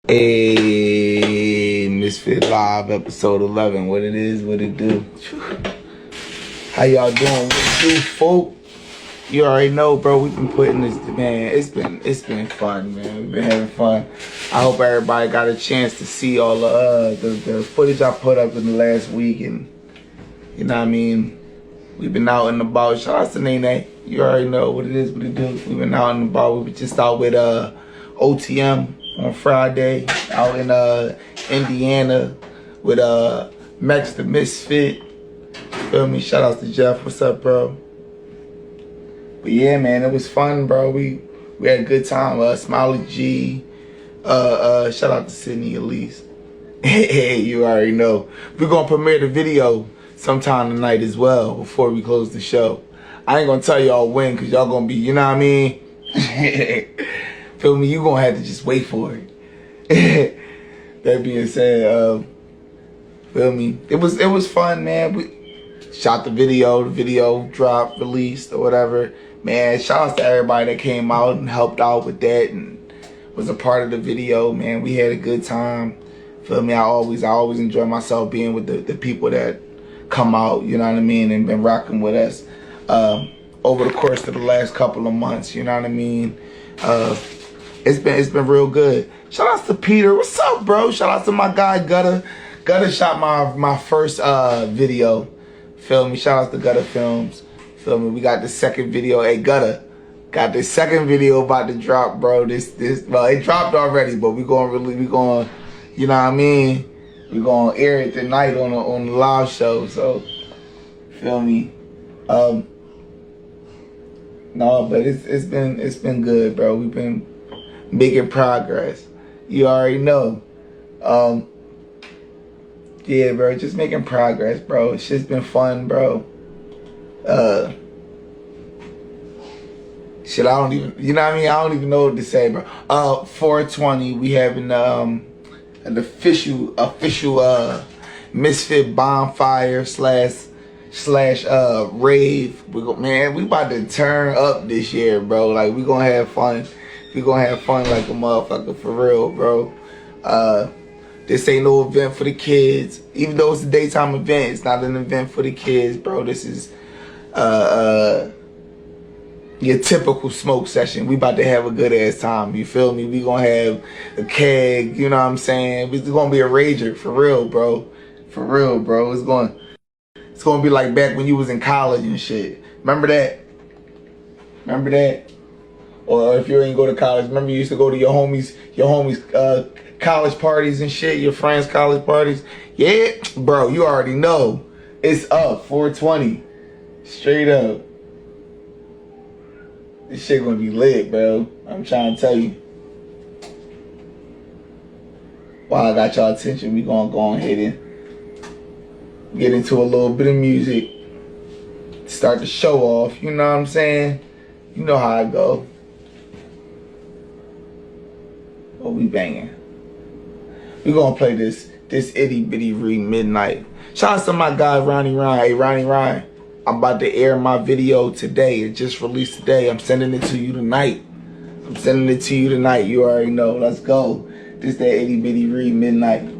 Hey, Mysfit Live, episode 11. What it is, what it do. How y'all doing? What it do, folk? You already know, bro. We've been putting this, man. It's been fun, man. We've been having fun. I hope everybody got a chance to see all the footage I put up in the last week, and you know what I mean. We've been out and about. Shout out to Nene. You already know what it is, what it do. We've been out and about. We were just out with OTM on Friday, out in Indiana with Max the Mysfit. Feel me? Shout out to Jeff. What's up, bro? But yeah, man, it was fun, bro. We had a good time. Smiley G. Shout out to Sydney Elise. Hey, you already know. We're gonna premiere the video sometime tonight as well before we close the show. I ain't gonna tell y'all when, cause y'all gonna be, you know what I mean? Feel me? You gonna have to just wait for it. That being said, feel me? It was fun, man. We shot the video dropped, released, or whatever. Man, shout out to everybody that came out and helped out with that and was a part of the video, man. We had a good time. Feel me? I always enjoy myself being with the people that come out, you know what I mean, and been rocking with us over the course of the last couple of months, you know what I mean. It's been real good. Shout out to Peter. What's up, bro? Shout out to my guy Gutter. Gutter shot my first video. Feel me? Shout out to Gutter Films. Feel me? We got the second video. Hey, Gutter, got the second video about to drop, bro. Well, it dropped already, but we going, you know what I mean? We gonna air it tonight on the live show. So, feel me? No, but it's been good, bro. We've been making progress. You already know. Yeah, bro, just making progress, bro. It's just been fun, bro. Shit, I don't even, you know what I mean? I don't even know what to say, bro. 420, we having an official Mysfit bonfire slash rave. Man, we about to turn up this year, bro. Like, we gonna have fun. We gonna have fun like a motherfucker, for real, bro. This ain't no event for the kids. Even though it's a daytime event, it's not an event for the kids, bro. This is your typical smoke session. We about to have a good ass time. You feel me? We gonna have a keg, you know what I'm saying? It's gonna be a rager, for real, bro. For real, bro. It's gonna be like back when you was in college and shit. Remember that? Remember that? Or if you ain't go to college, remember you used to go to your homies' college parties and shit, your friends' college parties? Yeah, bro, you already know. It's up, 420. Straight up. This shit gonna be lit, bro. I'm trying to tell you. While I got y'all attention, we gonna go ahead and get into a little bit of music. Start the show off, you know what I'm saying? You know how I go. Oh, we banging. We gonna play this itty bitty re midnight. Shout out to my guy Ronnie Ryan. Hey, Ronnie Ryan, I'm about to air my video today. It just released today. I'm sending it to you tonight. You already know. Let's go. This that itty bitty re midnight.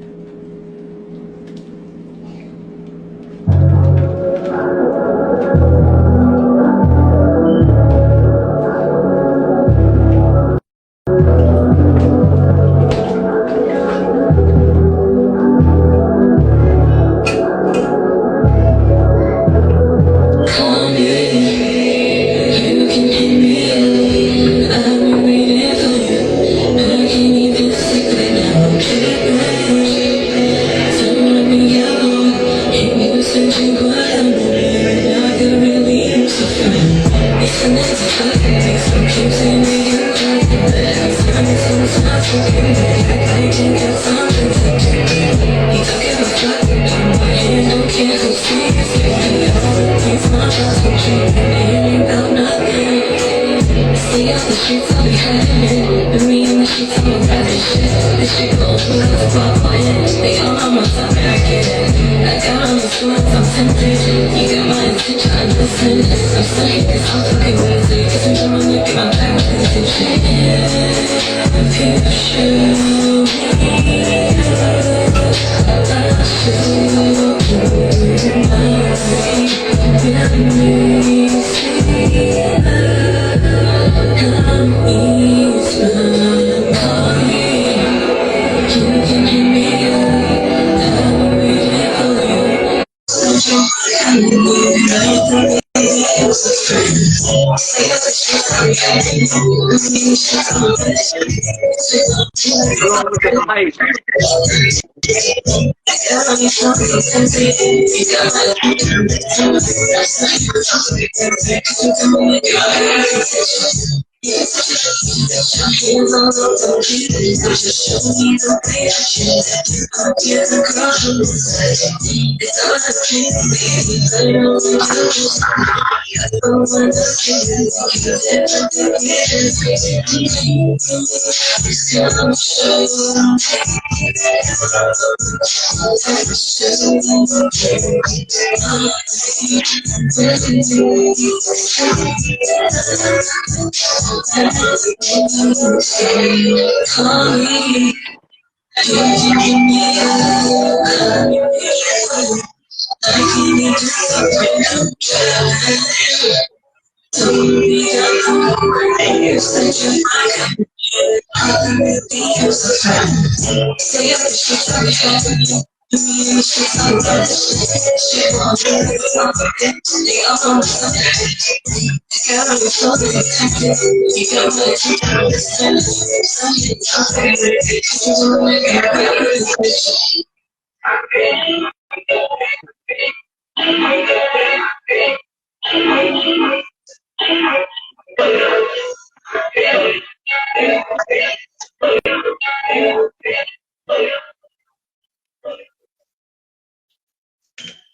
If you show me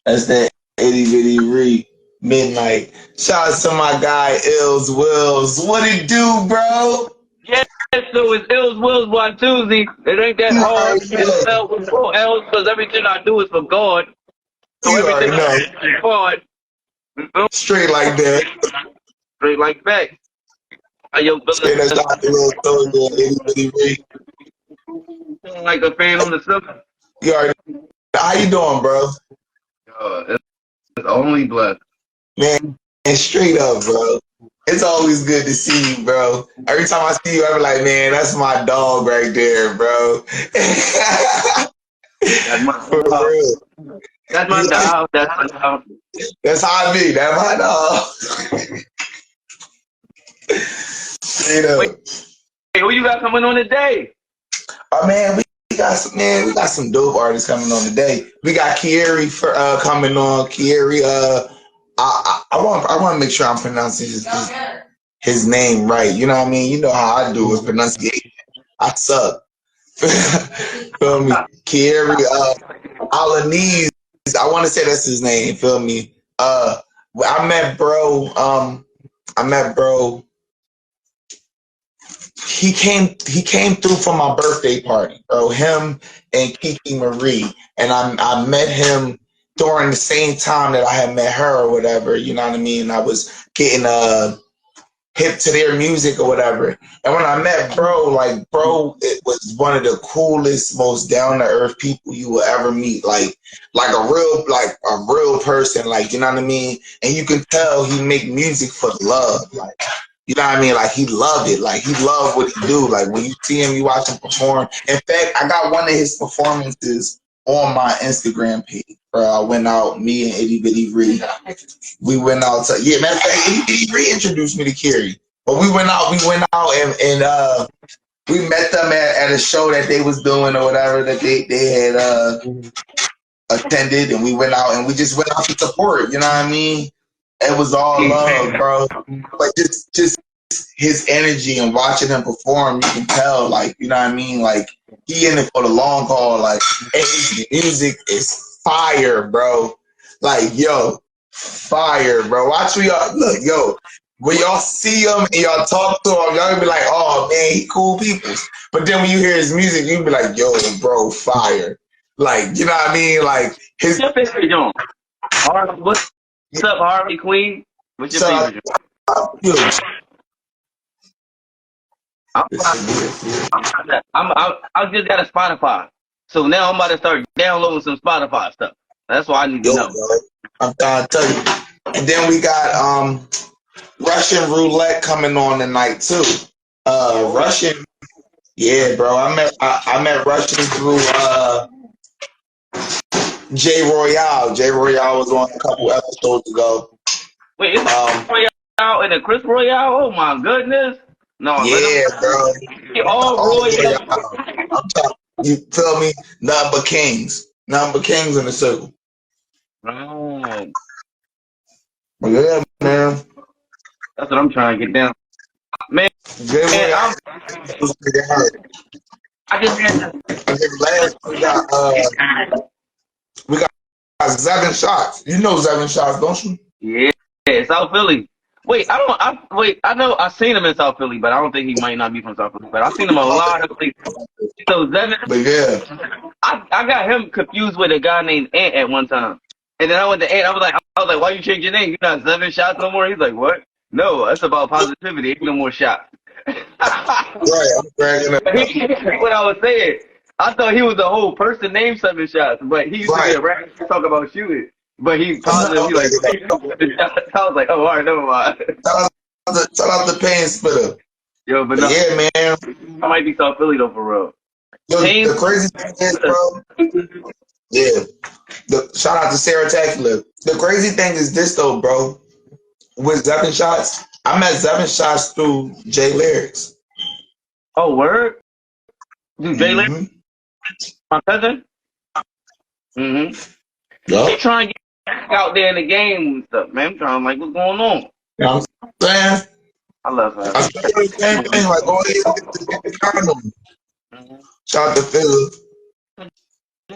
That's that itty bitty re midnight. Shout out to my guy Ills Wills. What it do, bro? Yeah, so it's Ills Wills Watusi. It ain't that hard. It's spelled with 4 L's because everything I do is for God. So You already everything I know. do is for God. Straight like that. Straight like that. Yo, Straight as Dr. Lil Soldier, itty bitty re. like a fan on the silver. You already know. How you doing, bro? It's only blessed. Man, straight up, bro. It's always good to see you, bro. Every time I see you, I'm like, man, that's my dog right there, bro. That's my For real. That's my dog. That's my dog. That's how I be. That's my dog. Straight up. Hey, who you got coming on today? Oh man, we got some dope artists coming on today. We got Kieri for coming on. Kieri, I want to make sure I'm pronouncing his name right. You know what I mean? You know how I do with pronunciation. I suck. Feel me? Kieri, Alanese. I want to say that's his name. Feel me? I met bro. He came through for my birthday party, bro. Him and Kiki Marie, and I met him during the same time that I had met her or whatever. You know what I mean? I was getting hip to their music or whatever. And when I met bro, it was one of the coolest, most down to earth people you will ever meet. Like a real person. Like, you know what I mean? And you can tell he make music for love. Like, you know what I mean? Like, he loved it. Like, he loved what he do. Like, when you see him, you watch him perform. In fact, I got one of his performances on my Instagram page. Bro, I went out, me and Itty Bitty Ree. We went out to, matter of fact, Itty Bitty Ree introduced me to Kerry. But we went out and we met them at a show that they was doing or whatever that they had attended, and we went out and we just went out to support, you know what I mean? It was all love, bro. But just his energy and watching him perform, you can tell, like, you know what I mean? Like, he in it for the long haul. Like, and his music is fire, bro. Like, yo, fire, bro. Watch me, y'all. Look, yo, when y'all see him and y'all talk to him, y'all gonna be like, oh, man, he cool people. But then when you hear his music, you be like, yo, bro, fire. Like, you know what I mean? Like, his... What's your favorite joint? What's up, Harley Queen? What's your favorite joint? I just got a Spotify, so now I'm about to start downloading some Spotify stuff. That's what I need to know. Bro, I'm trying to tell you. And then we got Russian Roulette coming on tonight too. Russian, yeah, bro. I met Russian through J Royale. J Royale was on a couple episodes ago. Wait, is Royale Royale and a Chris Royale. Oh my goodness! No, let Yeah, bro. them all Oh, Royale. I'm talking. You feel me? Nothing but kings. Nothing but kings in the circle. Right. But yeah, man. That's what I'm trying to get down. Man, Jay Way, I'm, I just had to. I think last we got 7 shots. You know 7 shots, don't you? Yeah, South Philly. Wait, I don't. Wait. I know I seen him in South Philly, but I don't think he might not be from South Philly. But I seen him a lot of places. So Zevin, But yeah. I got him confused with a guy named Ant at one time, and then I went to Ant. I was like, why you change your name? You're not 7 shots no more. He's like, what? No, that's about positivity. Ain't no more shots. Right, I'm bragging up. What I was saying. I thought he was a whole person named 7 shots, but he used to be a rapper talk about shooting. But he positive. He like, I was like, oh, all right, never mind. Shout out the pain spitter. Yo, but But no, yeah, man. I might be South Philly though for real. Yo, Pain, the crazy thing is, bro. Yeah. Shout out to Sarah Tackler. The crazy thing is this though, bro. With 7 shots, I met 7 shots through Jay Lyrics. oh, word? Dude, Jay Larry, my cousin? Mm-hmm. Yup. They trying to get out there in the game and stuff, man. I'm trying like, what's going on? You know what I'm saying? I love her. I said the same thing, like, oh, yeah, get the condom. Mhm. Shout out to Philly.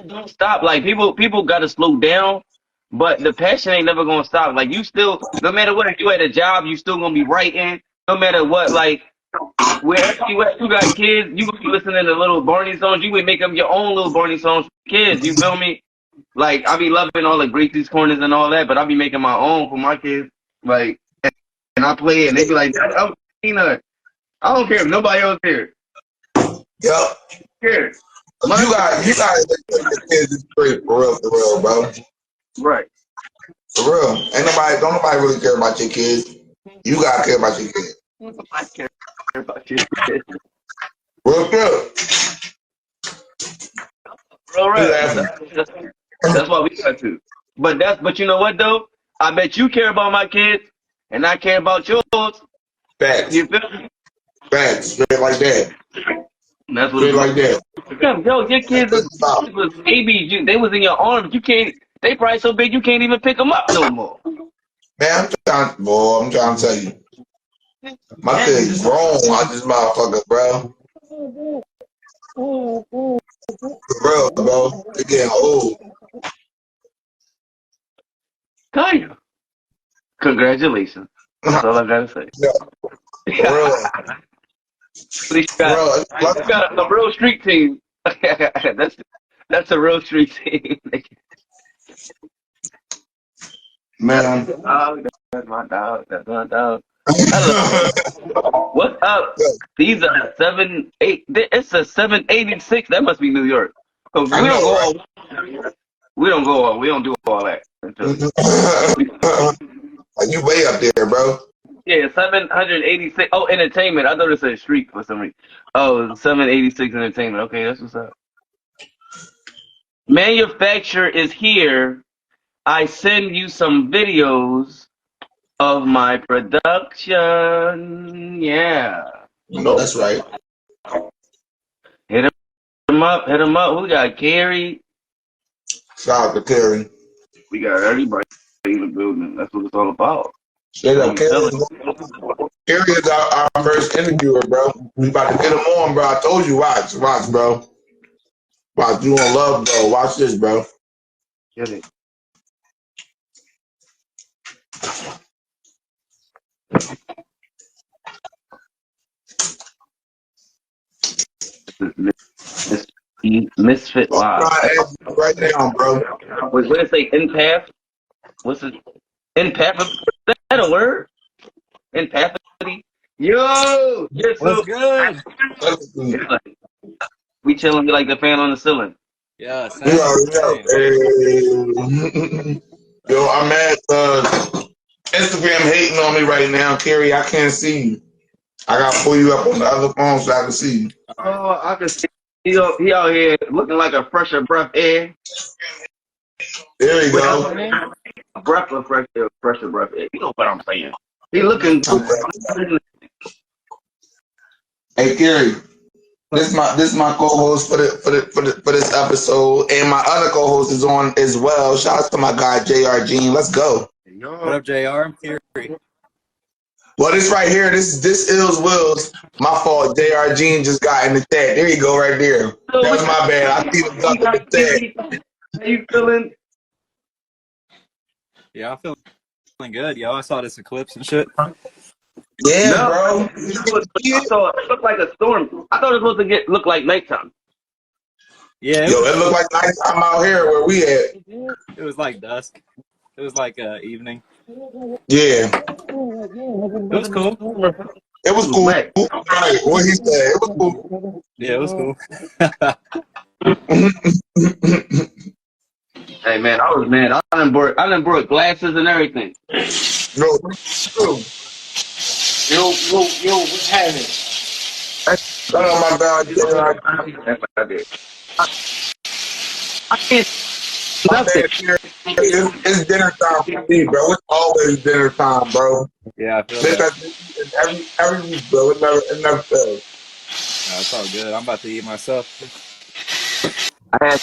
Don't stop. Like people got to slow down, but the passion ain't never gonna stop. Like you still, no matter what, if you at a job, you still gonna be writing. No matter what, like wherever you at, you got kids, you gonna be listening to little Barney songs. You would make up your own little Barney songs for kids. You feel me? Like I be loving all the Gracie's Corners and all that, but I be making my own for my kids. Like and I play it, and they be like, "I'm Peanut." I don't care if nobody else here. Yup. Care. You got the kids straight for real, bro. Right. For real. Don't nobody really care about your kids. You gotta care about your kids. I care about you. Real good. Real right. That's why we got to. But you know what though? I bet you care about my kids, and I care about yours. Facts. You feel me? Facts. Straight like that. That's what Straight it's like that. Yo, your kids was babies. They was in your arms. You can't. They probably so big you can't even pick them up no more. Man, I'm trying to tell you. My kid's grown out this motherfucker, bro. For real, bro. They're getting old. Kaya. Congratulations. That's all I gotta say. Yeah, for real. At least you got a real street team. that's a real street team. Man. That's my dog. That's my dog. What's up? These are 7, 8. It's a 786. That must be New York. We don't do all that. Like you way up there, bro. Yeah, 786. Oh, entertainment. I thought it said street for some reason. Oh, 786 entertainment. Okay, that's what's up. Manufacturer is here. I send you some videos of my production. Yeah. No, that's right. Hit him up. Hit him up. We got Carrie. Shout out to Carrie. We got everybody in the building. That's what it's all about. Straight up, Carrie is our first interviewer, bro. We about to get him on, bro. I told you, watch, bro. Watch, you gonna love, bro. Watch this, bro. Get it. Mysfit Live. Right now, bro. Wait, what did it say? Empath? What's it? Empath? Is that a word? Empathity? Yo! What's good? We chilling like the fan on the ceiling. Yeah, Yo, I'm at Instagram hating on me right now, Carrie. I can't see you. I gotta pull you up on the other phone so I can see you. Oh, I can see he out here looking like a fresher breath air. There you go. A breath of fresher breath air. You know what I'm saying? He looking I'm glad. good. Hey, Gary. This is my co-host for this episode, and my other co-host is on as well. Shout out to my guy JR Gene. Let's go. What up, JR? I'm Kerry. Well, this right here, this Ills Wills. My fault. JR Gene just got in the chat. There you go, right there. That was my bad. I see him duck in the chat. How you feeling? Yeah, I'm feeling good, yo. I saw this eclipse and shit. Yeah, No, bro. I saw it looked like a storm. I thought it was supposed to look like nighttime. Yeah, Yo, it looked like nighttime out here where we at. it was like dusk. It was like evening. Yeah, It was cool. it was cool. Right, what he said. It was cool. Yeah, it was cool. Hey man, I was mad. I done brought glasses and everything. No, true. Yo, what's happening? Oh my God, JR. I can't My nothing. bad, Gary. It's dinner time for me, bro. It's always dinner time, bro. Yeah, I feel that. Every week, bro. It never fails. No, it's all good. I'm about to eat myself. I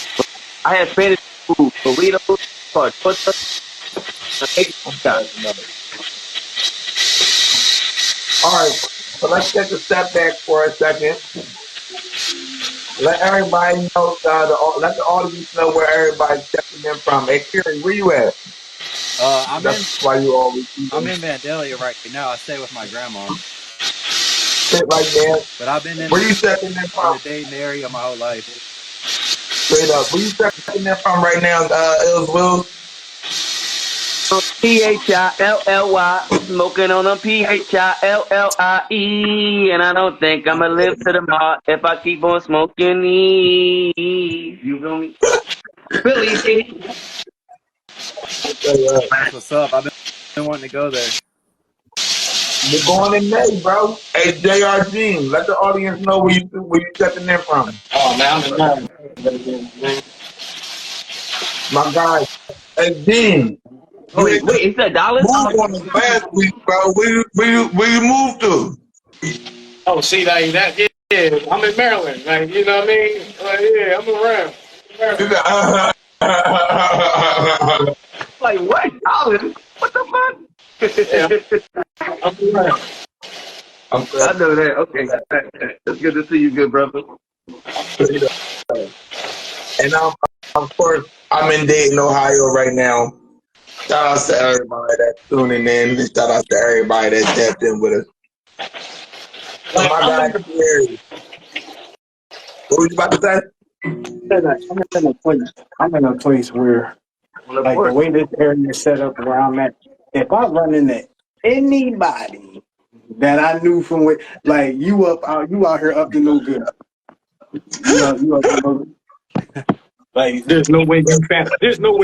had fantasy food, burritos, tortillas, and egg shots. All right, so let's take a step back for a second. Let everybody know, let the audience know where everybody's stepping in from. Hey, Kiri, where you at? That's why you always I'm in Vandalia right now. I stay with my grandma. sit like that. But I've been in Where you stepping in from? the Dayton area my whole life. Straight up. Where you stepping in from right now, Ills Will? PHILLY, smoking on a PHILLIE, and I don't think I'ma live to the mark if I keep on smoking these. You feel me? Philly, That's what's up. I've been wanting to go there. You're going in May, bro. Hey, JR Gene, let the audience know where you stepping in from. Oh, man, I'm in My guy. Hey, Gene. wait, is that dollars? Moved on us last week, bro. Where you moved to? Oh, see, like that, yeah, I'm in Maryland. Like, you know what I mean? Like, yeah, I'm around. Like what? Dollars? What the fuck? Yeah, I'm around. I know that. Okay, it's good to see you, good brother. And of course, I'm in Dayton, Ohio right now. Shout out to everybody that's tuning in. Shout out to everybody that stepped in with us. So my guy, Gary. What was you about to say? I'm in a place where, like, the way this area is set up where I'm at, if I run into anybody that I knew from where, like, you out here up to no good. You up to no good. Like, there's no way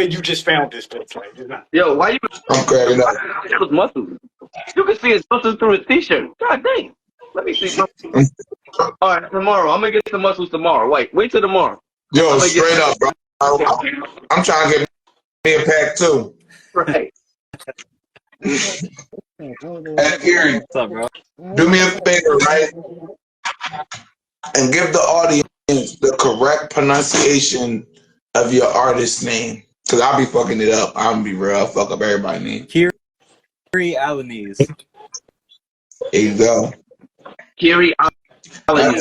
you just found this place. Like, it's not. Yo, why you? I'm cracking up. Those muscles. You can see his muscles through his t-shirt. God dang. Let me see. All right, tomorrow. I'm gonna get some muscles tomorrow. Wait till tomorrow. Yo, straight up, bro. I'm trying to get me a pack too. Right. Hey, Gary, What's up, bro? do me a favor, right? And give the audience the correct pronunciation of your artist name. Because I'll be fucking it up. I'm gonna be real. I'll fuck up everybody's name. Kerry Alaniz. There you go. Kerry Allen. Let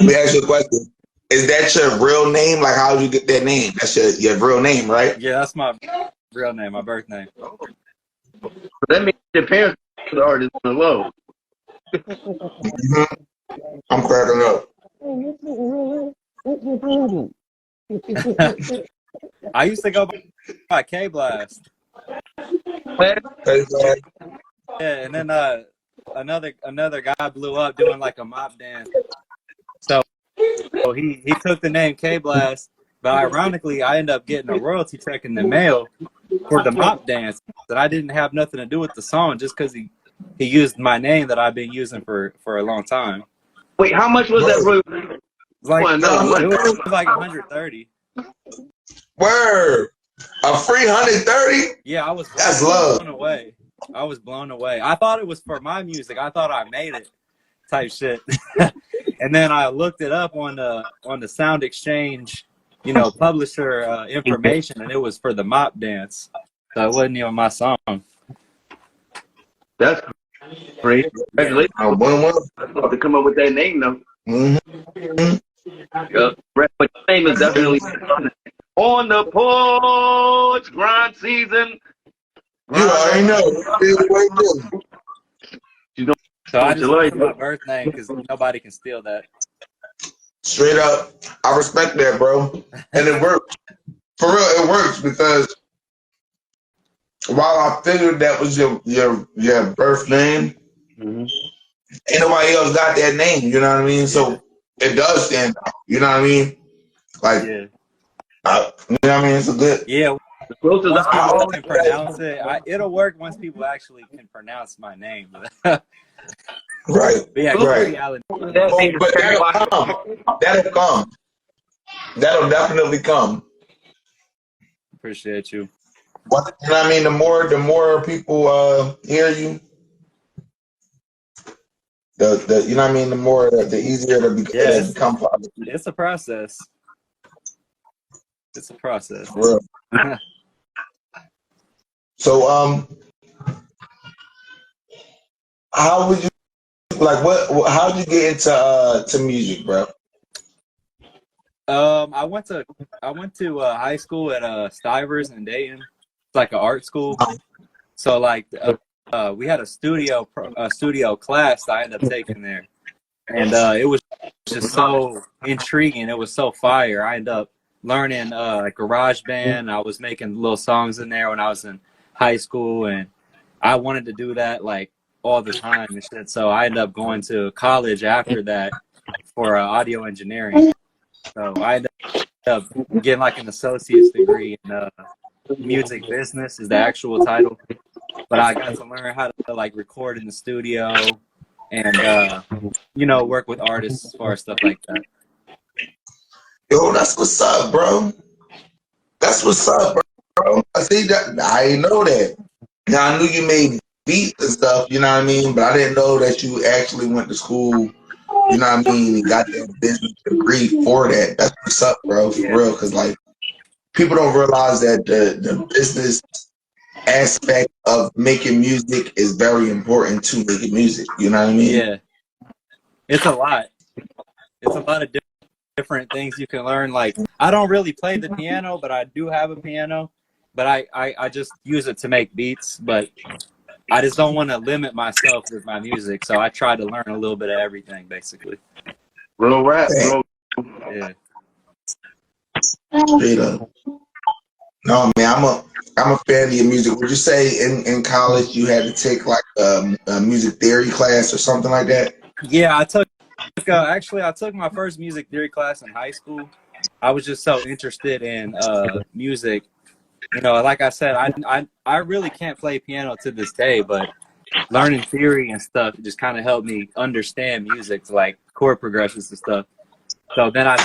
me ask you a question. Is that your real name? Like, how did you get that name? That's your real name, right? Yeah, that's my real name, my birth name. That means your parents are the artist as well. I'm cracking up. I used to go by K Blast. Hey, man. Yeah, and then another guy blew up doing like a mop dance. So he took the name K Blast, but ironically, I ended up getting a royalty check in the mail for the mop dance that I didn't have nothing to do with the song, just because he used my name that I've been using for a long time. Wait, how much was that royalty? It was like No, it was like 130. Word. A free 130? Yeah, That's love. blown away. I was blown away. I thought it was for my music. I thought I made it, type shit. And then I looked it up on the Sound Exchange, you know, publisher information, and it was for the mop dance. So it wasn't even my song. That's great. Congratulations. I won. To come up with that name though. Mm-hmm. Yeah. But your name is definitely on the porch, grind season. You already know. You know, So I just went my birth name because nobody can steal that. Straight up, I respect that, bro, and it works. For real, it works because while I figured that was your birth name, ain't nobody else got that name. You know what I mean? So it does stand out. You know what I mean? Like, Yeah. you know what I mean? It's a good. Yeah. the closest Once I people can pronounce it, it'll work once people actually can pronounce my name. Right. But yeah, Right. Alan. But that'll come. That'll come. That'll definitely come. Appreciate you. You know what I mean? The more people hear you, the you know what I mean. The easier to become popular. It's a process. It's a process. For real. So how would you like? How did you get into to music, bro? I went to high school at Stivers in Dayton. It's like an art school. So like we had a studio class that I ended up taking there, and it was just so intriguing. It was so fire. I ended up learning like GarageBand. I was making little songs in there when I was in high school, and I wanted to do that like all the time and shit. So I ended up going to college after that for audio engineering. So I ended up getting like an associate's degree in music business is the actual title. But I got to learn how to like record in the studio and you know, work with artists as far as stuff like that. Yo, that's what's up, bro. That's what's up, bro. I see that. I didn't know that. Now I knew you made beats and stuff, you know what I mean? But I didn't know that you actually went to school, you know what I mean, and got that business degree for that. That's what's up, bro, for real. Because, like, people don't realize that the business aspect of making music is very important to making music, you know what I mean? Yeah. It's a lot. It's a lot of different things you can learn. Like, I don't really play the piano, but I do have a piano. But I just use it to make beats. But I just don't want to limit myself with my music. So I try to learn a little bit of everything, basically. real rap, bro. Yeah. Straight up. No, man, I'm a fan of your music. Would you say in college you had to take like a music theory class or something like that? Yeah, I took my first music theory class in high school. I was just so interested in music. You know, like I said, I really can't play piano to this day, but learning theory and stuff just kind of helped me understand music, like chord progressions and stuff. So then I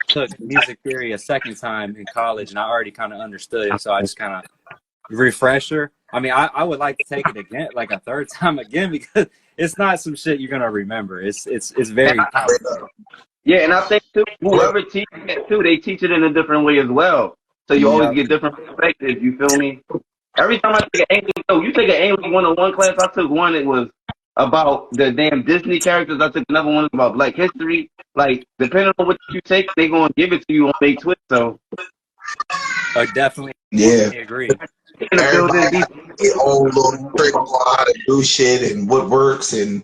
took music theory a second time in college, and I already kind of understood it. So I just kind of refresher. I mean, I would like to take it again, like a third time again, because it's not some shit you're gonna remember. It's very powerful. Yeah, and I think too, whoever teaches it too, they teach it in a different way as well. So you always get different perspectives. You feel me? Every time I take an English, you take an English 101 class. I took one that was about the damn Disney characters. I took another one about Black history. Like, depending on what you take, they gonna give it to you on their twist. So, I definitely agree. Everybody got their own little trick on how to do shit and what works, and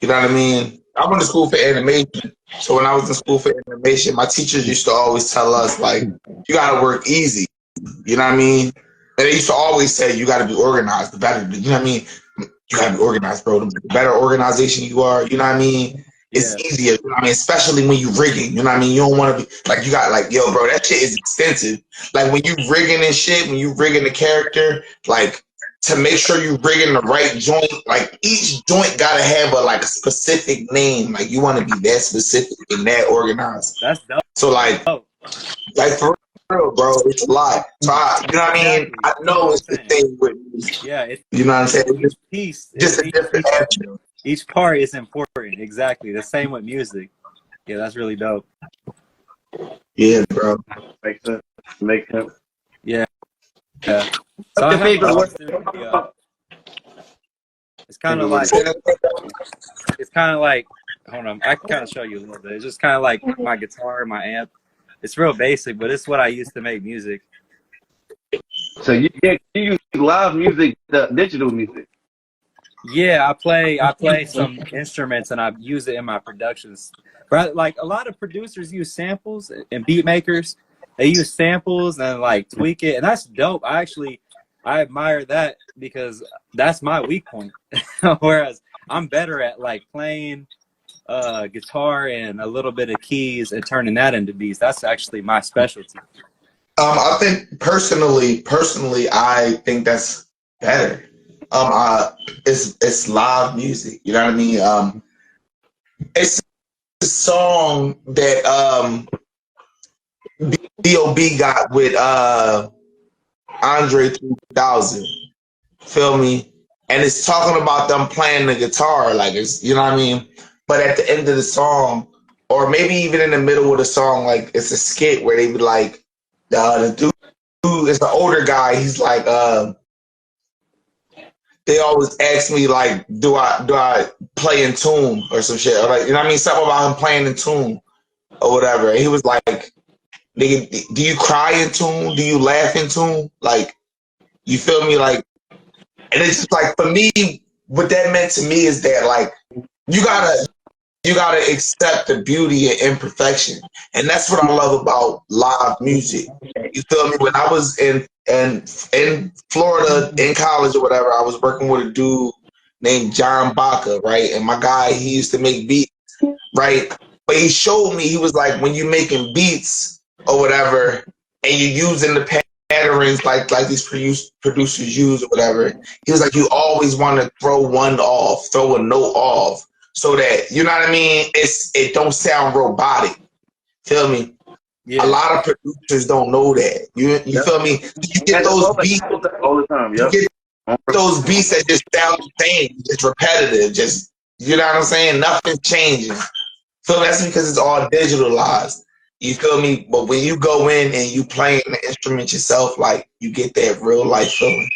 you know what I mean? I went to school for animation. So when I was in school for animation, my teachers used to always tell us, like, you gotta work easy. You know what I mean? And they used to always say you gotta be organized. The better, you know what I mean? You gotta be organized, bro. The better organization you are, you know what I mean? It's easier, you know what I mean? Especially when you rigging, you know what I mean? You don't want to be, like, you got, like, yo, bro, that shit is extensive. Like, when you rigging and shit, when you rigging the character, like, to make sure you rigging the right joint, like, each joint gotta have a specific name. Like, you want to be that specific and that organized. That's dope. So, like for real, bro. It's a lot. So you know what I mean? Exactly. I That's know what I'm it's the saying. same with music. Yeah, it's You know what I'm saying? each piece, Just a different avenue. each part is important. Exactly. The same with music. Yeah, that's really dope. Yeah, bro. Makes sense. Makes sense. Yeah. Yeah. So What's I your have favorite my work? studio. It's kind of Favorite work? like hold on, I can kind of show you a little bit. It's just kind of like my guitar, my amp. It's real basic, but it's what I used to make music. So you use live music, the digital music. Yeah, I play some instruments and I use it in my productions. But like a lot of producers use samples and beat makers, they use samples and like tweak it, and that's dope. I admire that because that's my weak point. Whereas I'm better at like playing guitar and a little bit of keys and turning that into beats. That's actually my specialty. I think personally, I think that's better. It's live music. You know what I mean? It's a song that B.O.B. got with Andre 3000. Feel me? And it's talking about them playing the guitar, like it's, you know what I mean? But at the end of the song, or maybe even in the middle of the song, like it's a skit where they be like, the dude is the older guy. He's like, they always ask me like, do I play in tune or some shit? Or like, you know what I mean? Something about him playing in tune or whatever. And he was like, nigga, do you cry in tune? Do you laugh in tune? Like, you feel me? Like, and it's just like for me, what that meant to me is that like you gotta accept the beauty and imperfection, and that's what I love about live music. You feel me? When I was in Florida in college or whatever, I was working with a dude named John Baca, right? And my guy, he used to make beats, right? But he showed me, he was like, when you making beats or whatever, and you using the patterns like these producers use or whatever, he was like, you always want to throw one off, throw a note off, so that, you know what I mean, it don't sound robotic. Feel me? A Yeah. lot of producers don't know that. You feel me? You get those beats all the time. you Yep. get those beats that just sound the same, just repetitive, just, you know what I'm saying? Nothing changes. So that's because it's all digitalized. You feel me? But when you go in and you playing the instrument yourself, like you get that real life feeling.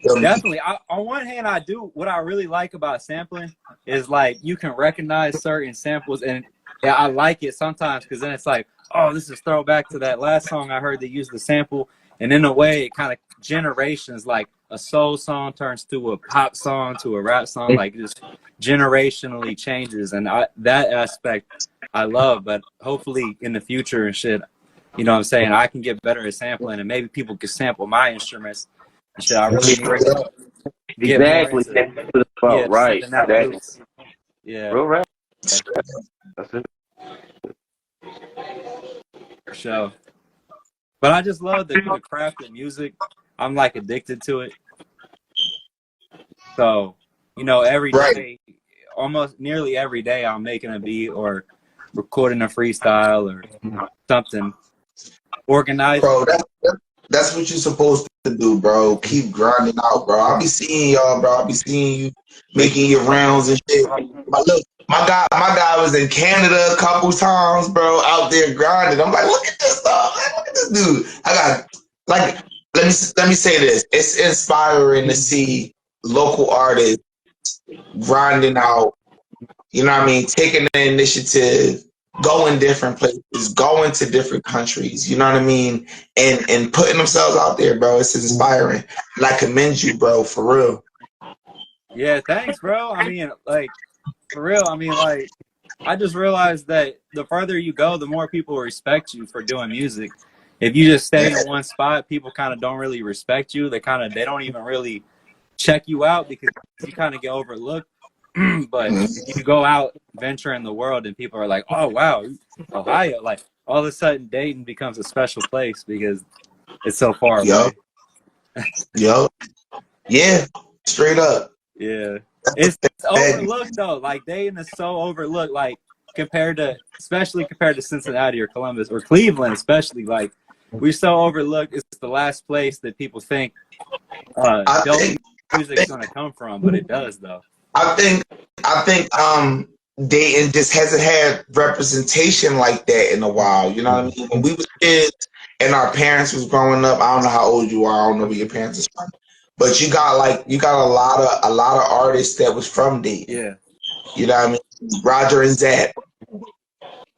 Definitely. On one hand, I do. What I really like about sampling is like you can recognize certain samples, and yeah, I like it sometimes because then it's like, oh, this is throwback to that last song I heard that used the sample, and in a way, it kind of generations, like a soul song turns to a pop song to a rap song, like just generationally changes, and that aspect I love. But hopefully in the future and shit, you know what I'm saying, I can get better at sampling, and maybe people can sample my instruments. Shit, I really need to get more Exactly. into That's what it's about. Right. sending out Exactly. roots. Yeah, Real rap. That's it. for sure. But I just love the craft of music. I'm like addicted to it. So, you know, every Right. day, almost nearly every day, I'm making a beat or recording a freestyle or something. Organized. Bro, that's what you're supposed to do, bro. Keep grinding out, bro. I'll be seeing y'all, bro. I'll be seeing you making your rounds and shit. My guy was in Canada a couple times, bro, out there grinding. I'm like, look at this stuff, man. Look at this dude. I got like, let me say this. It's inspiring to see local artists grinding out, you know what I mean, taking the initiative, going different places, going to different countries, you know what I mean, and putting themselves out there, bro. It's inspiring. And I commend you, bro, for real. Yeah, thanks, bro. I mean, like, for real. I mean, like, I just realized that the further you go, the more people respect you for doing music. If you just stay in one spot, people kind of don't really respect you. They don't even really check you out because you kind of get overlooked. But if you go out, venture in the world, and people are like, oh, wow, Ohio, like all of a sudden Dayton becomes a special place because it's so far away. Yo. Yeah, straight up. Yeah. It's overlooked though. Like Dayton is so overlooked, like especially compared to Cincinnati or Columbus or Cleveland, especially. Like we're so overlooked. It's the last place that people think I dope think, music's gonna come from, but it does though. I think, I think, Dayton just hasn't had representation like that in a while. You know what I mean? When we was kids and our parents was growing up, I don't know how old you are. I don't know where your parents is from, but you got a lot of artists that was from Dayton. Yeah, You know what I mean? Roger and Zap,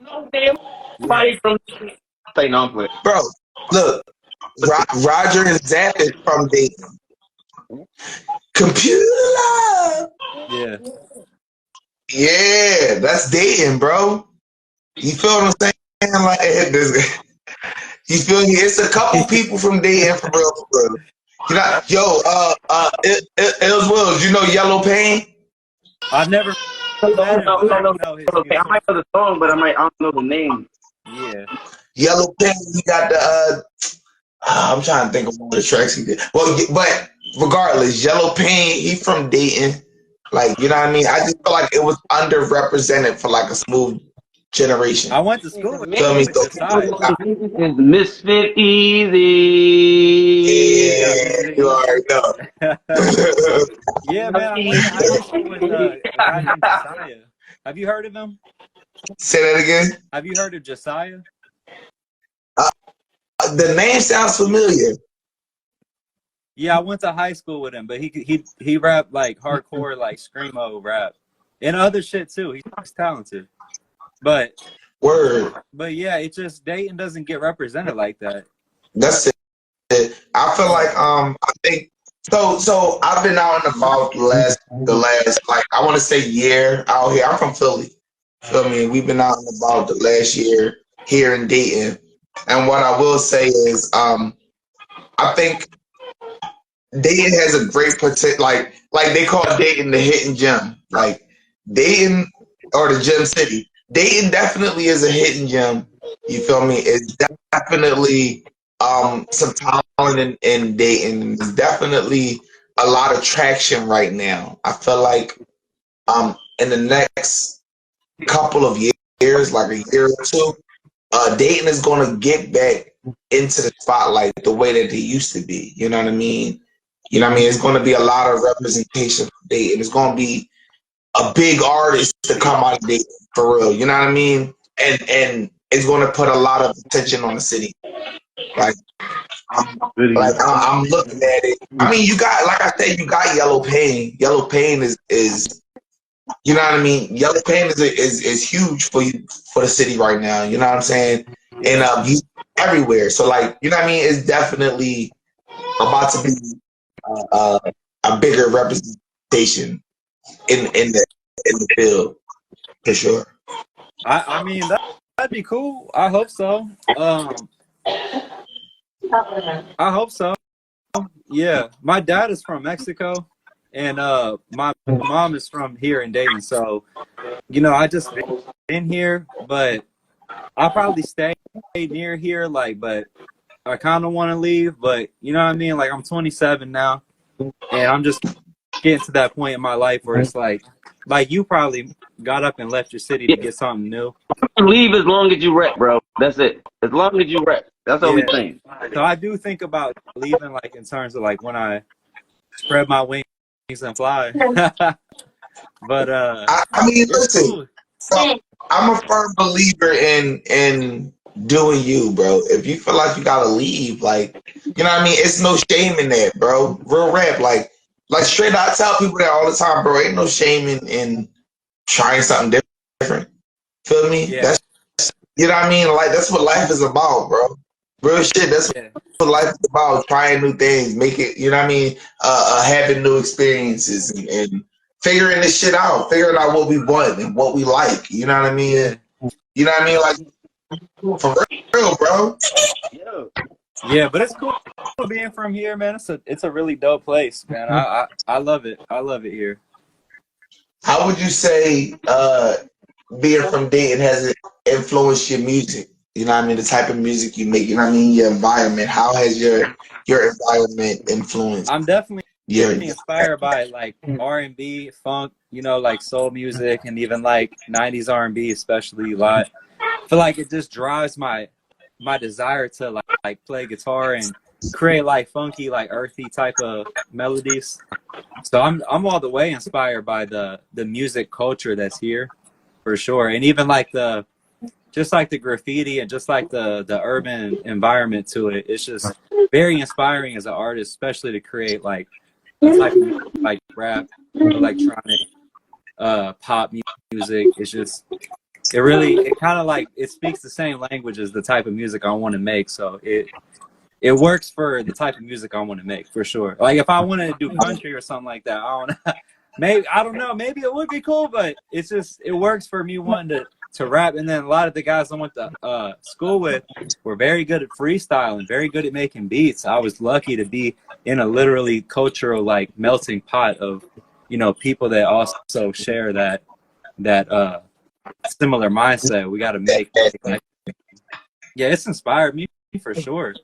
No damn yeah, somebody from say no, I'm playing. bro. Look, Roger and Zap is from Dayton. Computer Love. yeah. Yeah, that's Dayton, bro. You feel what I'm saying? Like this, you feel me? It's a couple people from Dayton for real, for real. You know, yo, Els Wills, you know Yellow Pain? I've never No, met him, but I no, know his okay. I music. might know the song, but I don't know the name. Yeah, Yellow Pain, he got the I'm trying to think of one of the tracks he did. Well, but regardless, Yellow Pain, he from Dayton. Like, you know what I mean? I just feel like it was underrepresented for like a smooth generation. I went to school with Feel me? So people Josiah. It's Mysfit Easy. yeah, you already know. Yeah, man, I went to high school with a guy named Josiah. Have you heard of him? Say that again. Have you heard of Josiah? The name sounds familiar. Yeah, I went to high school with him, but he rapped like hardcore, like screamo rap, and other shit too. He's talented, but Word. yeah, it just Dayton doesn't get represented like that. That's it. I feel like I think so I've been out and about the last like I want to say year out here. I'm from Philly. Feel me? We've been out and about the last year here in Dayton. And what I will say is I think Dayton has a great potential like they call Dayton the hidden gem. Like Dayton or the gem city. Dayton definitely is a hidden gem. You feel me? It's definitely some talent in Dayton. There's definitely a lot of traction right now. I feel like in the next couple of years, like a year or two, Dayton is going to get back into the spotlight the way that they used to be. You know what I mean? You know what I mean? It's going to be a lot of representation for Dayton. It's going to be a big artist to come out of Dayton for real. You know what I mean? And it's going to put a lot of attention on the city. Like I'm looking at it. I mean, you got, like I said, you got Yellow Pain. Yellow Pain is you know what I mean? Yellow Pain is huge for you for the city right now. You know what I'm saying? And he's everywhere. So like, you know what I mean? It's definitely about to be a bigger representation in the field for sure. I mean that'd be cool. I hope so. I hope so. Yeah, my dad is from Mexico, and my mom is from here in Dayton. So, you know, I just been here, but I'll probably stay near here. Like, but I kind of want to leave. But you know what I mean? Like, I'm 27 now, and I'm just getting to that point in my life where it's like you probably got up and left your city to get something new. Leave as long as you rep, bro. That's it. As long as you rep. That's all we saying. So I do think about leaving, like in terms of like when I spread my wings and fly. But I mean, listen, cool. so I'm a firm believer in doing you, bro. If you feel like you gotta leave, like, you know what I mean, it's no shame in that, bro. Real rap, like straight out, I tell people that all the time, bro. Ain't no shame in trying something different. Feel me? Yeah. That's, you know what I mean? Like, that's what life is about, bro. Real shit. That's what life is about. Trying new things, make it. You know what I mean? Having new experiences and figuring this shit out. Figuring out what we want and what we like. You know what I mean? Yeah. You know what I mean? Like, for real, bro. Yeah, but it's cool being from here, man. It's a really dope place, man. I love it. I love it here. How would you say being from Dayton has influenced your music? You know what I mean? The type of music you make, you know what I mean? Your environment. How has your environment influenced? I'm definitely inspired by like R&B, funk, you know, like soul music, and even like 90s R&B especially a lot. I feel like it just drives my desire to like play guitar and create like funky, like earthy type of melodies. So I'm all the way inspired by the music culture that's here, for sure. And even like just like the graffiti and just like the urban environment to it, it's just very inspiring as an artist, especially to create like a type of music like rap, electronic, pop music. It's just it kind of like it speaks the same language as the type of music I want to make. So it works for the type of music I want to make, for sure. Like if I wanted to do country or something like that, I don't know, maybe it would be cool, but it works for me wanting to rap. And then a lot of the guys I went to school with were very good at freestyling, very good at making beats. I was lucky to be in a literally cultural like melting pot of, people that also share that similar mindset. We got to make yeah, it's inspired me for sure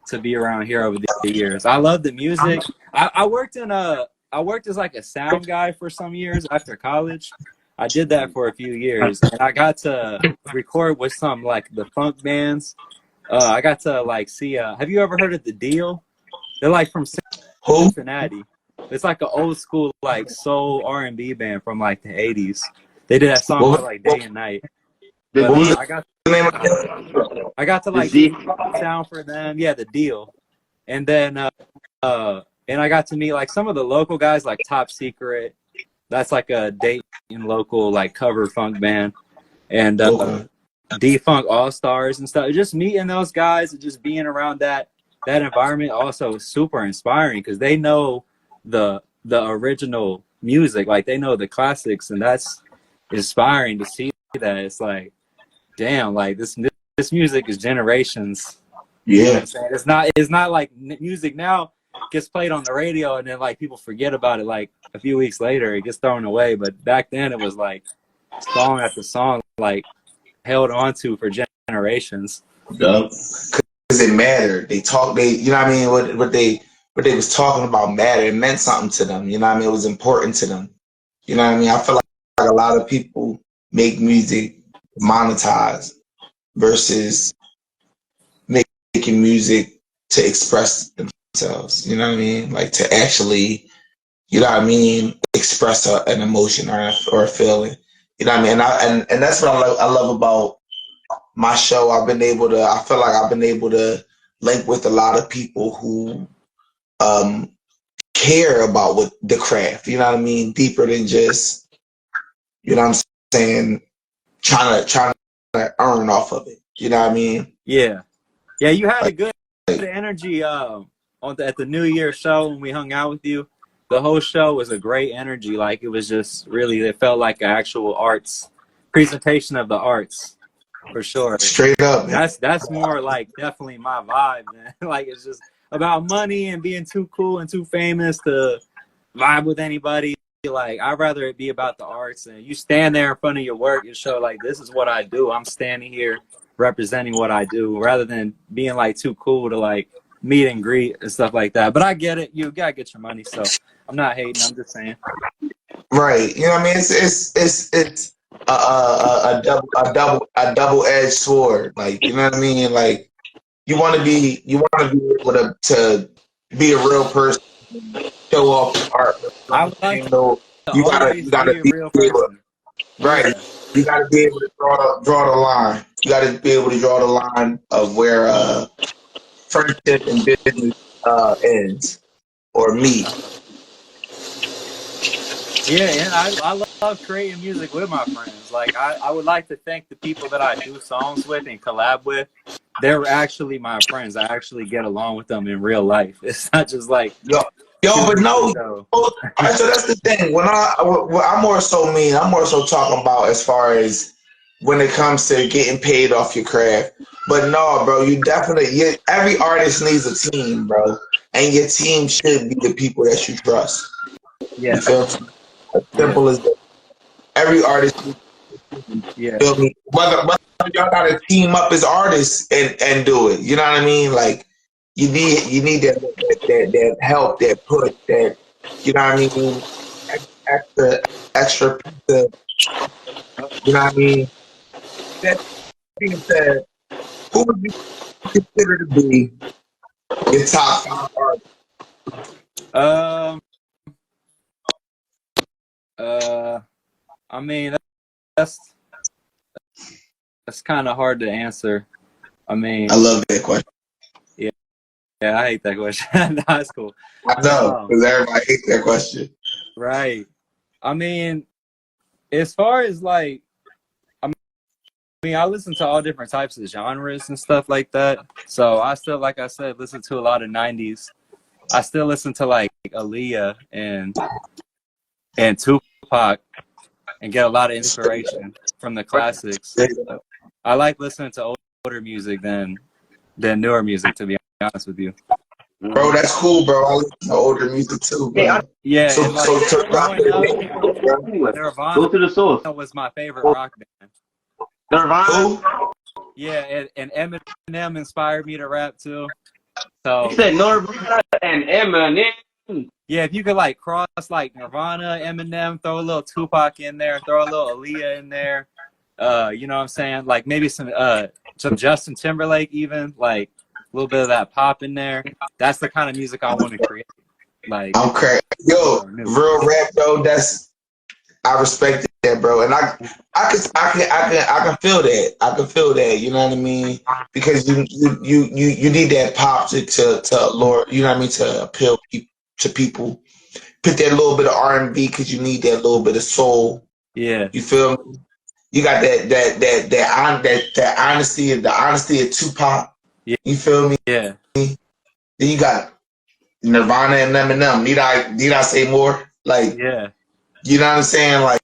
to be around here over the years. I love the music. I worked as like a sound guy for some years after college. I did that for a few years, and I got to record with some like the funk bands. I got to like see. Have you ever heard of The Deal? They're like from Cincinnati. It's like an old school like soul R&B band from like the '80s. They did that song called like Day and Night. But I got to like sound for them. Yeah, The Deal. And then and I got to meet like some of the local guys like Top Secret. That's like a Dayton local like cover funk band. And D-Funk All-Stars and stuff. Just meeting those guys and just being around that environment also is super inspiring because they know the original music. Like they know the classics, and that's inspiring to see that. It's like, damn, like this music is generations. Yeah. You know what I'm saying? It's not like music now gets played on the radio and then like people forget about it like a few weeks later, it gets thrown away. But back then it was like song after song like held on to for generations. Yup. Cause it mattered. You know what I mean? What they was talking about mattered. It meant something to them. You know what I mean? It was important to them. You know what I mean? I feel like a lot of people make music monetize versus making music to express themselves. You know what I mean? Like to actually, you know what I mean, express an emotion or a feeling. You know what I mean? And that's what I love about my show. I feel like I've been able to link with a lot of people who care about what the craft, you know what I mean? Deeper than just, you know what I'm saying, trying to earn off of it. You know what I mean? Yeah. Yeah, you had a good energy at the New Year show when we hung out with you. The whole show was a great energy. Like it was just really, it felt like an actual arts presentation of the arts, for sure. Straight up, man. That's more like definitely my vibe, man. Like it's just about money and being too cool and too famous to vibe with anybody. Like I'd rather it be about the arts, and you stand there in front of your work and show like this is what I do. I'm standing here representing what I do, rather than being like too cool to like meet and greet and stuff like that. But I get it. You gotta get your money, so I'm not hating. I'm just saying. Right. You know what I mean? It's a double-edged sword. Like, you know what I mean? Like you want to be able to be a real person, show off your art. I would like you gotta be a real person. Right. Yeah. You gotta be able to draw the line. You gotta be able to draw the line of where friendship and business ends or meet. Yeah, and I love creating music with my friends. Like I would like to thank the people that I do songs with and collab with. They're actually my friends. I actually get along with them in real life. It's not just like but no. So that's the thing. When I'm more so talking about as far as when it comes to getting paid off your craft. But no, bro, every artist needs a team, bro, and your team should be the people that you trust. Yeah. You feel me? As simple as that. Every artist, yeah. Feel me? Whether y'all gotta team up as artists and do it. You know what I mean? Like you need that help, that push, that, you know what I mean? Extra pizza. You know what I mean? That being said, who would you consider to be your top 5 artists? I mean, that's kind of hard to answer. I mean, I love that question. yeah, yeah, I hate that question. No, it's cool. I know, because everybody hates that question. Right. I mean, as far as like, I listen to all different types of genres and stuff like that. So I still, like I said, listen to a lot of 90s. I still listen to like Aaliyah and Tupac and get a lot of inspiration from the classics. I like listening to older music than newer music, to be honest with you. Bro, that's cool, bro. I listen to older music too, bro. Yeah, So, and like growing up, Nirvana Go to the source. was my favorite rock band. Nirvana. Yeah, and Eminem inspired me to rap too. So He said Nirvana and Eminem. yeah, if you could like cross like Nirvana, Eminem, throw a little Tupac in there, throw a little Aaliyah in there, you know what I'm saying? Like maybe some Justin Timberlake, even like a little bit of that pop in there. That's the kind of music I want to create. Like I'm crazy. Yo, real rap though. I respect that, bro, and I can feel that. I can feel that. You know what I mean? Because you need that pop to lure. You know what I mean? To appeal to people. Put that little bit of R&B because you need that little bit of soul. Yeah. You feel me? You got that honesty and the honesty of Tupac. Yeah. You feel me? Yeah. Then you got Nirvana and Eminem. Need I say more? Like, yeah. You know what I'm saying? Like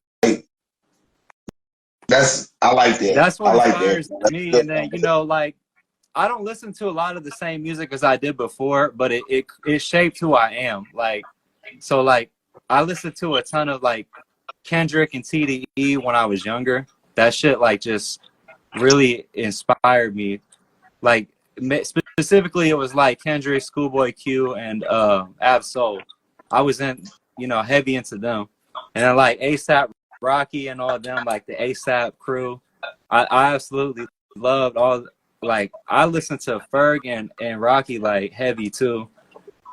I like that. That's what I like inspires that. me. And then, you know, like I don't listen to a lot of the same music as I did before, but it shaped who I am. Like, so like I listened to a ton of like Kendrick and TDE when I was younger. That shit like just really inspired me. Like specifically, it was like Kendrick, Schoolboy Q, and Ab-Soul. I was heavy into them, and then like ASAP Rocky and all of them, like the ASAP crew. I absolutely loved all. Like I listened to Ferg and Rocky like heavy too,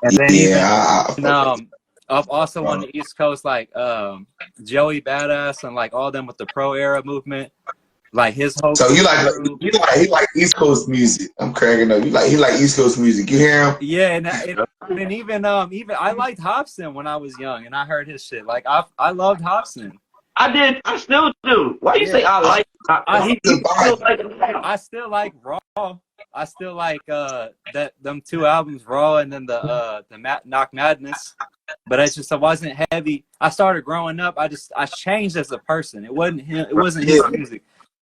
and then up also on the East Coast like Joey Badass and like all them with the pro era movement. Like his whole. So he like East Coast music. I'm cracking up. He like East Coast music. You hear him? Yeah, and even I liked Hobson when I was young, and I heard his shit. Like I loved Hobson. I did. I still do. Why you say I like? I still like Raw. I still like them 2 albums, Raw, and then the Knock Madness. But it's just I wasn't heavy. I started growing up. I changed as a person. It wasn't him. It wasn't his music.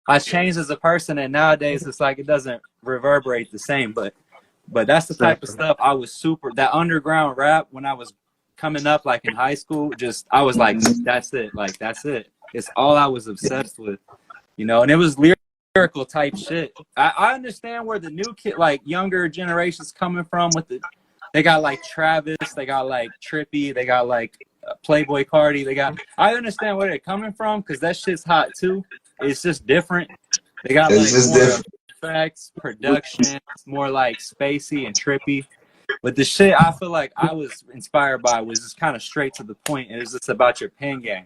I changed as a person, and nowadays it's like it doesn't reverberate the same. But that's the type of stuff I was that underground rap when I was coming up, like in high school. Just I was like, that's it. Like that's it. It's all I was obsessed with, and it was lyrical type shit. I understand where the new kid, like younger generations, coming from with they got like Travis, they got like Trippy, they got like Playboy Cardi, I understand where they're coming from because that shit's hot too. It's just different. They got like more effects, production, more like spacey and trippy. But the shit I feel like I was inspired by was just kind of straight to the point. It was just about your pen game.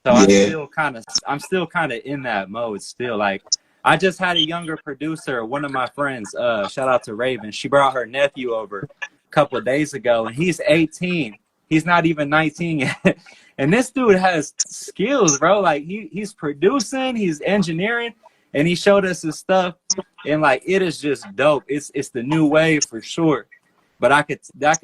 So I'm still kind of in that mode still. Like I just had a younger producer, one of my friends, shout out to Raven. She brought her nephew over a couple of days ago, and he's 18. He's not even 19 yet. And this dude has skills, bro. Like he's producing, he's engineering, and he showed us his stuff. And like it is just dope. It's the new wave for sure. But I could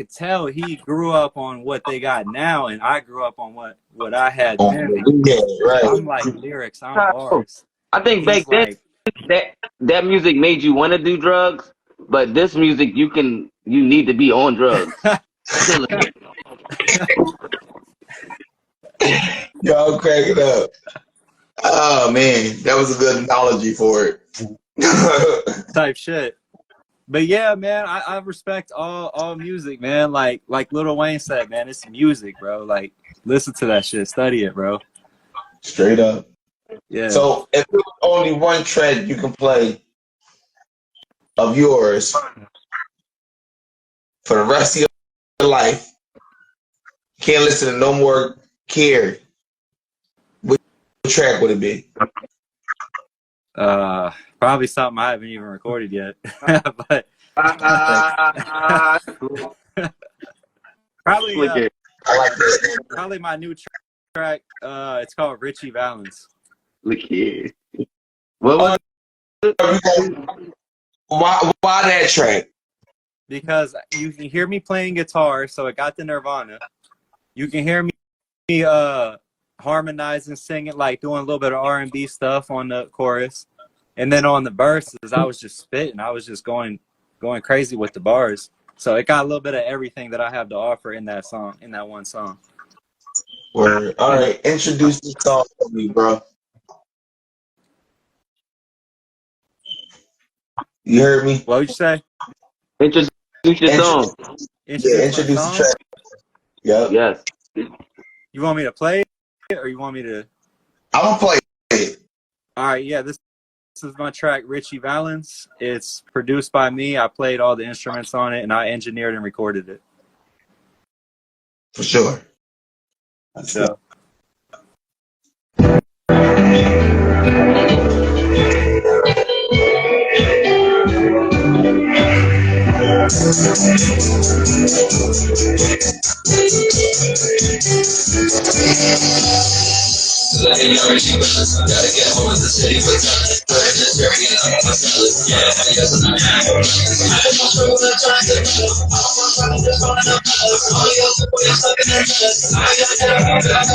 tell he grew up on what they got now, and I grew up on what I had then. Yeah, right. I'm like lyrics, I'm bars. I think back then that music made you want to do drugs, but this music you need to be on drugs. Y'all cracking up. Oh man, that was a good analogy for it. Type shit. But yeah, man, I respect all music, man. Like Lil Wayne said, man, it's music, bro. Like listen to that shit, study it, bro. Straight up. Yeah. So if there's only one track you can play of yours for the rest of your life. Can't listen to no more Carrie. What track would it be? Probably something I haven't even recorded yet. But probably Look at I like that. probably my new track. It's called Richie Valens. look here. What was Why that track? Because you can hear me playing guitar, so it got the Nirvana. You can hear me harmonizing, singing, like doing a little bit of R&B stuff on the chorus, and then on the verses, I was just spitting. I was just going crazy with the bars. So it got a little bit of everything that I have to offer in that song, in that one song. Word. All right, introduce the song for me, bro. You heard me? What would you say? introduce your song? Introduce my the song? track. Yep. Yes. You want me to play it, or you want me to? I'm gonna play it. All right, yeah. This is my track, Richie Valens. It's produced by me. I played all the instruments on it, and I engineered and recorded it. For sure. So. Gotta get home with the city for time. Just dirty and I'm myself. Yeah, I guess I'm not happy. I just want to the time to I don't want to just running up. All you other boys stuck in their chest. I gotta get up. Gotta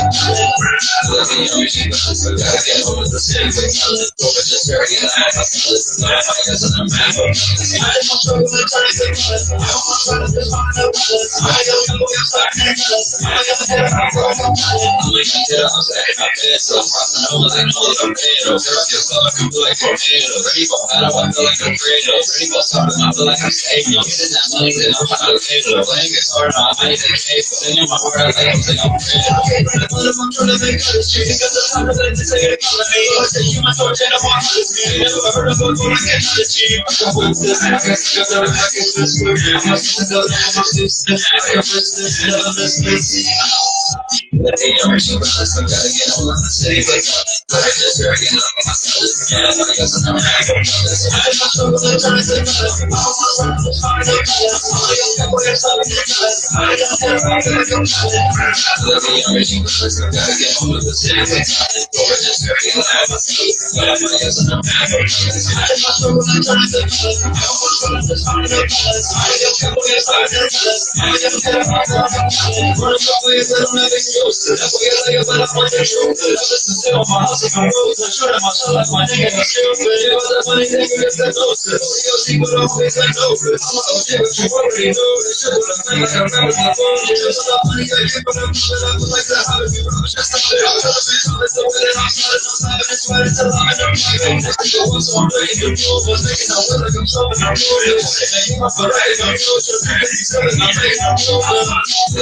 get home with the city for time. Just dirty and I'm myself. Yeah, I guess I'm not happy. I just want to the time to I don't want to just running up. All you other boys stuck in their chest. I gotta get up. I'm like, I'm saying, so I know I know I'm ready. Girls get so I can feel like a tornado. Ready for battle, I feel like a Kratos. Ready for something, I feel like I'm stable. Getting that money, then I'm out of cable. Playing guitar, now I might take cable. Then in my heart, I think I'm saying I'm ready. Okay, but I'm trying to make the street. Because the time is like to say it to me. I say you my torch and I'm on the screen. Never heard of a boy like that to cheap. I can put this in. Because I'm back in this way. I'm not just a little this. I can put this in. I'm this place. Hey, I'm Richie Valens. I gotta get home with the city. But I just heard it on myself. Yeah, I guess I'm not happy. I just want to go to the time to I don't want to run the time to all your people are stuck in the chest. I gotta get around to the Hey, I'm Richie Valens. I gotta get home with the city. But I just heard it on myself. Yeah, I guess I'm not happy. I just want to go to the time to I don't want to run the time to all your people are stuck in the chest. I gotta get around to the Run the ways that don't have excuses. That's what you like about a point of truth. Listen to my house if I'm rules. I'm sure that my soul like my nigga is stupid. It was a funny thing with the gnosis. You'll see what always I know. I'm a OG, but you already know. It's true, I'm saying like I'm rapping my phone. It's just so funny, I get what I'm doing. I was like that, how did you know? It's just a bit. I'm trying to be so it's so good and I'm trying to stop it. It's right until I'm in a meeting. I go on, so I'm ready to move. I was making out well like I'm so and I'm moving. Making my foot right, I'm so sure. I'm making out so well.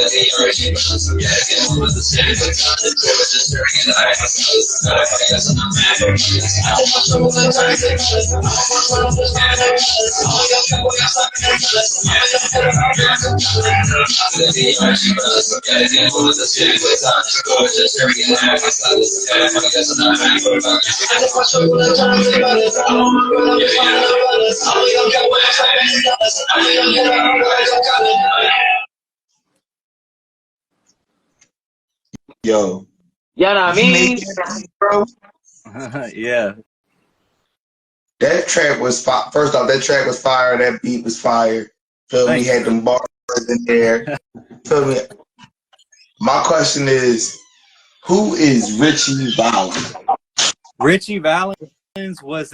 Hey, Richie Valens, yeah, get home with the city. But I just heard it on myself. I guess I'm not mad. I just want to go to the time to I don't want to just run up. All your people are stuck in their chest. I gotta get around to Hey, Richie Valens, yeah, get home with the city. But I just heard it on myself. Yeah, I guess I'm not mad. I just want to go to the time to I don't want to run up. All your people are stuck in their chest. I gotta get around to Yo. Yeah, know what I You mean? make it, bro. Yeah. That track was first off, that track was fire, that beat was fire. Feel me? Thanks, Had bro. them bars in there. Feel me? My question is, who is Richie Valens? Richie Valens was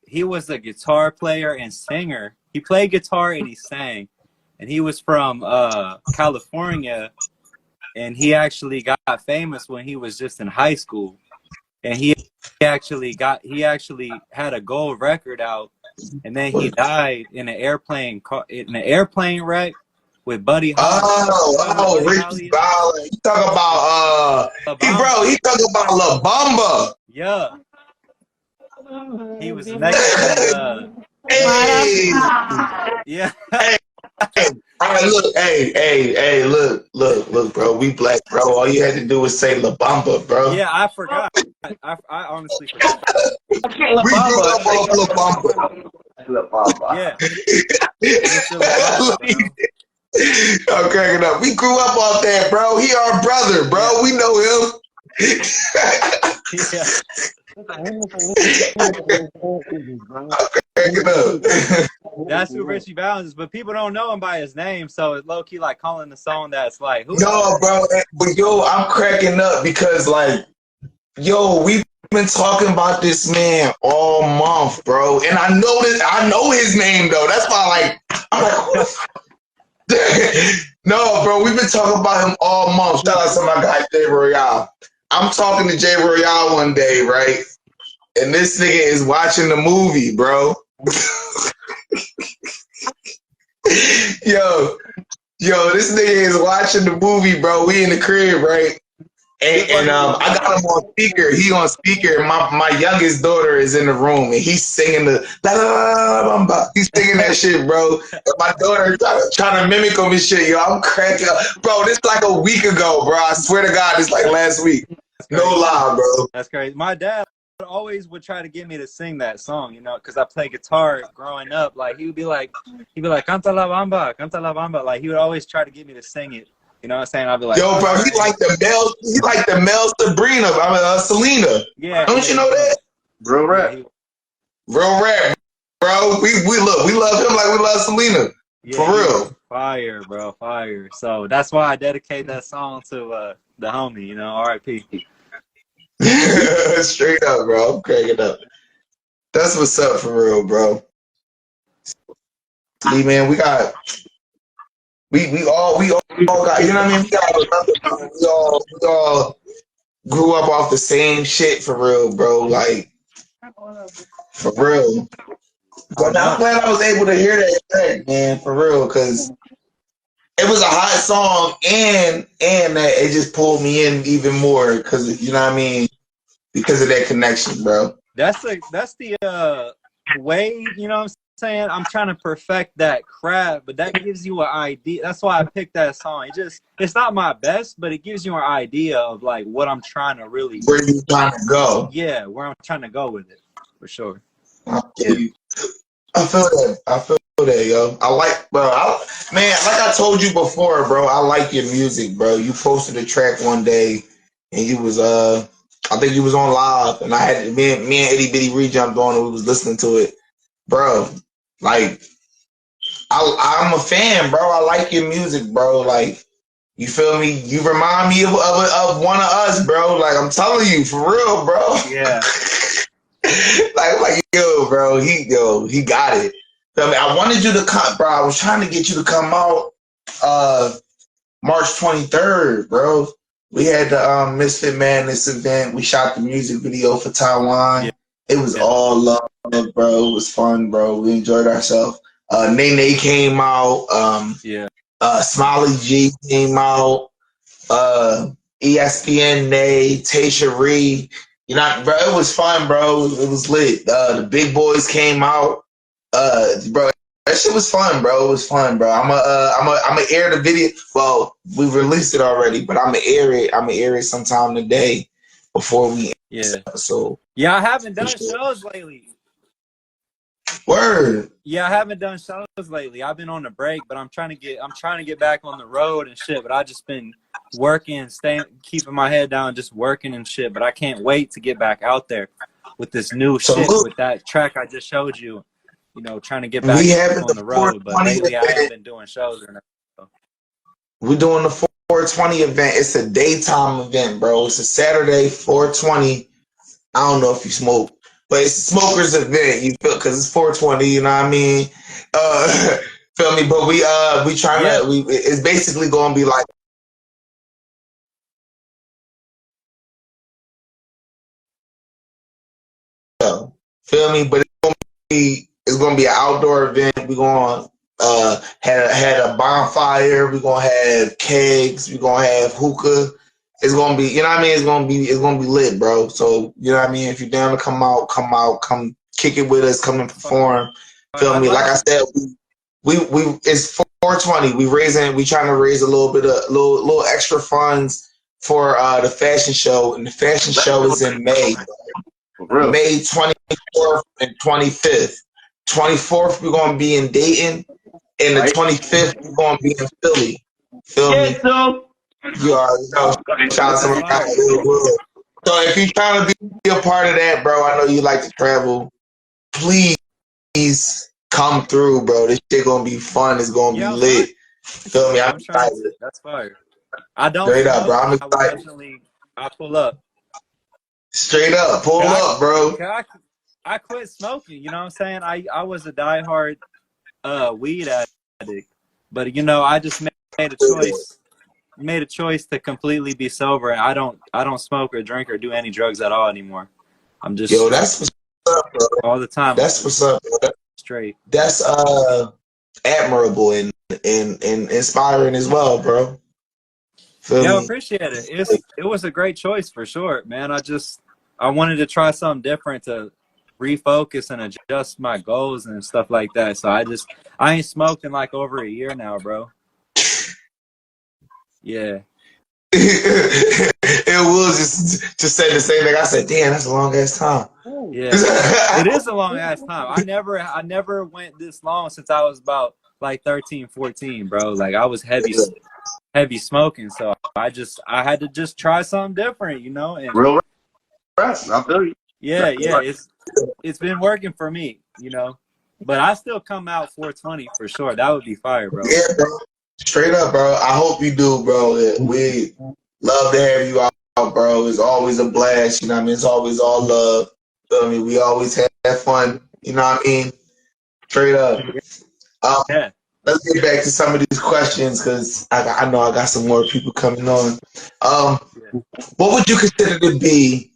he was a guitar player and singer. He played guitar and he sang. And he was from California, and he actually got famous when he was just in high school. And he actually had a gold record out, and then he died in an airplane wreck with Buddy Holly. Oh, Richie Valens. You talk about he talking about La Bamba. Yeah. He was next to Hey, Yeah. hey, all right, look, hey, look, bro. We black, bro. All you had to do was say La Bamba, bro. Yeah, I forgot. I honestly forgot. We grew up off La Bamba. Yeah, Mr. Labamba, bro. I'm cracking up. We grew up off that, bro. He our brother, bro. Yeah, We know him. yeah. Cracking up. That's who Richie Valens is, but people don't know him by his name, so it's low key like calling the song that's like, who is No, that? bro. But yo, I'm cracking up because like, yo, we've been talking about this man all month, bro. And I know his name though. That's why like I'm like, who the fuck? No, bro, we've been talking about him all month. Shout out to my guy Jay Royale. I'm talking to Jay Royale one day, right? And this nigga is watching the movie, bro. Yo, this nigga is watching the movie, bro. We in the crib, right? And I got him on speaker. He on speaker. My youngest daughter is in the room, and he's singing the la la la la bamba. He's singing that shit, bro. And my daughter trying to mimic him and shit. Yo, I'm cracking up, bro. This like a week ago, bro. I swear to God, it's like last week. No lie, bro. That's crazy. My dad always would try to get me to sing that song, you know, because I played guitar growing up. Like he would be like, canta la bamba, canta la bamba. Like he would always try to get me to sing it. You know what I'm saying? I'd be like, Yo, bro, he like the male Sabrina. I mean, Selena. yeah. Don't you know that? Real rap. Real rap, bro. We love him like we love Selena. Yeah, For real. Fire, bro, fire. So that's why I dedicate that song to the homie, you know, R.I.P. Straight up, bro. I'm cracking up. That's what's up for real, bro. See, man, we all got, you know what I mean? We all grew up off the same shit for real, bro. Like, for real. But I'm glad I was able to hear that track, man, for real, because it was a hot song and that it just pulled me in even more because, you know what I mean? Because of that connection, bro. That's the way, you know what I'm saying? I'm trying to perfect that craft, but that gives you an idea. That's why I picked that song. It's not my best, but it gives you an idea of like what I'm trying to really, where you trying to go. Yeah, where I'm trying to go with it, for sure. I feel that, yo. I like, bro. Man, like I told you before, bro. I like your music, bro. You posted a track one day, and you was I think you was on live, and I had me and Itty Bitty re-jumped on, and we was listening to it, bro. Like, I'm a fan, bro. I like your music, bro. Like, you feel me? You remind me of one of us, bro. Like, I'm telling you, for real, bro. Yeah. like, yo, bro, he got it. I mean, I wanted you to come, bro. I was trying to get you to come out March 23rd, bro. We had the Mysfit Madness event. We shot the music video for Taiwan. Yeah. It was all love, bro. It was fun, bro. We enjoyed ourselves. Nene came out. Smiley G came out. ESPN Nay, Tasha Ree. You know, bro, it was fun, bro. It was lit. The big boys came out. Bro, that shit was fun, bro. It was fun, bro. I'm gonna air the video. Well, we released it already, but I'm gonna air it. I'm gonna air it sometime today before we end this episode. Yeah, I haven't done shows lately. Word. Yeah, I haven't done shows lately. I've been on a break, but I'm trying to get back on the road and shit. But I just been working, keeping my head down, just working and shit. But I can't wait to get back out there with this new shit, with that track I just showed you. You know, trying to get back on the road. But lately I haven't been doing shows or nothing. So. We're doing the 420 event. It's a daytime event, bro. It's a Saturday 420. I don't know if you smoke, but it's a smokers event. You feel, because it's 420. You know what I mean? Feel me? But we trying to. It's basically going to be like. Feel me? But it's gonna be an outdoor event. We're gonna had a bonfire. We're gonna have kegs. We're gonna have hookah. It's gonna be, you know what I mean? It's gonna be lit, bro. So, you know what I mean? If you're down to come out, come kick it with us, come and perform. Feel me? Like I said, we it's 420. We trying to raise a little bit of little extra funds for the fashion show, and the fashion show is in May. May 24th and 25th. 24th we're gonna be in Dayton, and the 25th we're gonna be in Philly. Feel me? So You already know. Shout out to my guy, Lil Will. So if you're trying to be a part of that, bro, I know you like to travel. Please come through, bro. This shit gonna be fun. It's gonna be lit. Feel me? I'm excited. That's fire. I don't Straight up, smoke, bro. I'm I would excited. definitely, I'll pull up. Straight up, pull up, bro. I quit smoking, you know what I'm saying? I was a diehard weed addict, but you know, I just made a choice to completely be sober, and I don't smoke or drink or do any drugs at all anymore. I'm just That's what's up, bro. all the time. That's what's up, bro. Straight. That's admirable and inspiring as well, bro. Feel Yeah, I me? appreciate it. It was a great choice for sure, man. I wanted to try something different to refocus and adjust my goals and stuff like that. So I ain't smoked in like over a year now, bro. Yeah. It was just say the same thing. I said, damn, that's a long ass time. Yeah. It is a long ass time. I never went this long since I was about like 13, 14, bro. Like I was heavy smoking, so I had to just try something different, you know. And real rest. I feel you. yeah, it's been working for me, you know. But I still come out 420 for sure. That would be fire, bro. Yeah, bro. Straight up, bro. I hope you do, bro. We love to have you out, bro. It's always a blast. You know what I mean? It's always all love. Feel me? We always have fun. You know what I mean? Straight up. Yeah. Let's get back to some of these questions because I know I got some more people coming on. What would you consider to be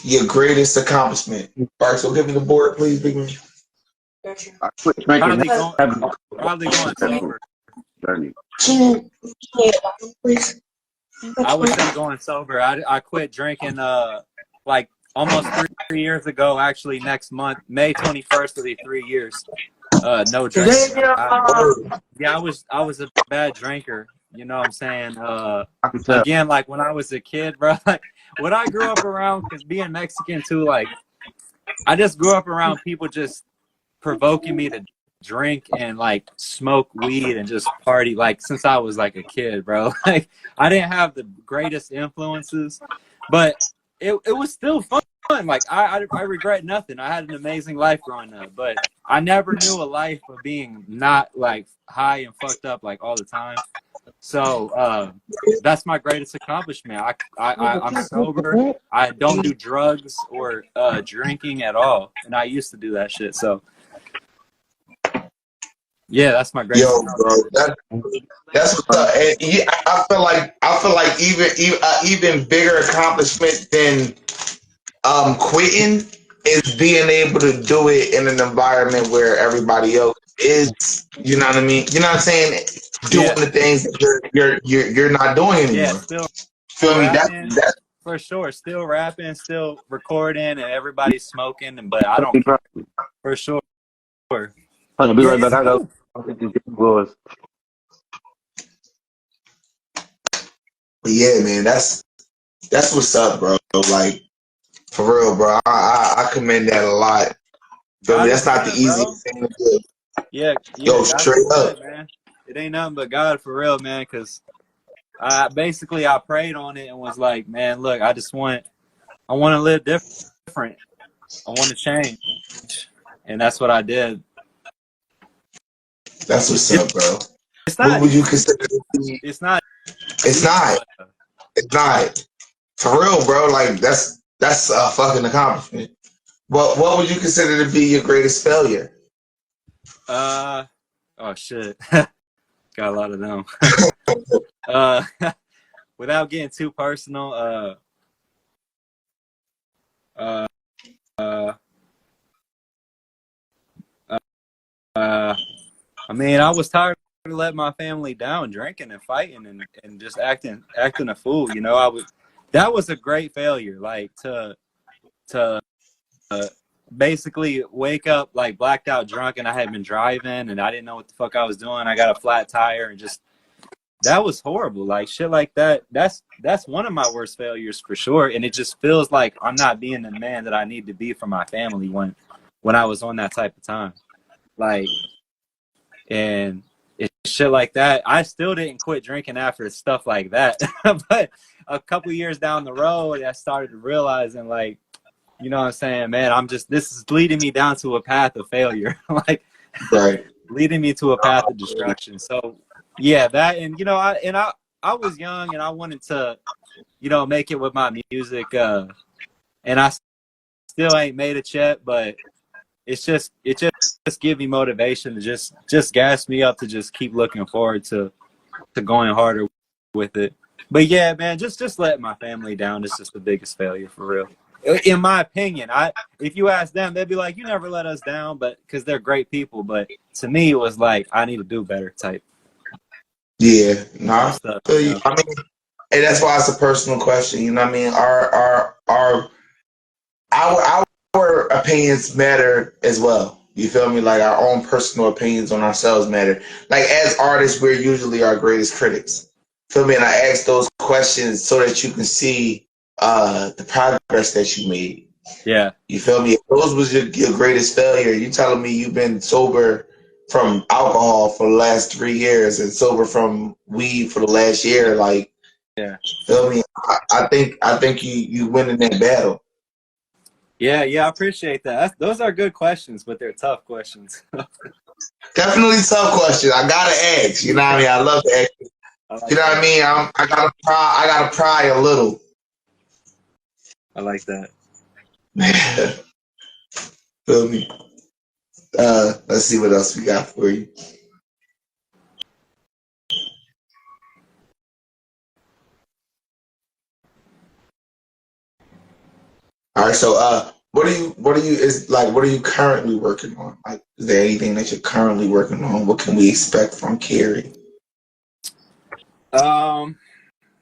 your greatest accomplishment? Barks, so give me the board, please, big man. Probably going sober. I would say going sober. I quit drinking like almost 3 years ago. Actually, next month, May 21st will be 3 years. No drinking. I was a bad drinker. You know what I'm saying? Again, like when I was a kid, bro. Like when I grew up around, because being Mexican too, like I just grew up around people just provoking me to drink and like smoke weed and just party like since I was like a kid, bro. Like I didn't have the greatest influences, but it was still fun. Like I regret nothing. I had an amazing life growing up, but I never knew a life of being not like high and fucked up like all the time. So that's my greatest accomplishment. I'm sober. I don't do drugs or drinking at all, and I used to do that shit. So yeah, that's my greatest. Yo, bro, that's what's up. And yeah, I feel like even bigger accomplishment than quitting is being able to do it in an environment where everybody else is. You know what I mean? You know what I'm saying? Doing the things that you're not doing anymore. Yeah, still feel me? rapping, That for sure. Still rapping, still recording, and everybody's smoking. But I don't care, for sure. I'll be right back. I go. Yeah, man, that's what's up, bro. Like for real, bro. I commend that a lot. Feel me? That's not the easiest thing to do. Yeah, Yo, straight up, man. It ain't nothing but God for real, man. Because I prayed on it and was like, man, look, I want to live different. I want to change, and that's what I did. That's what's up, bro. It's not. What would you consider to be? It's not. It's not. It's not. For real, bro. Like that's a fucking accomplishment. What would you consider to be your greatest failure? Oh shit. Got a lot of them. Without getting too personal, I mean, I was tired of letting my family down, drinking and fighting and just acting a fool. You know, that was a great failure. Like to basically wake up like blacked out drunk, and I had been driving and I didn't know what the fuck I was doing. I got a flat tire and just that was horrible. Like shit like that. That's one of my worst failures for sure. And it just feels like I'm not being the man that I need to be for my family when I was on that type of time. Like, and it's shit like that. I still didn't quit drinking after stuff like that. But a couple years down the road, I started realizing like, you know what I'm saying, man, this is leading me down to a path of failure. Like Right. leading me to a path of destruction. So yeah, that, and you know, I was young and I wanted to, you know, make it with my music, and I still ain't made it yet, but it just give me motivation to just gas me up to just keep looking forward to going harder with it. But yeah, man, just letting my family down is just the biggest failure for real. In my opinion, if you ask them, they'd be like, "You never let us down," but because they're great people. But to me, it was like I need to do better type. Yeah, no, I Stuff, feel you you. know? I mean, and that's why it's a personal question. You know what I mean? Our opinions matter as well. You feel me? Like our own personal opinions on ourselves matter. Like as artists, we're usually our greatest critics. Feel me? And I ask those questions so that you can see the progress that you made. Yeah. You feel me? If those was your greatest failure, you telling me you've been sober from alcohol for the last 3 years and sober from weed for the last year, like, Yeah. feel me? I think you winning that battle. Yeah, I appreciate that. Those are good questions, but they're tough questions. Definitely tough question. I gotta ask. You know what I mean? I love to ask. Like You know what I mean? I gotta pry a little. I like that. Feel me? Let's see what else we got for you. All right, so what are you currently working on? Like, is there anything that you're currently working on? What can we expect from Kerry?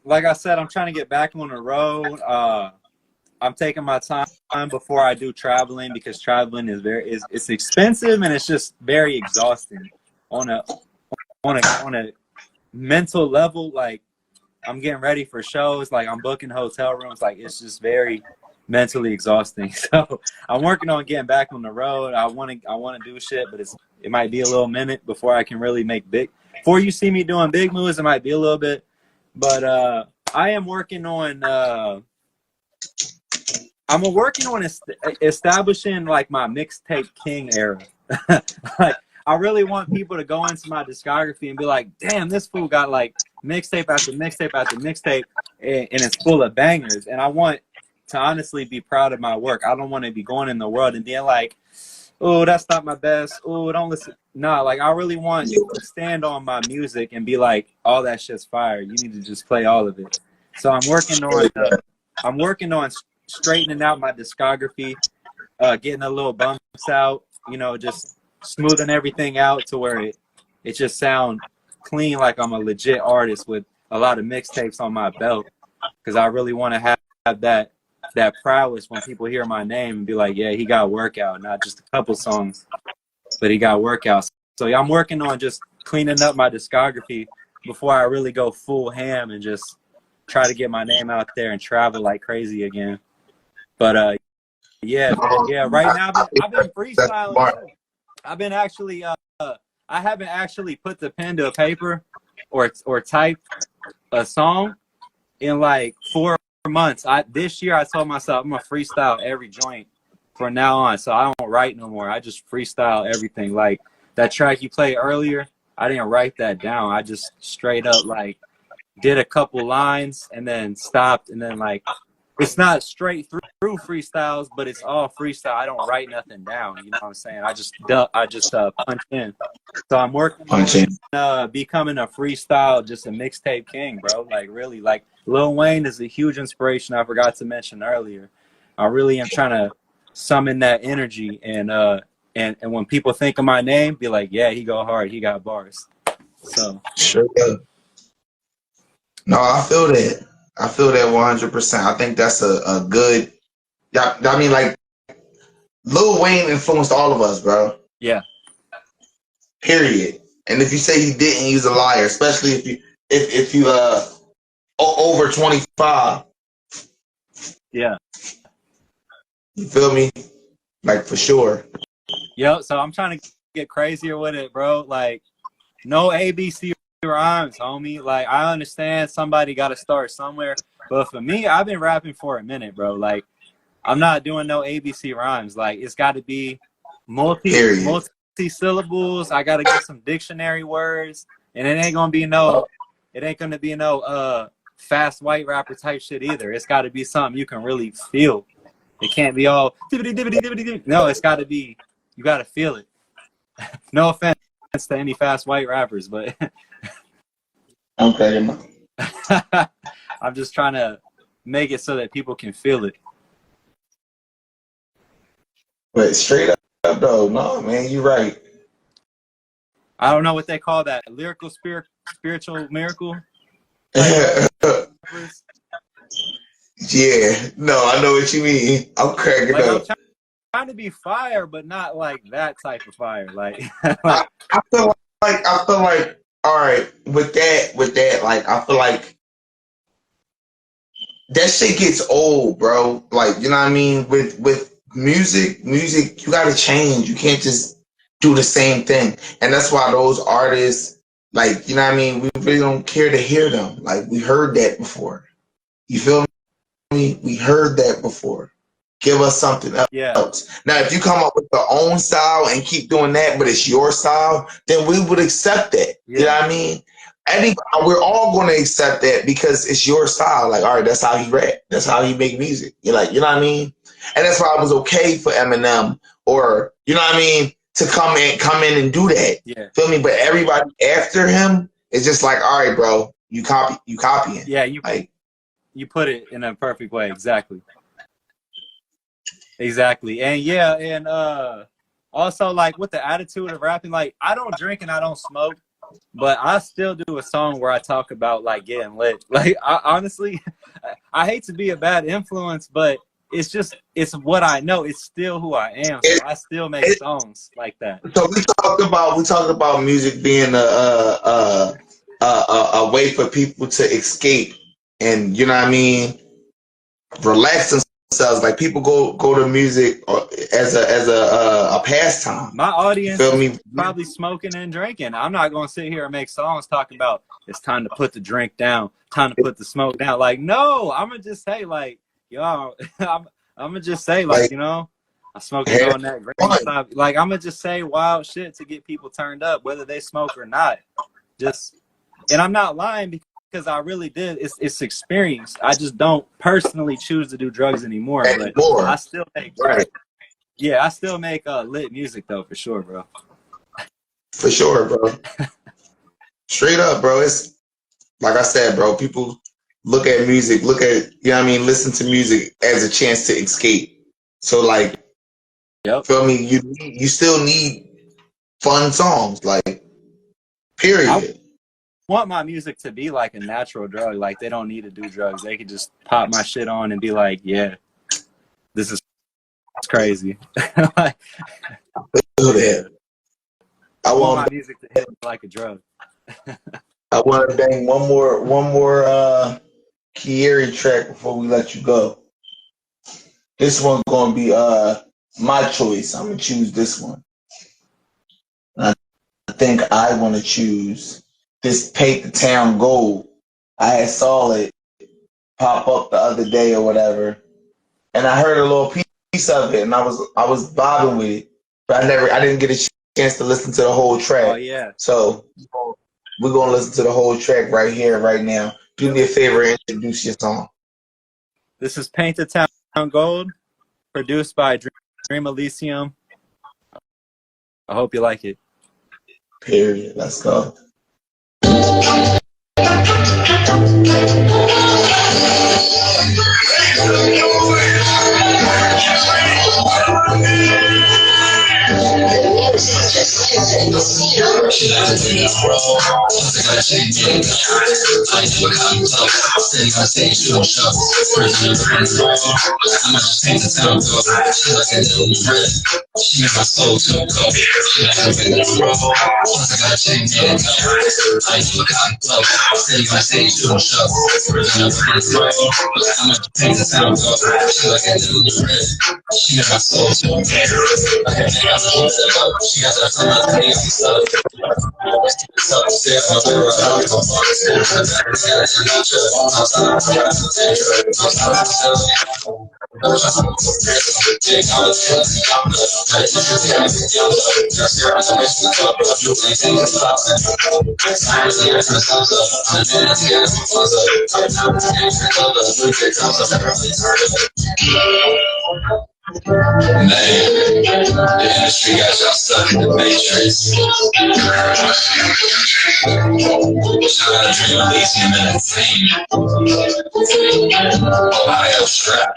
Like I said, I'm trying to get back on the road. I'm taking my time before I do traveling because traveling is it's expensive and it's just very exhausting on a mental level. Like I'm getting ready for shows, like I'm booking hotel rooms, like it's just very mentally exhausting. So I'm working on getting back on the road. I want to do shit, but it might be a little minute before I can really make big. Before you see me doing big moves, it might be a little bit. But I am working on establishing like my mixtape king era. Like I really want people to go into my discography and be like, damn, this fool got like mixtape after mixtape after mixtape, and it's full of bangers. And I want to honestly be proud of my work. I don't want to be going in the world and being like, oh, that's not my best. Oh, don't listen. Nah, like I really want to stand on my music and be like, all that shit's fire. You need to just play all of it. So I'm working on straightening out my discography, getting a little bumps out, you know, just smoothing everything out to where it just sound clean, like I'm a legit artist with a lot of mixtapes on my belt. Because I really want to have that prowess when people hear my name and be like, yeah, he got workout, not just a couple songs, but he got workouts. So yeah, I'm working on just cleaning up my discography before I really go full ham and just try to get my name out there and travel like crazy again. But yeah, right now I've been freestyling too. I've been actually I haven't actually put the pen to a paper or typed a song in like 4 months. This year I told myself I'm gonna freestyle every joint from now on. So I don't write no more. I just freestyle everything. Like that track you played earlier, I didn't write that down. I just straight up like did a couple lines and then stopped, and then like it's not straight through freestyles, but it's all freestyle. I don't write nothing down. You know what I'm saying? I just punch in. So I'm working on becoming a freestyle, just a mixtape king, bro. Like really, like Lil Wayne is a huge inspiration. I forgot to mention earlier. I really am trying to summon that energy, and when people think of my name, be like, yeah, he go hard, he got bars. So sure. No, I feel that. I feel that 100%. I think that's a good. I mean, like Lil Wayne influenced all of us, bro. Yeah. Period. And if you say he didn't, he's a liar. Especially if you over 25. Yeah. You feel me? Like for sure. Yo, so I'm trying to get crazier with it, bro. Like, no ABC rhymes, homie. Like, I understand somebody got to start somewhere, but for me, I've been rapping for a minute, bro. Like, I'm not doing no ABC rhymes. Like, it's got to be multi syllables. I got to get some dictionary words, and it ain't gonna be no fast white rapper type shit either. It's got to be something you can really feel. It can't be all no. It's got to be, you got to feel it. No offense to any fast white rappers, but Okay. I'm just trying to make it so that people can feel it. But straight up though, no man, you're right. I don't know what they call that, lyrical spiritual miracle. Yeah, no, I know what you mean. I'm cracking Like, up. I'm trying to be fire, but not like that type of fire. Like, I feel like all right with that. Like I feel like that shit gets old, bro. Like, you know what I mean? With music, you gotta change. You can't just do the same thing. And that's why those artists, like, you know what I mean, we really don't care to hear them. Like, we heard that before. You feel me? We heard that before. Give us something else. yeah, Now, if you come up with your own style and keep doing that, but it's your style, then we would accept that. yeah. You know what I mean? We're all going to accept that because it's your style. Like, all right, that's how he rap. That's how he make music. You're like, you know what I mean? And that's why it was okay for Eminem or, you know what I mean, to come in and do that. Yeah. Feel me? But everybody after him is just like, all right, bro, you copying. Yeah, you put it in a perfect way. Exactly. And yeah, and also, like, with the attitude of rapping, like, I don't drink and I don't smoke, but I still do a song where I talk about, like, getting lit. Like, honestly, I hate to be a bad influence, but it's what I know. It's still who I am. So I still make songs like that. So we talked about music being a way for people to escape and, you know what I mean, relax themselves. Like, people go to music as a pastime. My audience Feel me? is probably smoking and drinking. I'm not gonna sit here and make songs talking about it's time to put the drink down, time to put the smoke down. Like, no, I'm gonna just say, like, yo, I'm gonna just say, like, you know, I'm smoking on that green stuff. Like, I'm gonna just say wild shit to get people turned up, whether they smoke or not. And I'm not lying because I really did. It's experience. I just don't personally choose to do drugs anymore. But I still make Yeah, I still make lit music though, for sure, bro. For sure, bro. Straight up, bro. It's like I said, bro. People look at music, you know what I mean, listen to music as a chance to escape. So, like, feel me? You still need fun songs, like, period. I want my music to be like a natural drug. Like, they don't need to do drugs. They could just pop my shit on and be like, yeah, this is crazy. Like, I want my music to hit like a drug. I want to bang one more Kieri track before we let you go. This one's gonna be my choice. I'm gonna choose this one. I think I want to choose this Paint the Town Gold. I saw it pop up the other day or whatever, and I heard a little piece of it, and I was vibing with it, but I didn't get a chance to listen to the whole track. Oh yeah. So we're gonna listen to the whole track right here, right now. Do me a favor and introduce your song. This is Paint the Town Gold, produced by Dream Elysium. I hope you like it. Period. Let's go. She like to be roll. Plus I gotta change it. I do a cotton club. Steady on stage, shooting shots. Prisoner in the roll. I might just paint the town go. She like a little red. She make my soul too cold. She like to be roll. Plus I gotta change it. I do a cotton club. Steady on stage, shooting shots. Prisoner in the roll. I might just paint the town go. She like a little red. She make my soul too cold. She got that from my crazy stuff. Man, the industry got y'all stuck in the matrix. Shout out to Dream Elysium Entertainment. Ohio strap.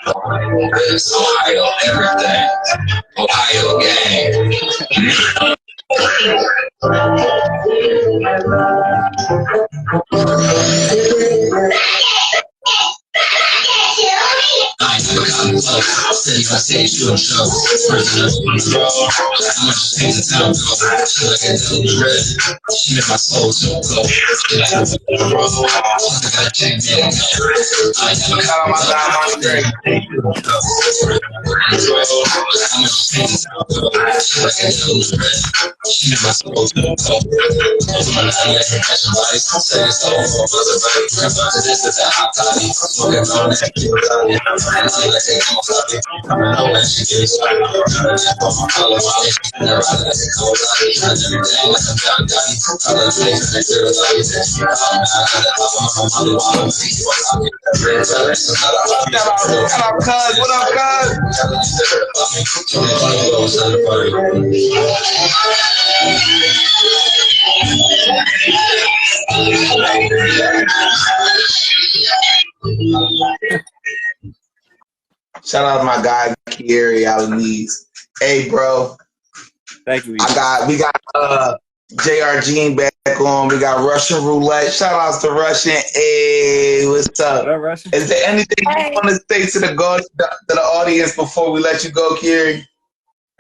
It's Ohio everything. Ohio gang. I ain't never got in love. Steady on stage, shooting shows. Prisoner on the road. I might just paint the town go. She like a little red. She make my soul too cold. She like a little road. Plus I gotta change it. I ain't never got in love. Steady on stage, shooting shows. Prisoner on the road. I might just paint the town go. She like a little red. She make my soul too cold. Over my life, like a fashion body. Say it's over for mother, but I'm about to this is a hot toddy. Smoking on that. Until I take my body, I know when she gets started. I'm my color, my age, and I ride like a cold body. I never down like I'm John Gotti. Color face, and it's zero light. I'm not gonna pop on my mother, I'm a piece of my pocket. Shout out, cuz. What up, cuz? Shout out to my guy Kieri Alanis. Hey, bro. Thank you. We got JR Gene back on. We got Russian Roulette. Shout outs to Russian. Hey, what's up? What up, Russian? Is there anything you want to say to the audience before we let you go, Kieri?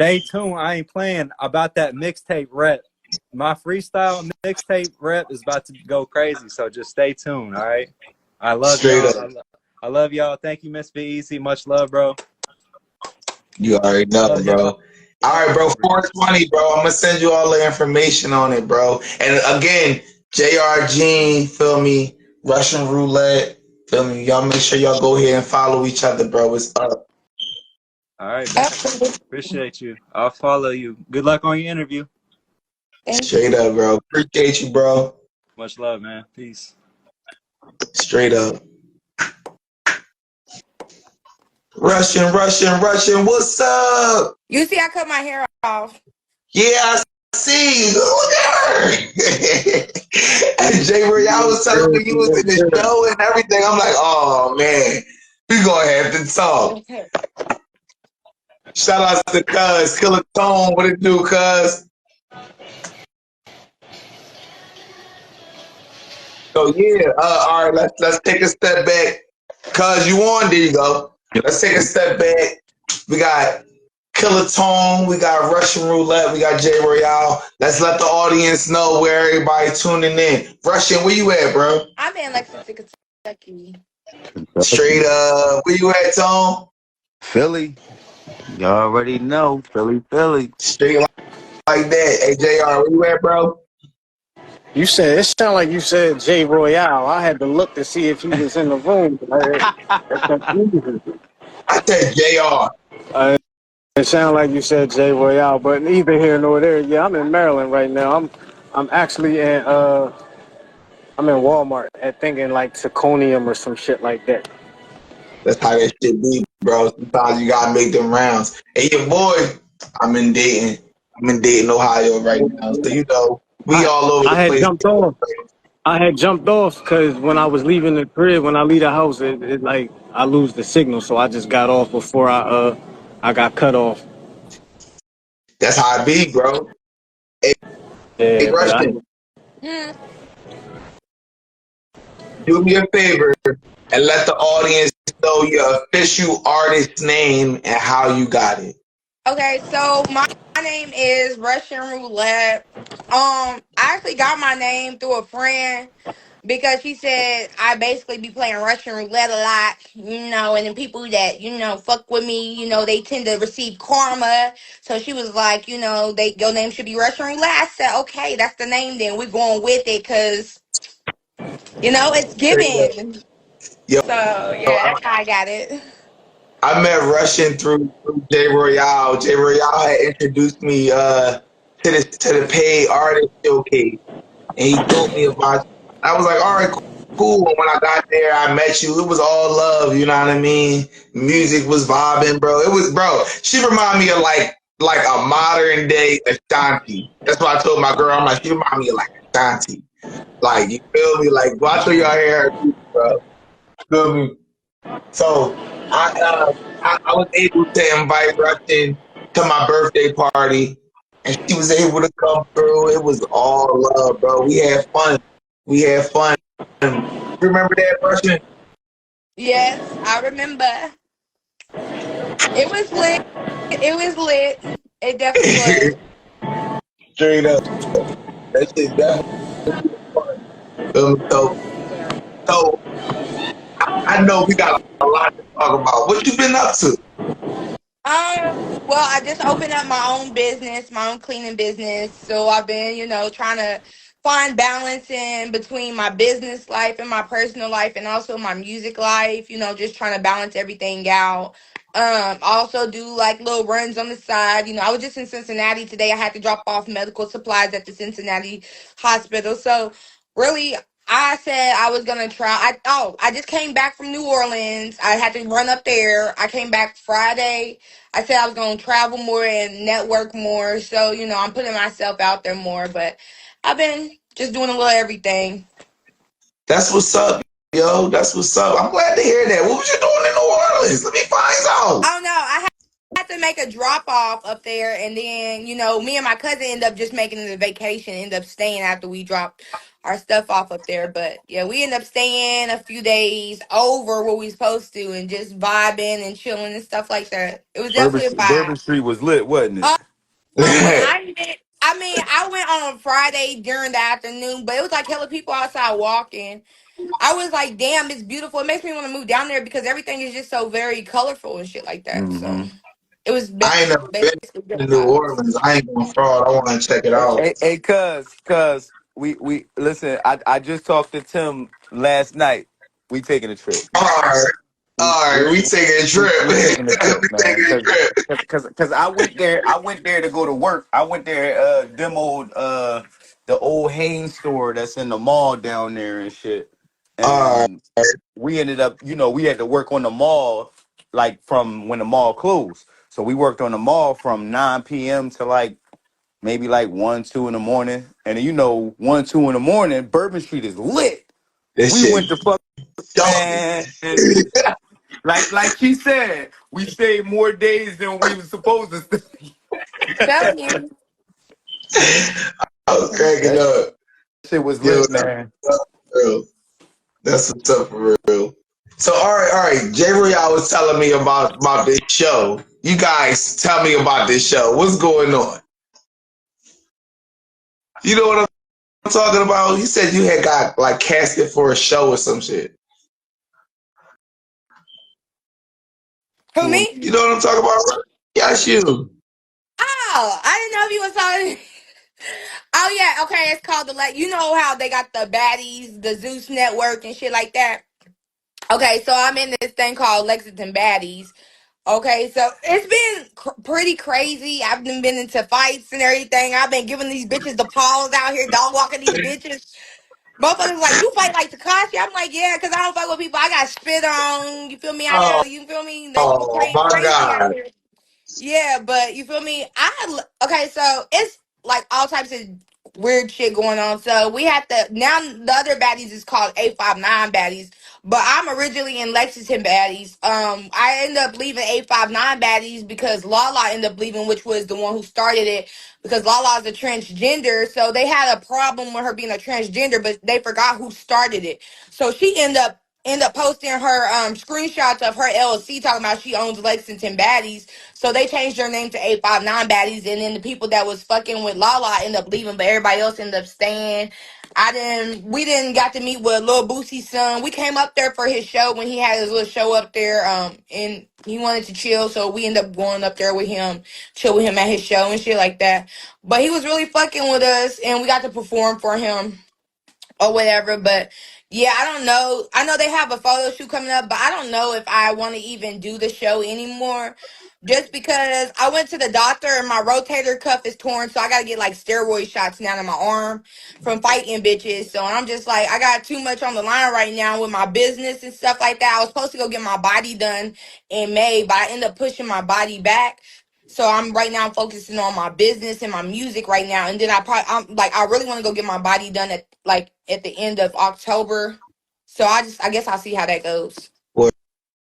Stay tuned. I ain't playing about that mixtape rep. My freestyle mixtape rep is about to go crazy, so just stay tuned, all right? I love y'all. I love y'all. Thank you, MysfitEaZy. Much love, bro. You already know, bro. All right, bro. 420, bro. I'm gonna send you all the information on it, bro. And again, JR Gene, feel me? Russian Roulette, feel me? Y'all make sure y'all go here and follow each other, bro. It's up. All right, man. Appreciate you. I'll follow you. Good luck on your interview. Straight up, bro. Appreciate you, bro. Much love, man. Peace. Straight up. Russian, what's up? You see, I cut my hair off. Yeah, I see. Look at her. And Jay Royale was telling me you was in the show and everything. I'm like, oh, man. We gonna have to talk. Shout out to Cuz. Killer Tone. What it do, Cuz? So, yeah. All right, let's take a step back. Cuz, you on? There you go. Let's take a step back. We got Killer Tone, we got Russian Roulette, we got Jay Royale. Let's let the audience know where everybody tuning in. Russian, where you at, bro? I'm in Lexington, Kentucky. Straight up. Where you at, Tone? Philly. Y'all already know. Philly. Straight like that. Hey, JR, where you at, bro? You said, it sounded like you said Jay Royale. I had to look to see if he was in the room. I said JR. It sounded like you said Jay Royale, but neither here nor there. Yeah, I'm in Maryland right now. I'm actually in I'm in Walmart at thinking like Taconium or some shit like that. That's how that shit be, bro. Sometimes you gotta make them rounds. Hey, your boy, I'm in Dayton, Ohio right now. So you know, we all over the place. I had jumped off because when I was leaving the crib, when I leave the house, it like I lose the signal, so I just got off before I got cut off. That's how it be, bro. Hey, Hey, Yeah, but I Russian, Hmm. do me a favor and let the audience know your official artist name and how you got it. Okay, so my name is Russian Roulette. I actually got my name through a friend because she said I basically be playing Russian roulette a lot, and then people that fuck with me, they tend to receive karma. So she was like, your name should be Russian roulette. I said, okay, that's the name. Then we're going with it because it's given. Yo, So yeah, I, that's how I got it. I met Russian through J Royale. J Royale had introduced me to the paid artist showcase, and he told me about you. I was like, all right, cool. And when I got there, I met you. It was all love. You know what I mean? Music was vibing, bro. It was, bro. She reminded me of like a modern day Ashanti. That's what I told my girl. I'm like, she reminded me of like Ashanti. Like, you feel me? Like, watch her your hair, bro. Feel me? So I was able to invite Russian to my birthday party, and she was able to come through. It was all love, bro. We had fun. We had fun. Remember that, Russian? Yes, I remember. It was lit. It was lit. It definitely was. Straight up, that shit definitely fun. So I know we got a lot to talk about. What you been up to? Well, I just opened up my own business, my own cleaning business. So I've been, trying to find balance in between my business life and my personal life and also my music life, just trying to balance everything out. I also do like little runs on the side. I was just in Cincinnati today. I had to drop off medical supplies at the Cincinnati hospital. So really I said I was gonna try. I just came back from New Orleans. I had to run up there. I came back Friday. I said I was gonna travel more and network more. So, I'm putting myself out there more, but I've been just doing a little everything. That's what's up, yo. That's what's up. I'm glad to hear that. What was you doing in New Orleans? Let me find out. Oh no, had to make a drop off up there, and then me and my cousin end up just making it a vacation. End up staying after we dropped our stuff off up there, but yeah, we end up staying a few days over what we supposed to, and just vibing and chilling and stuff like that. It was definitely a Bourbon vibe. Street was lit, wasn't it? When I went on Friday during the afternoon, but it was like hella people outside walking. I was like, damn, it's beautiful. It makes me want to move down there because everything is just so very colorful and shit like that. So Mm-hmm. it was I ain't never been basically good to New vibes. Orleans. I ain't going fraud. I want to check it out. Hey, cuz, we listen. I just talked to Tim last night. We taking a trip, All man. right, We all we right. We taking a trip. we taking a trip, We man. taking a trip. Cause I went there. I went there to go to work. I went there, demoed the old Hanes store that's in the mall down there and shit. All right. And we ended up, we had to work on the mall like from when the mall closed. So we worked on the mall from 9 p.m. to like maybe like 1, 2 in the morning. And then, 1, 2 in the morning, Bourbon Street is lit. This We shit went to fuck, jumping. man. Like she said, we stayed more days than we was supposed to stay. Telling you. I was cracking That up. shit was Yo, lit, that's man. what's up for real. That's what's up for real. So all right. Jay Royale was telling me about this show. You guys tell me about this show. What's going on? You know what I'm talking about? You said you had got like casted for a show or some shit. Who, me? You know what I'm talking about? Yes, you. Oh, I didn't know if you was talking. Oh yeah, okay. It's called You know how they got the baddies, the Zeus Network and shit like that. Okay, so I'm in this thing called Lexington Baddies. Okay, so it's been pretty crazy. I've been into fights and everything. I've been giving these bitches the paws out here, dog walking these bitches. Motherfuckers like, you fight like Takashi? I'm like, yeah, because I don't fight with people I got spit on. You feel me? Oh, You feel me? They be oh my crazy out God. here. Yeah, but you feel me? Okay, so it's like all types of weird shit going on. So we have to now. The other baddies is called 859 baddies. But I'm originally in Lexington baddies. I ended up leaving 859 baddies because Lala ended up leaving, which was the one who started it. Because Lala is a transgender, so they had a problem with her being a transgender, but they forgot who started it. So she ended up posting her screenshots of her LLC talking about she owns Lexington baddies. So they changed their name to 859 baddies, and then the people that was fucking with Lala ended up leaving, but everybody else ended up staying. We didn't got to meet with Lil Boosie's son. We came up there for his show when he had his little show up there. And he wanted to chill, so we ended up going up there with him, chill with him at his show and shit like that. But he was really fucking with us, and we got to perform for him or whatever. But yeah, I don't know. I know they have a photo shoot coming up, but I don't know if I want to even do the show anymore. Just because I went to the doctor and my rotator cuff is torn, so I gotta get like steroid shots now in my arm from fighting bitches. So I'm just like, I got too much on the line right now with my business and stuff like that. I was supposed to go get my body done in May, but I ended up pushing my body back. So I'm right now focusing on my business and my music right now, and then I'm like I really want to go get my body done at the end of October. So I guess I'll see how that goes.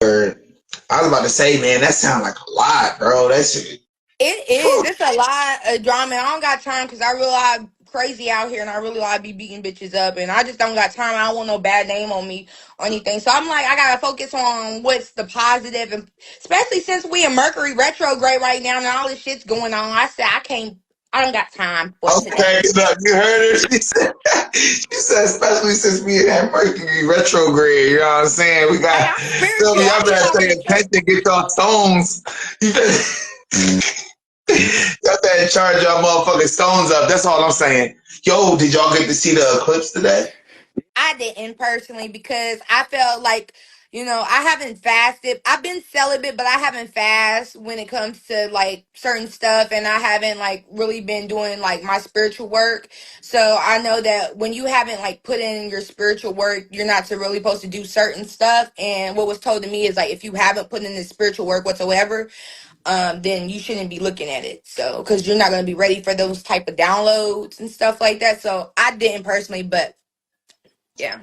Word. I was about to say, man, that sounds like a lot, bro. That shit. It is. It's a lot of drama. I don't got time because I realize crazy out here, and I really like be beating bitches up, and I just don't got time. I don't want no bad name on me or anything. So I'm like, I gotta focus on what's the positive, and especially since we in Mercury retrograde right now and all this shit's going on. I said I can't. I don't got time for Okay, today. look, you heard her. She said, especially since we in Mercury retrograde, you know what I'm saying? We Hey, got, I'm so spiritual. I y'all be better talking pay to church. attention, get those stones. You better, y'all better charge y'all motherfucking stones up. That's all I'm saying. Yo, did y'all get to see the eclipse today? I didn't personally because I felt like, I haven't fasted. I've been celibate, but I haven't fast when it comes to like certain stuff, and I haven't like really been doing like my spiritual work. So I know that when you haven't like put in your spiritual work, you're not to really supposed to do certain stuff. And what was told to me is like if you haven't put in the spiritual work whatsoever, then you shouldn't be looking at it. So because you're not going to be ready for those type of downloads and stuff like that. So I didn't personally, but yeah.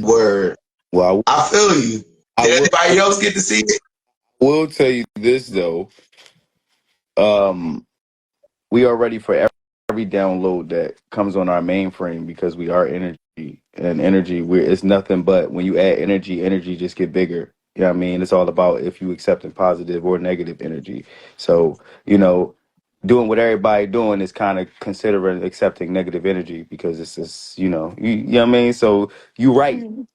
Word. Well, I feel you. I Did will, anybody else get to see it? will tell you this though. Um, we are ready for every download that comes on our mainframe because we are energy, and energy it's nothing but when you add energy just get bigger. You know what I mean? It's all about if you accepting positive or negative energy. So, doing what everybody doing is kind of considering accepting negative energy because it's just, you know what I mean? So you right. Mhm.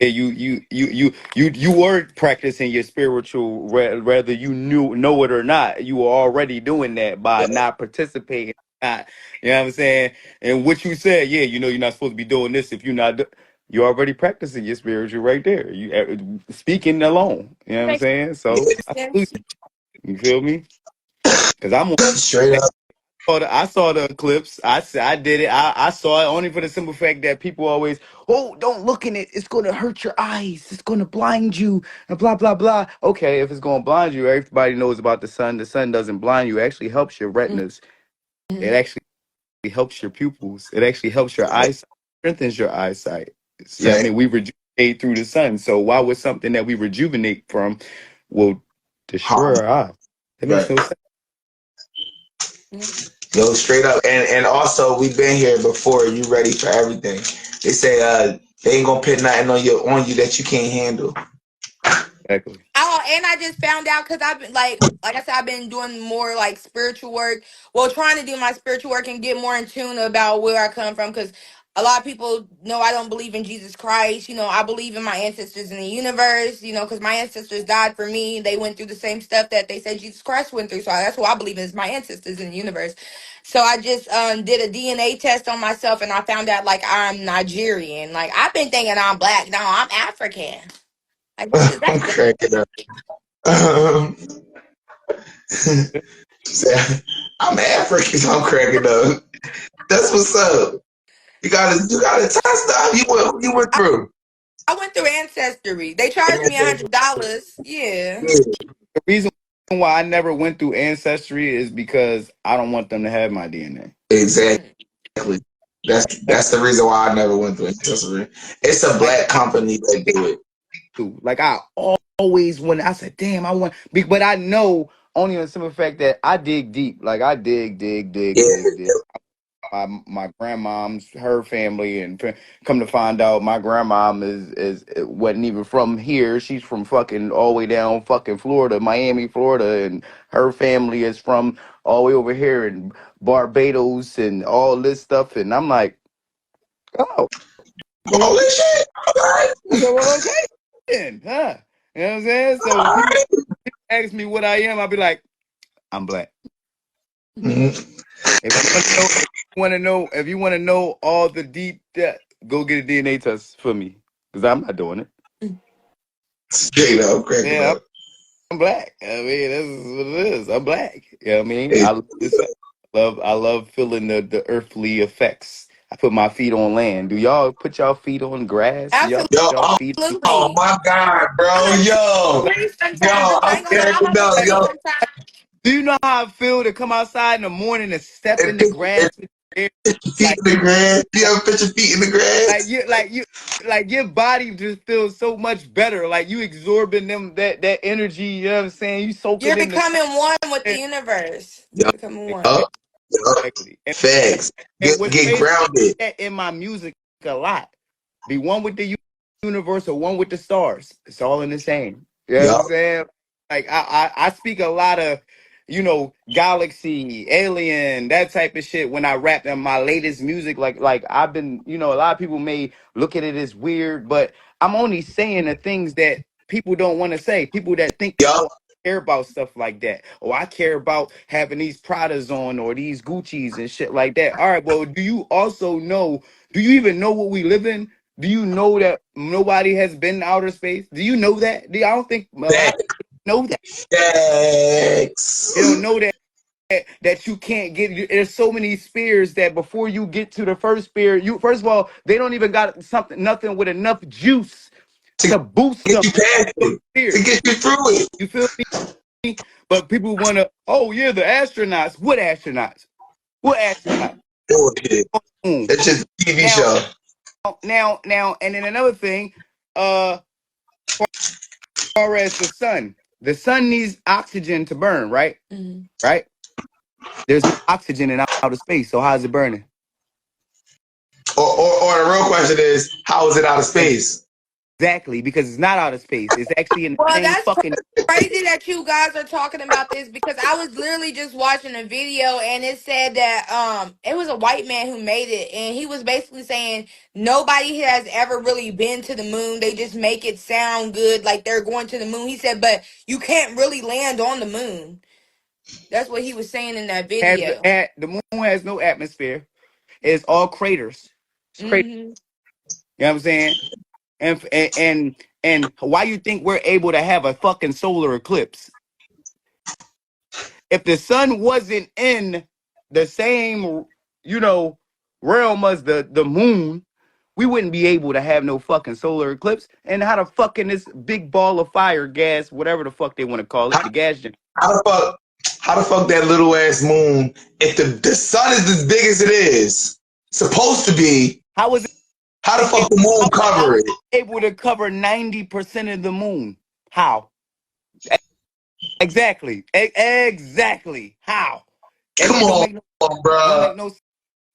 Yeah, you were practicing your spiritual, whether you know it or not. You were already doing that by not participating. Not, you know what I'm saying? And what you said, yeah, you're not supposed to be doing this if you're not. You're already practicing your spiritual right there. You speaking alone. You know what I'm Makes saying? So I salute sense. you. You feel me? Because I'm on. Straight up. I saw the eclipse. I did it. I saw it only for the simple fact that people always, oh, don't look in it. It's going to hurt your eyes. It's going to blind you and blah, blah, blah. Okay, if it's going to blind you, everybody knows about the sun. The sun doesn't blind you. It actually helps your retinas. It Mhm. actually helps your pupils. It actually helps your eyesight, strengthens your eyesight. Yeah, I Fact. mean, we rejuvenate through the sun. So why would something that we rejuvenate from will destroy Harm. our eyes? That makes Right. no sense. Yo, straight up. And also, we've been here before. You ready for everything. They say they ain't gonna put nothing on you that you can't handle. Exactly. Oh, and I just found out because I've been like I said, I've been doing more like spiritual work. Well, trying to do my spiritual work and get more in tune about where I come from. Because a lot of people know I don't believe in Jesus Christ. I believe in my ancestors in the universe. Because my ancestors died for me. They went through the same stuff that they said Jesus Christ went through. So that's what I believe in is my ancestors in the universe. So I just did a DNA test on myself, and I found out like I'm Nigerian. Like I've been thinking I'm black. No, I'm African. Like what does that I'm cracking up. Um, I'm African. So I'm cracking up. That's what's up. You gotta test out. You went through. I went through Ancestry. They charged me $100. Yeah. The reason why I never went through Ancestry is because I don't want them to have my DNA. Exactly. Mm. That's the reason why I never went to accessory. It's a Like black company that do it. like I always want. I said, damn, I want. But I know only on the simple fact that I dig deep. Like I Yeah, dig. My grandmom's her family, and come to find out, my grandmom is wasn't even from here. She's from fucking all the way down fucking Florida, Miami, Florida, and her family is from all the way over here in Barbados and all this stuff. And I'm like, oh, well, holy shit! I said, well, okay, then, huh? You know what I'm saying? So when people ask me what I am, I'll be like, I'm black. Mhm. If you want to know, if you want to know all the deep, go get a DNA test for me, because I'm not doing it. Straight up, cracking Yeah, up. I'm black. I mean, this is what it is. I'm black. You know what I mean? Hey, I love this. I love feeling the earthly effects. I put my feet on land. Do y'all put y'all feet on grass? Do y'all yo, put y'all feet on oh Absolutely. my God, bro, I yo, agree sometimes, yo, bitch. I I'm ain't gonna lie, scared I'm to on the know, fence yo. sometimes. Do you know how I feel to come outside in the morning and step in And the put, grass with your hair? your feet Like, in the grass. You ever put your feet in the like grass? you, like you, like your body just feels so much better. Like you absorbing them that energy. You know what I'm saying? You soaking You're in the becoming one with the sun. universe. You're Yup, becoming one. yup, yup. Exactly. Facts. And what's Get crazy grounded. that in my music a lot. Be one with the universe or one with the stars. It's all in the same. You know what I'm Yup, saying? Like I speak a lot of, galaxy, alien, that type of shit when I rap in my latest music. Like I've been, a lot of people may look at it as weird, but I'm only saying the things that people don't want to say. People that think, yup. oh, care about stuff like that. Oh, I care about having these Pradas on or these Gucci's and shit like that. All right, well, do you also know? Do you even know what we live in? Do you know that nobody has been to outer space? Do you know that? I don't think a lot of Facts. people know that. Facts. They don't know that you can't get. There's so many spears that before you get to the first spear, you first of all they don't even got nothing with enough juice To to boost get up you past those it. To spears. get you through it. You feel me? But people want to. Oh yeah, the astronauts. What astronauts? What astronauts? Bullshit. Mm. It's just a TV Now, show. and then another thing. Far as the sun needs oxygen to burn, right? Mhm. Right? There's no oxygen in outer space, so how's it burning? Or the real question is, how is it out of space? Exactly, because it's not outer space. It's actually in the Well, same that's fucking. crazy that you guys are talking about this because I was literally just watching a video and it said that it was a white man who made it and he was basically saying nobody has ever really been to the moon. They just make it sound good like they're going to the moon. He said, but you can't really land on the moon. That's what he was saying in that video. The moon has no atmosphere. It's all craters. It's craters. Hmm. You know what I'm saying? And why you think we're able to have a fucking solar eclipse? If the sun wasn't in the same, you know, realm as the moon, we wouldn't be able to have no fucking solar eclipse. And how the fucking this big ball of fire gas, whatever the fuck they want to call it, How, the gas gen- how the fuck? How the fuck that little ass moon? If the sun is as big as it is, supposed to be, how was how the it fuck the moon how cover it? able to cover 90% of the moon? How? Exactly. Exactly. How? That Come shit don't make no on, don't bro. make no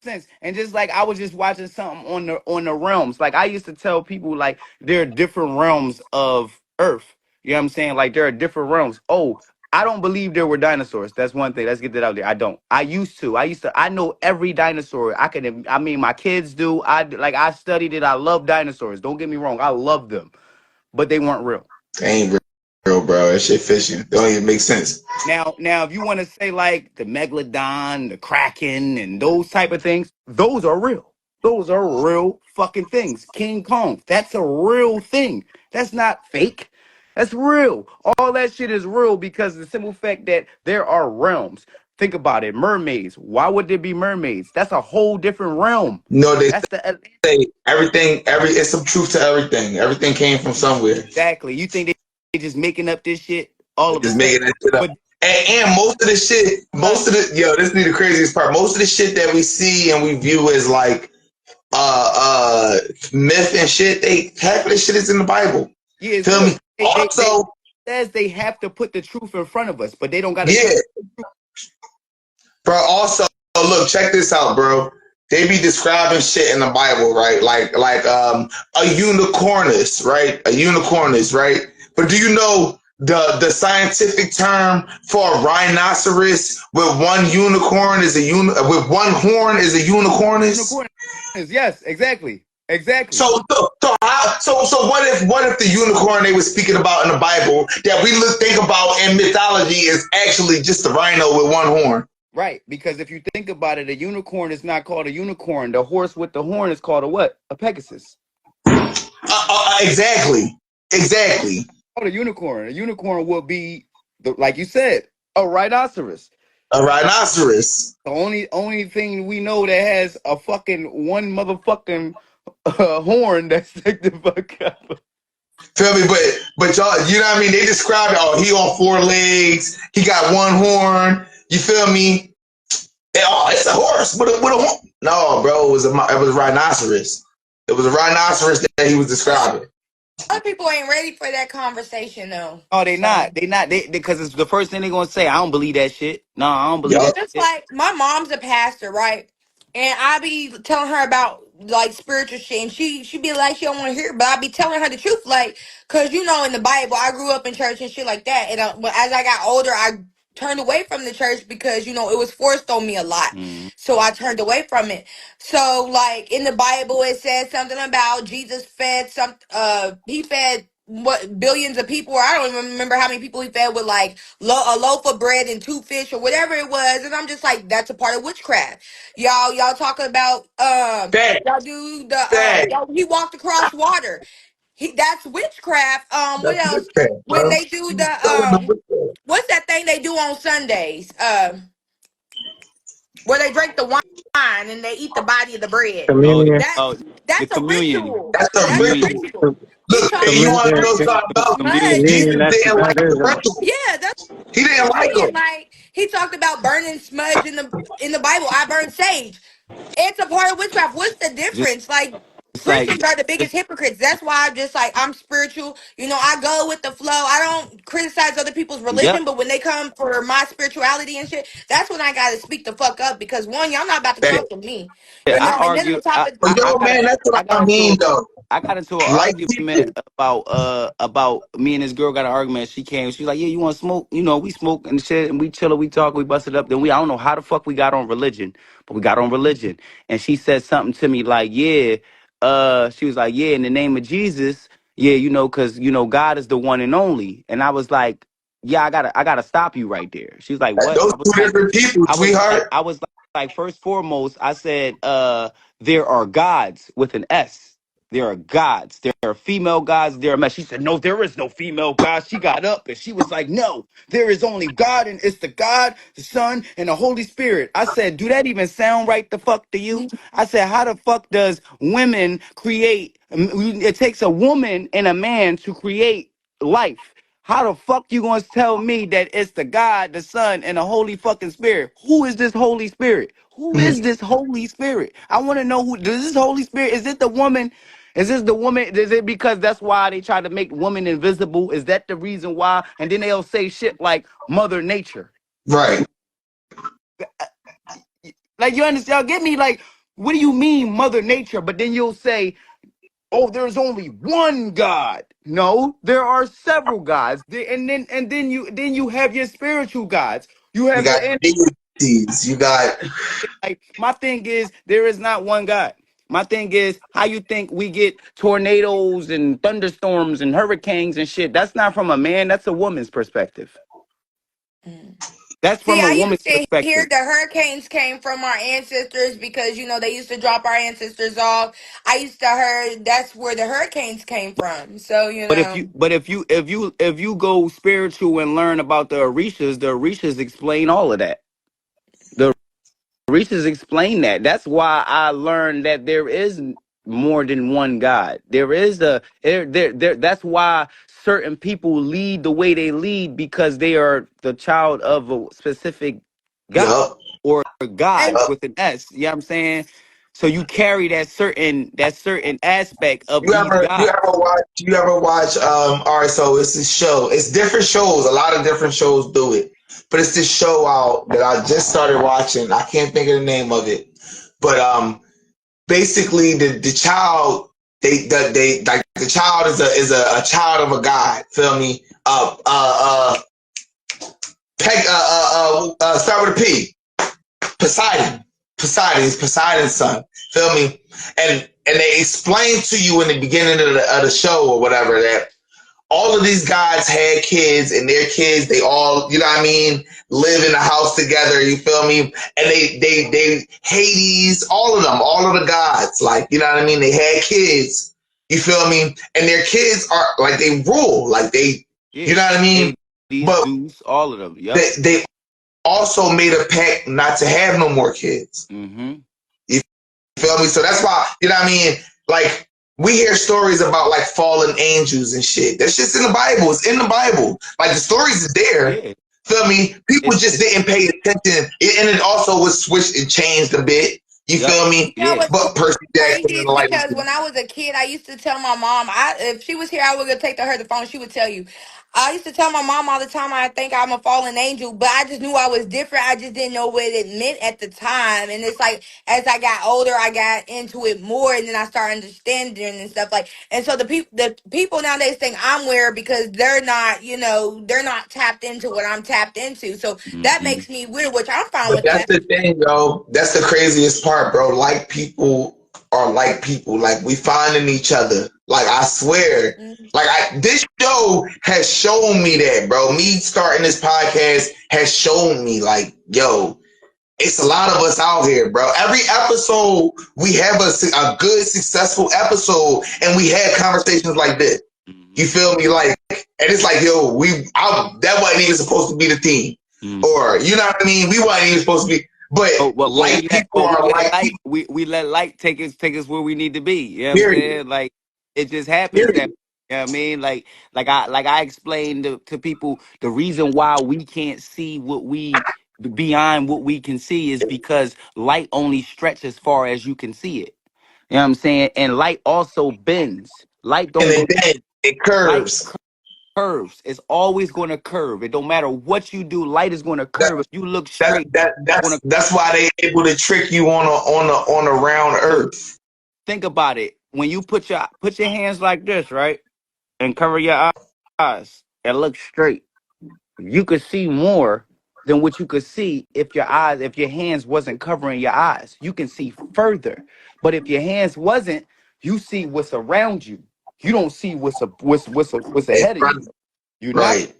sense. And just like I was just watching something on the realms. Like I used to tell people like there are different realms of Earth. You know what I'm saying? Like there are different realms. Oh, I don't believe there were dinosaurs. That's one thing. Let's get that out there. I don't. I used to. I know every dinosaur. I mean my kids do. I studied it. I love dinosaurs. Don't get me wrong. I love them. But they weren't real. They ain't real, bro. That shit fishing. Don't even make sense. Now, if you want to say like the megalodon, the kraken, and those type of things, those are real. Those are real fucking things. King Kong, that's a real thing. That's not fake. That's real. All that shit is real because of the simple fact that there are realms. Think about it. Mermaids. Why would there be mermaids? That's a whole different realm. No, they That's the say everything. It's some truth to everything. Everything came from somewhere. exactly. You think they just making up this shit all They of a just sudden? making that shit up. But And most of the shit, most of the this is the craziest part. Most of the shit that we see and we view as like myth and shit. Half of this shit is in the Bible. Yeah, Feel look, me? they Also, says they have to put the truth in front of us, but they don't got to tell. yeah, bro. Also, look, check this out, bro. They be describing shit in the Bible, right? Like a unicornus, right? A unicornus, right? But do you know the scientific term for a rhinoceros with one unicorn is with one horn is a unicornus? Unicorn is yes, exactly, exactly. So what if the unicorn they were speaking about in the Bible that we think about in mythology is actually just a rhino with one horn? Right, because if you think about it, a unicorn is not called a unicorn. The horse with the horn is called a what? A Pegasus. Exactly, exactly. Called a unicorn. A unicorn would be, like you said, a rhinoceros. A rhinoceros. The only thing we know that has a fucking one motherfucking horn that's like the fuck up. Feel me? But y'all, you know what I mean? They describe it. Oh, he on four legs. He got one horn. You feel me? Oh, it's a horse with a horn. No, bro, it was a rhinoceros. It was a rhinoceros that he was describing. Other people ain't ready for that conversation though. No, they So. not. They not. They because it's the first thing they gonna say. I don't believe that shit. No, I don't believe Yup. that Just shit. like my mom's a pastor, right? And I be telling her about like spiritual shit, and she be like she don't want to hear, it, but I be telling her the truth, like, cause you know in the Bible I grew up in church and shit like that, and but as I got older I turned away from the church because you know it was forced on me a lot, Mm. so I turned away from it. So like in the Bible it says something about Jesus fed he fed what billions of people, or I don't even remember how many people he fed with like a loaf of bread and two fish or whatever it was, and I'm just like, that's a part of witchcraft. Y'all talking about Fact, y'all do the fact. he walked across water. That's witchcraft. What That's else? witchcraft, When bro. they do He's the telling the witchcraft. what's that thing they do on Sundays? Where they drink the wine and they eat the body of the bread. Oh, Communion, That's oh, the that's a communion, ritual. That's the a That's a ritual. communion, ritual. He Look, talked and you about want to communion, know burning something else? smudge. Jesus communion. didn't like That the is a ritual. Yeah, that's He didn't I'm like saying. them. Like he talked about burning smudge in the Bible. I burn sage. It's a part of witchcraft. What's the just difference? Like like Christians are the just biggest hypocrites. That's why I'm just like I'm spiritual. You know, I go with the flow. I don't criticize other people's yep. religion, but when they come for my spirituality and shit, that's when I gotta speak the fuck up because one, y'all not about to That, come for me. Yeah, You know, and then on top of but yo, man, that's I what got I into mean, though. I got into an Like argument people. about me and this girl got an argument. She came. She's like, "Yeah, you want to smoke? You know, we smoke and shit, and we chill, we talk, we bust it up. Then I don't know how the fuck we got on religion, but we got on religion. And she said something to me like, "Yeah, she was like, yeah, in the name of Jesus, yeah, you know, because you know God is the one and only." And I was like, "Yeah, I gotta stop you right there." She's like, "What?" Those two different people, sweetheart. I was like, first foremost, I said, there are gods with an S. There are gods. There are female gods. There are men. She said, no, there is no female God. She got up and she was like, no, there is only God, and it's the God, the Son, and the Holy Spirit. I said, do that even sound right the fuck to you? I said, how the fuck does women create? It takes a woman and a man to create life. How the fuck you gonna tell me that it's the God, the Son, and the Holy fucking Spirit? Who is this Holy Spirit? Who is this Holy Spirit? I want to know who does this Holy Spirit? Is it the woman? Is this the woman? Is it because that's why they try to make women invisible? Is that the reason why? And then they'll say shit like Mother Nature. Right. Like you understand? Y'all get me? Like, what do you mean Mother Nature? But then you'll say, oh, there's only one God. No, there are several gods. And then you have your spiritual gods. You You have got your deities. You got. like my thing is there is not one God. My thing is how you think we get tornadoes and thunderstorms and hurricanes and shit. That's not from a man, that's a woman's perspective. That's See, from a I used woman's to hear perspective. the hurricanes came from our ancestors because you know they used to drop our ancestors off. I used to heard that's where the hurricanes came from. So you But know, if you go spiritual and learn about the Orishas explain all of that. The Orishas explain that. That's why I learned that there is more than one God. There is that's why certain people lead the way they lead because they are the child of a specific God Yup. or and gods Yup. with an S. You know what I'm saying? So you carry that certain aspect of You these ever you gods. ever watch you ever watch all right, so it's this show. It's different shows. A lot of different shows do it. But it's this show out that I just started watching. I can't think of the name of it. But basically the child they like the child is a child of a god, feel me? Start with a P. Poseidon. Poseidon. Poseidon's son. Feel me? And they explain to you in the beginning of the show or whatever that all of these guys had kids and their kids, they all, you know what I mean, live in a house together, you feel me? And they Hades, all of them, all of the gods, like, you know what I mean? They had kids, you feel me? And their kids are like, they rule, like they, Yeah. you know what I mean? These But Zeus, all of them. Yep. they also made a pact not to have no more kids. Mm-hmm. You feel me? So that's why, you know what I mean? Like, we hear stories about like fallen angels and shit. That's just in the Bible. It's in the Bible. Like the stories is there. Yeah. Feel me? People just didn't pay attention. And it also was switched and changed a bit. You Yep. feel me? You know Yeah. what's But Percy Jackson crazy and is the like. because when I was a kid, I used to tell my mom, if she was here, I would go take her the phone. She would tell you. I used to tell my mom all the time, I think I'm a fallen angel, but I just knew I was different. I just didn't know what it meant at the time. And it's like, as I got older, I got into it more, and then I started understanding and stuff like. And so the people nowadays think I'm weird because they're not, they're not tapped into what I'm tapped into. So that Mm-hmm. makes me weird, which I'm fine But with that's that. the thing, yo. That's the craziest part, bro. Like people are like people. Like we finding each other. Like I swear. Mhm. Like this show has shown me that, bro. Me starting this podcast has shown me, like, yo, it's a lot of us out here, bro. Every episode we have a good, successful episode, and we had conversations like this. You feel me? Like, and it's like, yo, that wasn't even supposed to be the theme, Mm-hmm. or you know what I mean? We wasn't even supposed to be, but like people are like people. We let light take us where we need to be. You know what I'm Period. saying? Like it just happens that, Period. you know what I mean? Like I explained to people, the reason why we can't see what we beyond what we can see is because light only stretches as far as you can see it. You know what I'm saying? And light also bends. Light And don't then go it light curves. curves. It's always going to curve. It don't matter what you do, light is going to That curve. If you look that straight, that it's going to that's why they able to trick you on a round so earth. think about it. When you put your hands like this, right, and cover your eyes and look straight, you could see more than what you could see if your hands wasn't covering your eyes. You can see further. But if your hands wasn't, you see what's around you. You don't see what's In ahead of you. front, You're not right.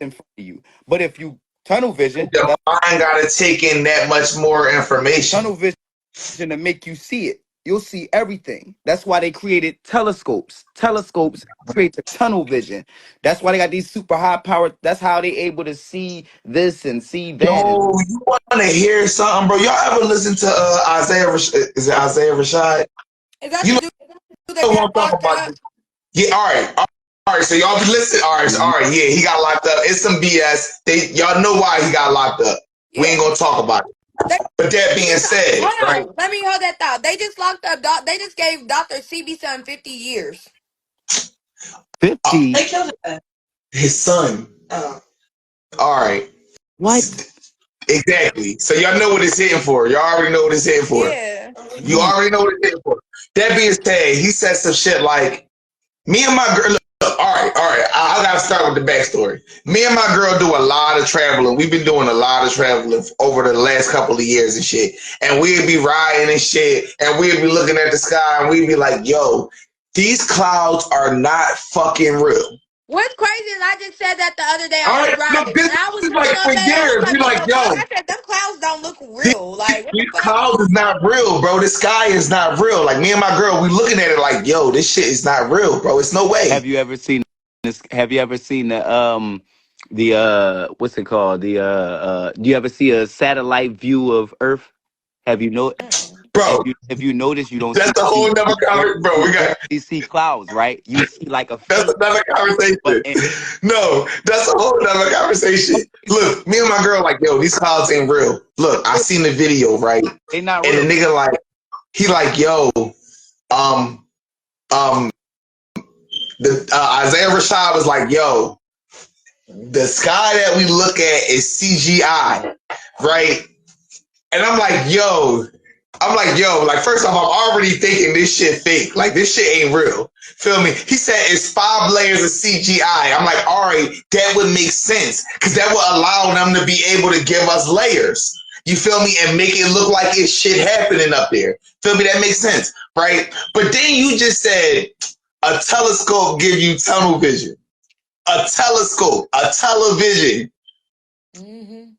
in front of you. But if you tunnel vision, Your that mind gotta take in that much more tunnel information. vision to make you see it. You'll see everything. That's why they created telescopes. Telescopes create the tunnel vision. That's why they got these super high power. That's how they able to see this and see that. And Yo, you want to hear something, bro? Y'all ever listen to Is it Isaiah Rashad? Is that You the know dude that what got I'm talking locked about? up? Yeah, all right. So y'all listen. All right. Yeah, he got locked up. It's some BS. Y'all know why he got locked up. We ain't Yeah. gonna talk about it. They But that being just said, right? hold on. Let me hold that thought. They just locked up. They just gave Dr. CB son 50 years. 50. They killed him. His son. All right. What? Exactly. So y'all know what it's hitting for. Y'all already know what it's hitting for. Yeah. You Damn. already know what it's hitting for. That being said, he said some shit like, me and my girl, look, all right. I gotta start with the backstory. Me and my girl do a lot of traveling. We've been doing a lot of traveling over the last couple of years and shit. And we'd be riding and shit, and we'd be looking at the sky, and we'd be like, yo, these clouds are not fucking real. What's crazy is I just said that the other day. All I was right, look, riding this and I was is looking like up for at it. I was years. like, We what like, the fuck? yo, I said, them clouds don't look real. Like, what the these fuck? clouds is not real, bro. The sky is not real. Like me and my girl, we looking at it like, yo, this shit is not real, bro. It's no Have way. you ever seen this? Have you ever seen the what's it called? Do you ever see a satellite view of Earth? Have you know Mm-mm. Bro, if you notice you don't that's a whole nother conversation. Bro, you we got rarely see clouds, right? You see like a that's few, another but conversation. No, that's a whole nother conversation. Look, me and my girl like, yo, these clouds ain't real. Look, I seen the video, right? they not And the real. nigga like, he like, yo, um, um, the Isaiah Rashad was like, yo, the sky that we look at is CGI, right? And like, first off, I'm already thinking this shit fake. Like, this shit ain't real. Feel me? He said it's 5 layers of CGI. I'm like, all right, that would make sense because that would allow them to be able to give us layers. You feel me? And make it look like it's shit happening up there. Feel me? That makes sense, right? But then you just said a telescope give you tunnel vision. A telescope, a television. Mm-hmm.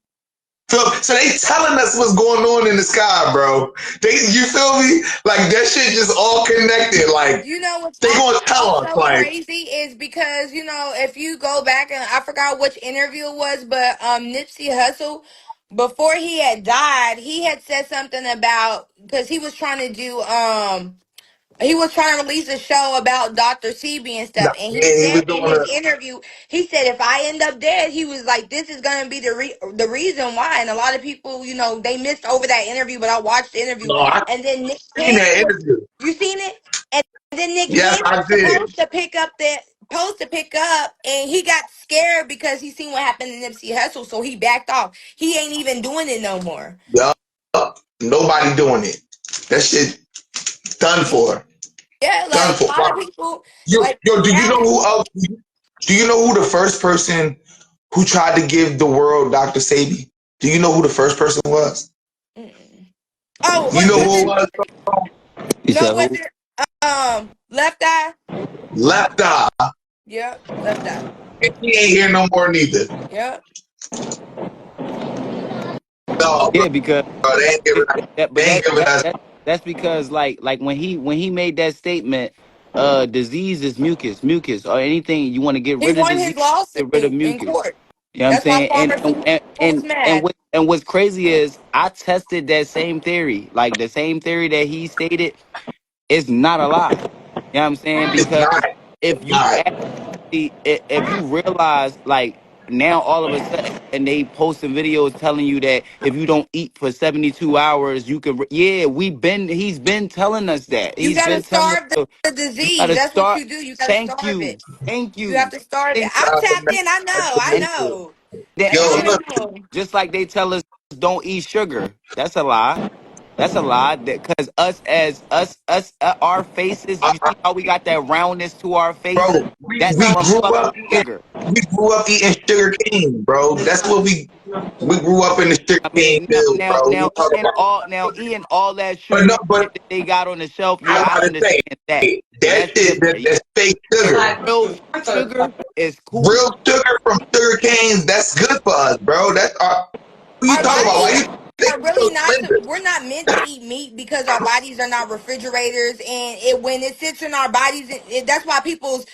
So they telling us what's going on in the sky, bro. You feel me? Like that shit just all connected. Like You know what's they gonna tell us, also like, crazy is because, you know, if you go back, and I forgot which interview it was, but Nipsey Hussle, before he had died, he had said something about, because he was trying to release a show about Dr. CB and stuff, and he yeah, he was said in doing his a interview, he said, if I end up dead, he was like, this is gonna be the reason why. And a lot of people, you know, they missed over that interview, but I watched the interview, no, I and then Nick seen that Cannon was, interview. you seen it? And then Nick Yes, Cannon I was did. supposed to pick up, and he got scared because he seen what happened to Nipsey Hussle, so he backed off. He ain't even doing it no more. Yup. Nobody doing it. That shit done for. Yeah, Done like a for. lot of Wow. people, Yo, like yo, do you know now. who else? Do you know who the first person who tried to give the world Dr. Sabi? Do you know who the first person was? Mm-mm. Oh, You know was who it it? was? You No, said was who? it Left Eye? Left Eye. Yep, Left Eye. And he ain't here no more neither. Yep. No, Yeah, because bro, they ain't giving us. that, They but ain't giving us. that's because like when he made that statement, disease is mucus or anything you want to get He rid of won disease, his lawsuit get rid of in mucus. court. You know what I'm That's why saying? pharmaceuticals mad. And what's crazy is I tested that same theory, like the same theory that he stated is not a lie. You know what I'm saying? It's not. Because if It's you not. if you realize like now all of a sudden and they posting videos telling you that if you don't eat for 72 hours you can yeah he's been telling us that You he's gotta been telling us starve so the you disease. gotta That's what start you do. You gotta starve it. thank You have you to starve it. Thank I'm you. tapped in. I know. I And know. then Like Yo, and I then look, know. just like they tell us don't eat sugar, that's a lie. That's a lie. Because us as us our faces, you I, see how we got that roundness to our face? bro, That's we from grew fucking up eating. sugar. We grew up eating sugar cane, bro. That's what we grew up in the sugar I cane mean, field, bro. You talk about, now eating all that but sugar no, but shit that they got on the shelf, I'm yeah, I about to say understand that. hey, So that that's shit, different. that's fake sugar. Real sugar is cool. Real sugar from sugar canes, that's good for us, bro. That's our. What you Our talking about? Why bodies you think are so really not slender? we're not meant to eat meat because our bodies are not refrigerators, and when it sits in our bodies, that's why people's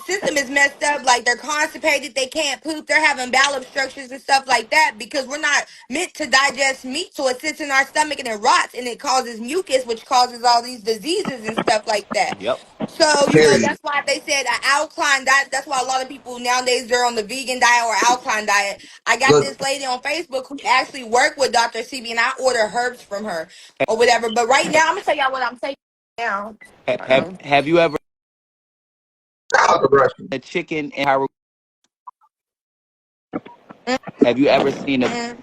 system is messed up. Like they're constipated, they can't poop, they're having bowel obstructions and stuff like that because we're not meant to digest meat. So it sits in our stomach and it rots and it causes mucus, which causes all these diseases and stuff like that. Yep. So, you know, Period. that's why they said an alkaline diet. That's why a lot of people nowadays, they're on the vegan diet or alkaline diet. I got Look, this lady on Facebook who actually worked with Dr. CB, and I order herbs from her or whatever. But right now, I'm going to tell y'all what I'm taking now. Hold on. Have you ever shout out to Russian. a chicken and have you ever seen Mm-mm, an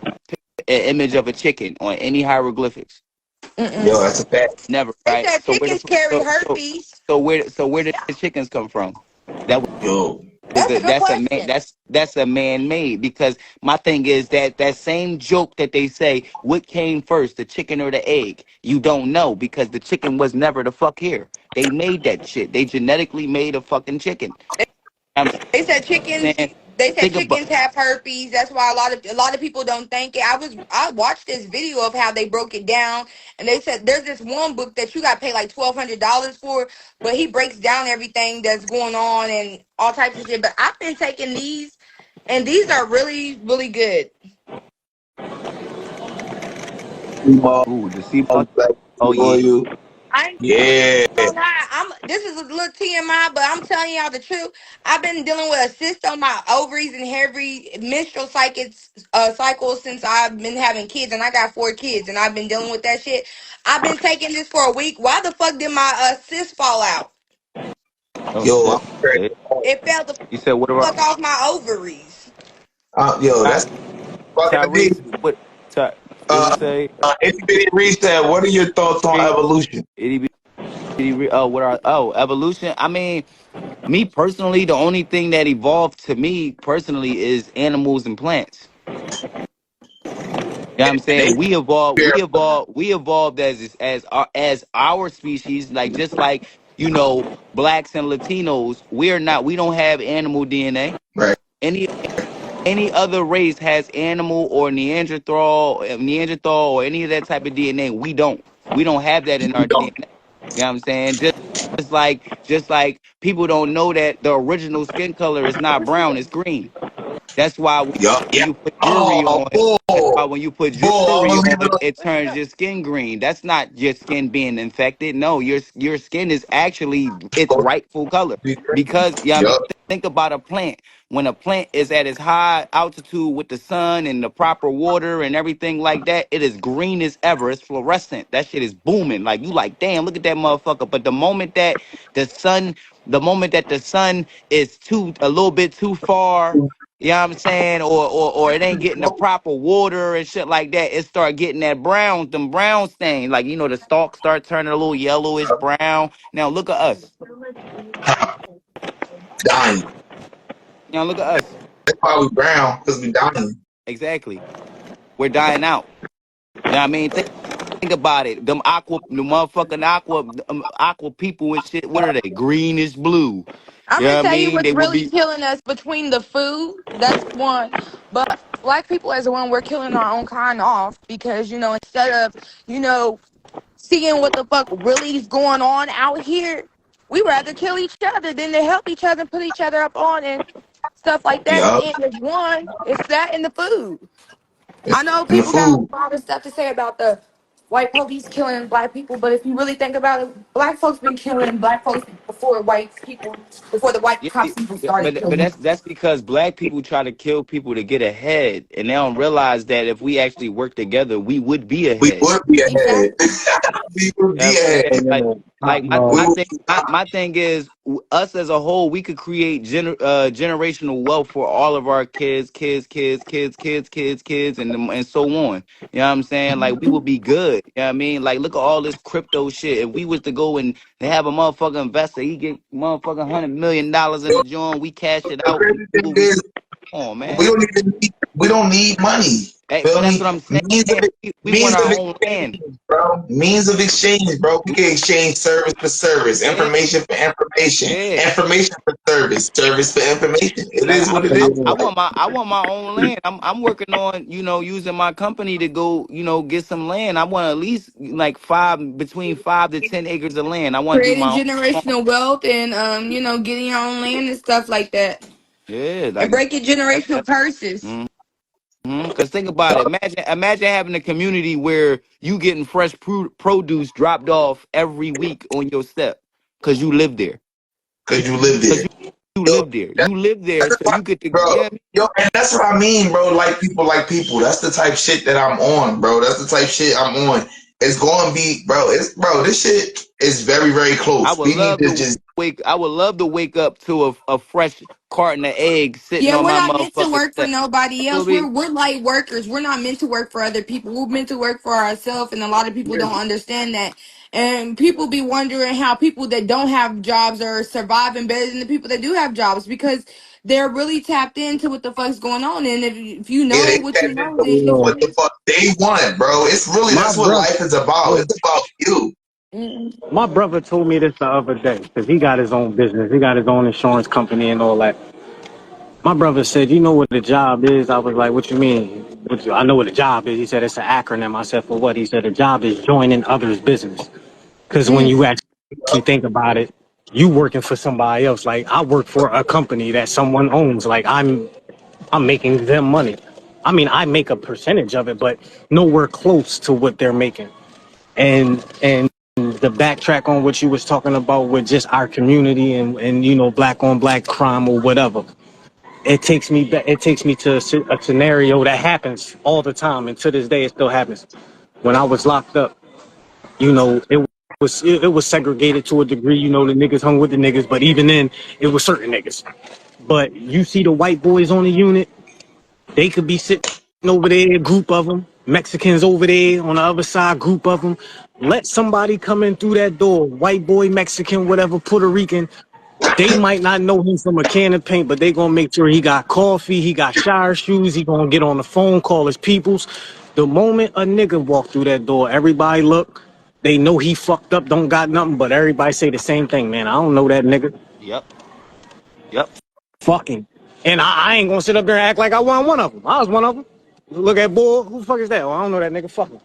image of a chicken on any hieroglyphics? Yo, mm-mm. that's a fact. Never, They right? said chickens carry herpes. So where did the chickens come from? That Yo, That's a good that's a man question. that's a man made because my thing is that same joke that they say what came first, the chicken or the egg, you don't know because the chicken was never the fuck here. They made that shit, they genetically made a fucking chicken. I'm They said chickens. saying They said think about chickens have herpes. That's why a lot of people don't think it. I watched this video of how they broke it down, and they said there's this one book that you got to pay like $1,200 for, but he breaks down everything that's going on and all types of shit. But I've been taking these, and these are really really good. Emo, ooh the sea moss. black Oh yeah, oil. I ain't Yeah. gonna lie. This is a little TMI, but I'm telling y'all the truth. I've been dealing with a cyst on my ovaries and heavy menstrual cycles since I've been having kids, and I got 4 kids, and I've been dealing with that shit. I've been taking this for a week. Why the fuck did my cyst fall out? Oh Yo, I'm shit. crazy. Shit. It fell the You said what about fuck off my ovaries. Yo, Ty- that's fucking Tyrese? amazing. What Uh, you say? Itty Bitty Reset, what are your thoughts on Itty evolution? oh, what are evolution? I mean, me personally, the only thing that evolved to me personally is animals and plants. You know what I'm And they saying? We evolved, share, we evolved as our species, like just like, blacks and Latinos, we don't have animal DNA. right? Any any other race has animal or Neanderthal or any of that type of DNA. We don't. We don't have that in We our don't. DNA. You know what I'm saying? Just like people don't know that the original skin color is not brown, it's green. That's why when Yup. Yeah. you put jewelry Oh, on, that's why bull. when you put Bull, I'm jewelry gonna leave on, it it turns your skin green. That's not your skin being infected. No, your skin is actually its alone. rightful color. Because Yup. think about a plant. When a plant is at its high altitude with the sun and the proper water and everything like that, it is green as ever. It's fluorescent. That shit is booming. Like you like, damn, look at that motherfucker. But the sun, the moment that the sun is a little bit too far, you know what I'm saying? Or it ain't getting the proper water and shit like that. It start getting them brown stains. Like, the stalks start turning a little yellowish brown. Now look at us. Dying. Now look at us. That's why we brown, because we dying. Exactly. We're dying out. You know what I mean? Think about it. The motherfucking aqua people and shit. What are they? Greenish blue. I'm You know gonna what I tell you mean? They what's would really be. killing us between the food. That's one, but black people as one, we're killing our own kind off because instead of seeing what the fuck really is going on out here, we rather kill each other than to help each other and put each other up on and stuff like that. Yup. And there's one, it's that in the food. I know And the people got food. a lot of stuff to say about the white police killing black people, but if you really think about it, black folks been killing black folks before the white Yeah, cops even started but killing. that's because black people try to kill people to get ahead, and they don't realize that if we actually work together, we would be We ahead. would be ahead. Exactly. We would You know be what I'm ahead. saying? Hey, Like, yo, like my, We my no, would thing, my thing is us as a whole, we could create generational wealth for all of our kids, and so on. You know what I'm saying? Like we would be good. You know what I mean? Like look at all this crypto shit. If we was to go and have a motherfucking investor, he get motherfucking $100 million in the joint, we cash it the out, we crazy do thing what we is, come on, we man. don't even need, we don't need money. Hey, Feel but that's me? what I'm Means of saying. We want means our of own land. exchange, bro. Means of exchange, bro. We can exchange service for service, Yeah, information for information, yeah. information for service, service for information. It Like is what it hey, is. I yo, want my own land. I'm working on using my company to go get some land. I want at least like between 5 to 10 acres of land. I want to do Creating my own farm. generational wealth and getting your own land and stuff like that. Yeah, And like breaking generational curses. Cause think about it. Imagine having a community where you getting fresh produce dropped off every week on your step, cause you live there. Because you live Cause there. you Yo, live there. You live there, that's so the type, you get to bro. yeah. Yo, and that's what I mean, bro. Like people. That's the type shit that I'm on, bro. That's the type shit I'm on. It's going to be, bro. This shit is very, very I close. would We need love to to just I would love to wake up to a fresh carton of eggs sitting Yeah, on we're my not meant to motherfucking work for step. nobody You feel else. me? We're light workers. We're not meant to work for other people. We're meant to work for ourselves, and a lot of people don't understand that. And people be wondering how people that don't have jobs are surviving better than the people that do have jobs because they're really tapped into what the fuck's going on. And if you yeah, know they what you tapped know, into hey, then yo, what the fuck they want, bro. It's really my that's what brother, life is about. It's about you. mm, my brother told me this the other day because he got his own business. He got his own insurance company and all that. My brother said, "You know what the job is?" I was like, "What you mean?" I know what a job is. He said it's an acronym. I said, "For what?" He said, "A job is joining others' business." Because when mm. you actually think about it, you working for somebody else. Like I work for a company that someone owns. Like I'm making them money. I mean, I make a percentage of it, but nowhere close to what they're making. And to backtrack on what you was talking about with just our community and you know, black on black crime or whatever. It takes me back. It takes me to a scenario that happens all the time, and to this day, it still happens. When I was locked up, you know, it was segregated to a degree. You know, the niggas hung with the niggas, but even then, it was certain niggas. But you see the white boys on the unit, they could be sitting over there, a group of them. Mexicans over there on the other side, group of them. Let somebody come in through that door, white boy, Mexican, whatever, Puerto Rican. They might not know him from a can of paint, but they gonna make sure he got coffee, he got shower shoes, he gonna get on the phone, call his peoples. The moment a nigga walk through that door, everybody look, they know he fucked up, don't got nothing, but everybody say the same thing, man. I don't know that nigga. Yep. Yep. Fucking. And I ain't gonna sit up there and act like I want one of them. I was one of them. Look at bull, who the fuck is that? Well, I don't know that nigga. Fucking.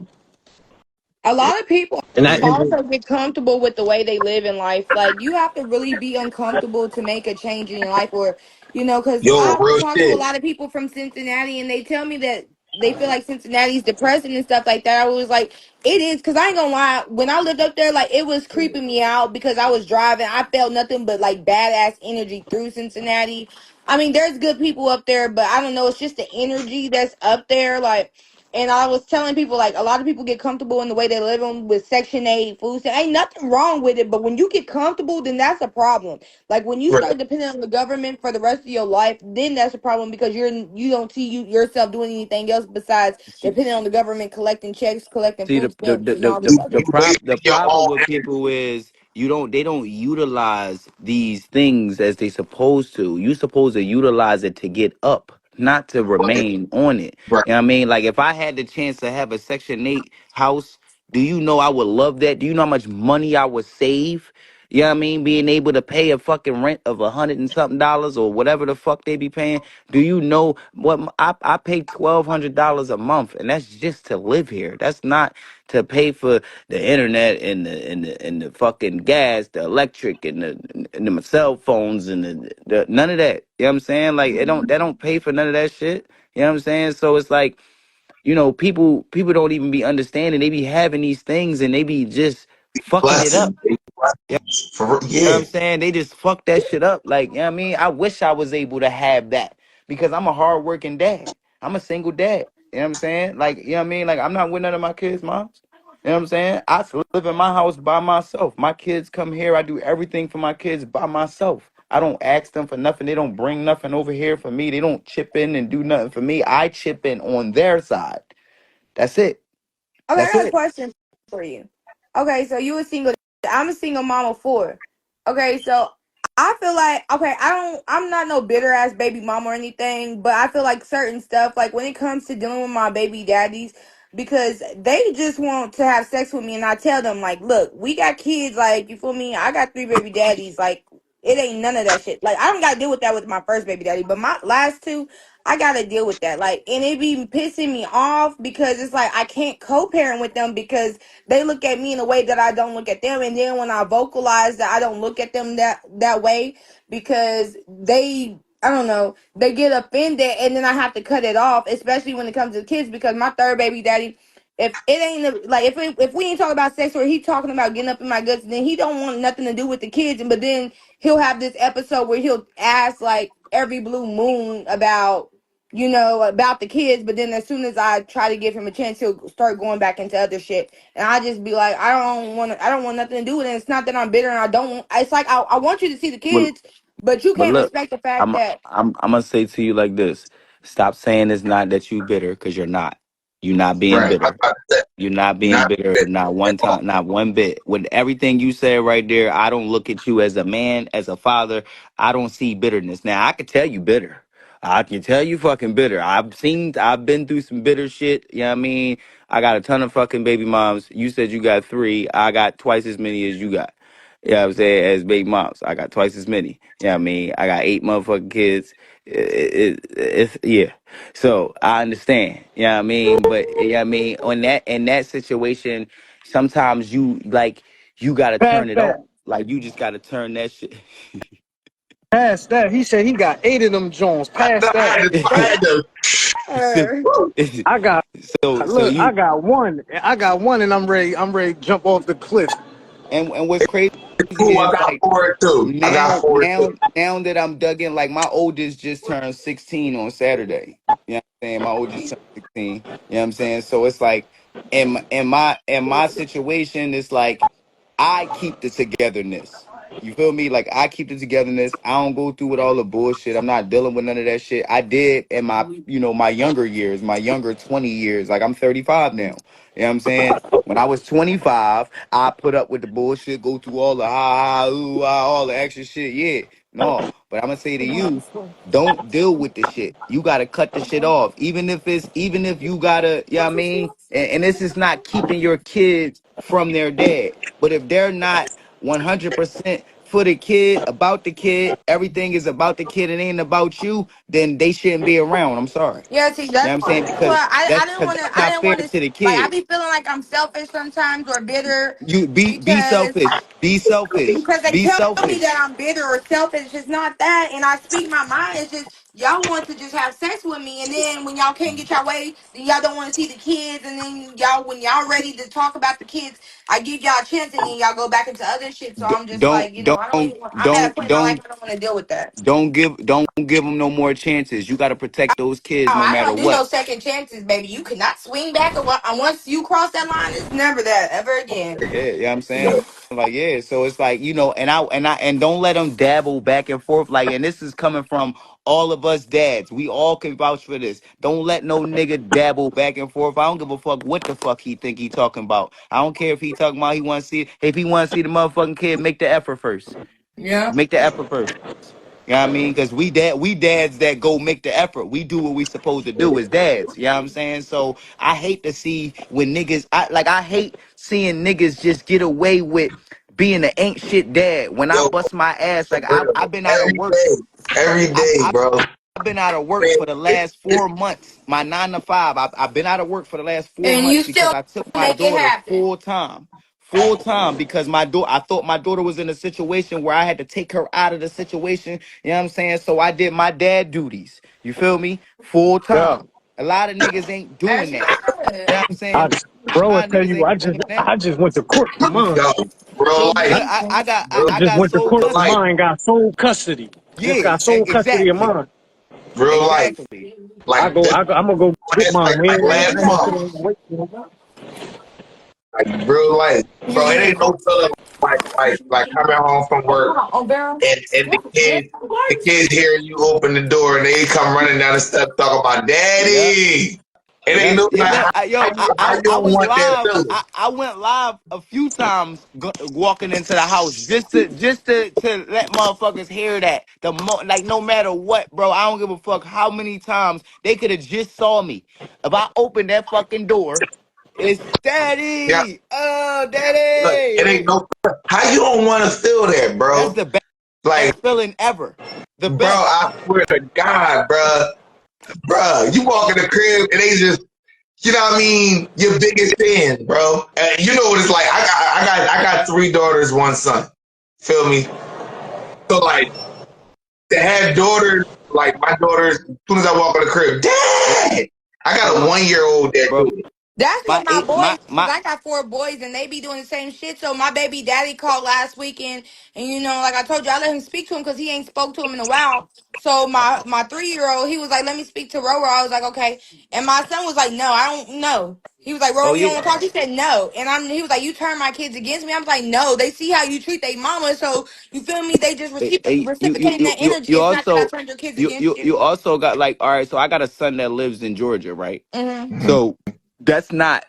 A lot of people And that, also get comfortable with the way they live in life. Like you have to really be uncomfortable to make a change in your life, or because Yo, I've real talked to a shit. lot of people from Cincinnati, and they tell me that they feel like Cincinnati's depressing and stuff like that. I was like, it is, because I ain't gonna lie. When I lived up there, like it was creeping me out because I was driving. I felt nothing but like badass energy through Cincinnati. I mean, there's good people up there, but I don't know. It's just the energy that's up there, like. And I was telling people, like, a lot of people get comfortable in the way they live in with Section 8 food. Ain't nothing wrong with it, but when you get comfortable, then that's a problem. Like, when you Right. start depending on the government for the rest of your life, then that's a problem because you don't see yourself doing anything else besides depending on the government collecting checks, collecting See food the stamps, and all this other You shit. wait the for your problem own with people is they don't utilize these things as they supposed to. You supposed to utilize it to get up, not to right. remain on it. Right. You know what I mean? Like if I had the chance to have a Section 8 house, do you know I would love that? Do you know how much money I would save? You know what I mean? Being able to pay a fucking rent of $100 and something or whatever the fuck they be paying. Do you know what I pay $1,200 a month, and that's just to live here. That's not to pay for the internet and the fucking gas, the electric and the cell phones and the none of that. You know what I'm saying? Like they don't pay for none of that shit. You know what I'm saying? So it's like, people don't even be understanding. They be having these things and they be just fucking it up. Blessing. For You know what yeah. I'm saying? They just fuck that shit up. Like, you know what I mean? I wish I was able to have that because I'm a hardworking dad. I'm a single dad. You know what I'm saying? Like, you know what I mean? Like, I'm not with none of my kids' moms. You know what I'm saying? I live in my house by myself. My kids come here. I do everything for my kids by myself. I don't ask them for nothing. They don't bring nothing over here for me. They don't chip in and do nothing for me. I chip in on their side. That's it. Okay, I That's got a it. question for you. Okay, so you a single. I'm a single mom of four. Okay, so I feel like I'm not no bitter ass baby mom or anything, but I feel like certain stuff, like when it comes to dealing with my baby daddies, because they just want to have sex with me, and I tell them like, look, we got kids, like you feel me? I got three baby daddies, like it ain't none of that shit. Like I don't got to deal with that with my first baby daddy, but my last two. I gotta deal with that. Like, and it be pissing me off because it's like I can't co-parent with them because they look at me in a way that I don't look at them. And then when I vocalize that I don't look at them that way because I don't know, they get offended and then I have to cut it off, especially when it comes to kids because my third baby daddy, if it ain't like if we ain't talking about sex or he talking about getting up in my guts, then he don't want nothing to do with the kids. But then he'll have this episode where he'll ask like every blue moon about the kids, but then as soon as I try to give him a chance, he'll start going back into other shit. And I just be like, I don't want nothing to do with it. It's not that I'm bitter and I don't, it's like, I want you to see the Well, kids, but you but can't look, respect the fact I'm that, I'm gonna say to you like this: stop saying it's not that you bitter, because you're not. You're not being Right. bitter. You're not being Not bitter, not at one all. time, not one bit. With everything you said right there, I don't look at you as a man, as a father. I don't see bitterness. Now I can tell you bitter. I can tell you fucking bitter. I've been through some bitter shit. You know what I mean? I got a ton of fucking baby moms. You said you got three. I got twice as many as you got. You know what I'm saying? As baby moms, I got twice as many. You know what I mean? I got 8 motherfucking kids. It's yeah. So I understand. You know what I mean? But you know what I mean? On that in that situation, sometimes you gotta pass turn it that. on. Like you just gotta turn that shit. Pass that. He said he got 8 of them Jones. I, Pass I that. had to, I had to so, uh, I got so look. I you got one. I got one, and I'm ready. I'm ready to jump off the cliff. And what's crazy Cool, I is got like four too. I got four too. now that I'm dug in, like my oldest just turned 16 on Saturday. You know what I'm saying? My oldest turned 16. You know what I'm saying? So it's like in my situation, it's like I keep the togetherness. You feel me? Like I keep the togetherness. I don't go through with all the bullshit. I'm not dealing with none of that shit. I did in my, my younger years, my younger 20 years. Like I'm 35 now. You know what I'm saying? When I was 25, I put up with the bullshit, go through all the ha ha, ooh, ah, all the extra shit. Yeah. No. But I'm gonna say to you, don't deal with the shit. You gotta cut the shit off. Even if you gotta, you know what I mean? And this is not keeping your kids from their dad. But if they're not 100% for the kid, about the kid, everything is about the kid and ain't about you, then they shouldn't be around. I'm sorry. Yeah, see, You know what I'm saying? that's why I didn't Because want to. that's I not didn't fair want to. to the Like, I kid. be feeling like I'm selfish sometimes or bitter You be because selfish. Be selfish. they Be tell me selfish. that I'm bitter or selfish. It's not that, and I speak my mind. It's just y'all want to just have sex with me, and then when y'all can't get your way, then y'all don't want to see the kids, and then y'all, when y'all ready to talk about the kids, I give y'all a chance, and then y'all go back into other shit. So D- I'm just don't like, I don't don't even. I'm at a don't point in my life don't I don't want to deal with that. don't give them no more chances. You got to protect those Oh, kids no I matter don't do no what. second chances, baby. You cannot swing back. And once you cross that line, it's never that ever again. Yeah, you know what I'm saying? Like, yeah, so it's like, and don't let them dabble back and forth. Like, and this is coming from all of us dads. We all can vouch for this. Don't let no nigga dabble back and forth. I don't give a fuck what the fuck he think he talking about. I don't care if he talking about he want to see, if he want to see the motherfucking kid, make the effort first. Yeah. Make the effort first. You know what I mean? Because we dads that go make the effort. We do what we supposed to do as dads. You know what I'm saying? So I hate to see when niggas I hate seeing niggas just get away with being an ain't shit dad. When I Yo, bust my ass, for like real. I've been out of work. Every I've, day, I've bro. I've been out of work Man, for the last 4 months. My 9 to 5. I've been out of work for the last four And you months because still I took my make it daughter happen. full time. Full time because I thought my daughter was in a situation where I had to take her out of the situation. You know what I'm saying? So I did my dad duties. You feel me? Full Yeah. time. A lot of niggas ain't doing As you that. You know should. what I'm saying? A Bro, I lot of tell niggas you, ain't doing that. I just went to court for You mine. yo, real feel me? life, Look, I I just got went to sole court real for life, custody. mine. Got sole custody. Just Yeah, got sole custody of exactly. mine. real life. Exactly. Like I'm gonna go get mine. We like ain't last we ain't month, sitting wait for them. like real life, bro. It ain't no feeling like coming home from work and the kids hearing you open the door and they come running down the steps talking about Yep. daddy. It ain't Yep. no Yeah, like yo, how you I don't was want that live. feeling. I went live a few times walking into the house just to let motherfuckers hear that. Like no matter what, bro, I don't give a fuck how many times they could have just saw me. If I opened that fucking door, it's Yeah, daddy. Oh, look, daddy. it ain't no how you don't want to feel that, That's bro. the Like, best feeling ever. The bro, best. I swear to God, bro, you walk in the crib and they just you know what I mean, your biggest fan, bro. You know what it's like. I got three daughters, one son. Feel me? So like to have daughters, like my daughters, as soon as I walk in the crib, Dad. I Bro, got a 1 year old that bro, do it. That's my what my eight, boys, because my. I got 4 boys and they be doing the same shit. So my baby daddy called last weekend, and like I told you, I let him speak to him because he ain't spoke to him in a while. So my 3 year old, he was like, "Let me speak to Roro." I was like, "Okay," and my son was like, "No, I don't know." He was like, Oh "Roro, you don't yeah. want to talk?" He said, "No," and he was like, "You turn my kids against me." I was like, "No, they see how you treat their mama, so you feel me? They just reciprocating that energy. You It's not that I also turned your kids against you." you also got like, all right, so I got a son that lives in Georgia, right? Mm-hmm. So that's not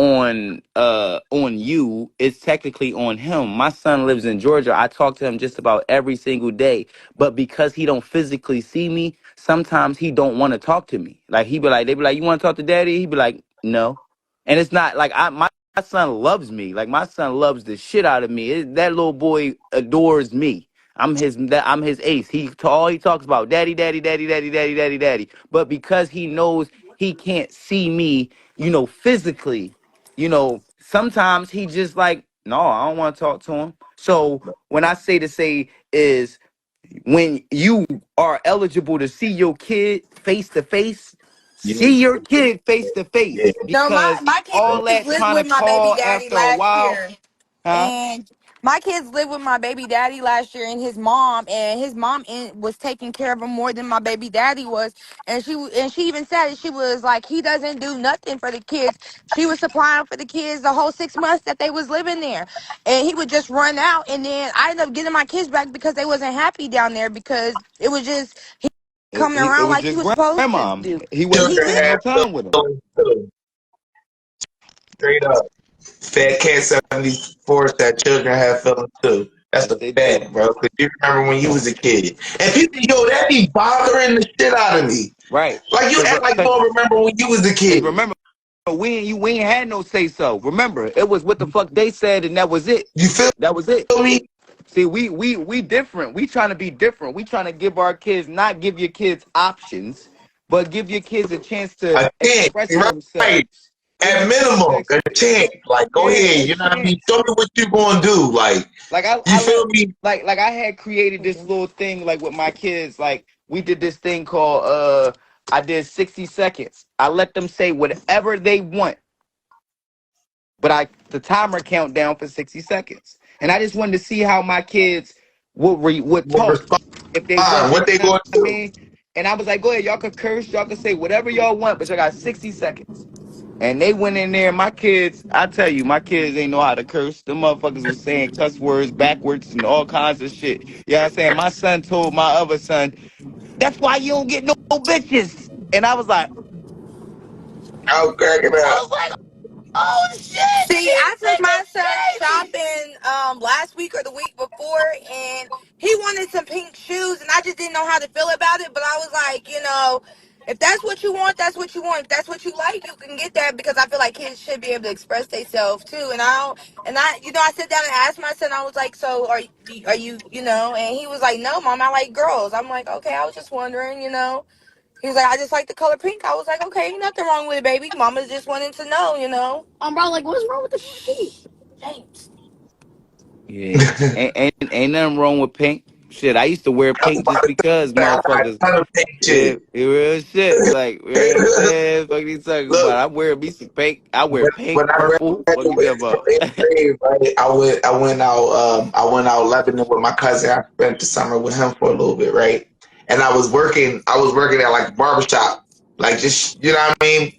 on you. It's technically on him. My son lives in Georgia. I talk to him just about every single day. But because he don't physically see me, sometimes he don't want to talk to me. Like they be like, "You want to talk to daddy?" He be like, "No." And it's not like my son loves me. Like my son loves the shit out of me. That little boy adores me. I'm his ace. All he talks about, daddy, daddy, daddy, daddy, daddy, daddy, daddy. But because he knows he can't see me, physically, sometimes he just like, no, I don't want to talk to him. So when I say is when you are eligible to see your kid face to face, Yeah, see your kid face to yeah. face, No, my because my all kids that lived trying to with my baby call daddy after a last while, year, huh? and my kids lived with my baby daddy last year and his mom was taking care of him more than my baby daddy was, and she even said it. She was like, he doesn't do nothing for the kids. She was supplying for the kids the whole 6 months that they was living there, and he would just run out, and then I ended up getting my kids back because they wasn't happy down there because it was just he coming It around was like he just was supposed to grandma. do. He And wasn't he Children spending did. no have time with him. feelings too. Straight up. Fat Cat 74 said children have feelings too. That's Yes, a they do. fact, bro. Cause you remember when you was a kid. And people, yo, that be bothering the shit out of me. Right. Like you act like you Cause, don't remember when you was a kid. remember, we ain't had no say so. Remember, it was what the fuck they said, and that was it. You feel That was it. me? See, we different. We trying to be different. We trying to give our kids, not give your kids options, but give your kids a chance to A chance, express right? themselves. Give At your kids minimum, a chance. Like, go yeah, ahead. a You know what I mean? chance. Show me what you gonna do. Like, Like you I feel let me? like I had created this little thing like with my kids. Like we did this thing called I did 60 seconds. I let them say whatever they want, but I the timer count down for 60 seconds. And I just wanted to see how my kids would What talk respond? if they What wasn't, they you know what gonna I do? mean? And I was like, go ahead, y'all could curse, y'all could say whatever y'all want, but y'all got 60 seconds. And they went in there. My kids, I tell you, my kids ain't know how to curse. Them motherfuckers was saying cuss words backwards and all kinds of shit. You know what I'm saying? My son told my other son, that's why you don't get no bitches. And I'll crack it I up. was like, oh shit, See, these I took my son niggas crazy. shopping last week or the week before, and he wanted some pink shoes, and I just didn't know how to feel about it. But I was like, if that's what you want, that's what you want. If that's what you like, you can get that, because I feel like kids should be able to express themselves too. And I don't, and I sat down and asked my son. I was like, so are you, And he was like, no, mom, I like girls. I'm like, okay, I was just wondering. He was like, I just like the color pink. I was like, okay, ain't nothing wrong with it, baby. Mama's just wanting to know. Bro, like, what's wrong with the color pink? Thanks. Yeah, ain't nothing wrong with pink. Shit, I used to wear I was pink about just to because say, I got motherfuckers. a ton of pink Yeah, shit. real shit. Like, you know what I'm saying? Fuck you talking about. Look, I wear me some pink. I wear when pink, I purple. Fuck you talking graduated from about. eighth grade, right, I went out Lebanon with my cousin. I spent the summer with him for a little bit, right? And I was working at like a barbershop, like just, you know what I mean?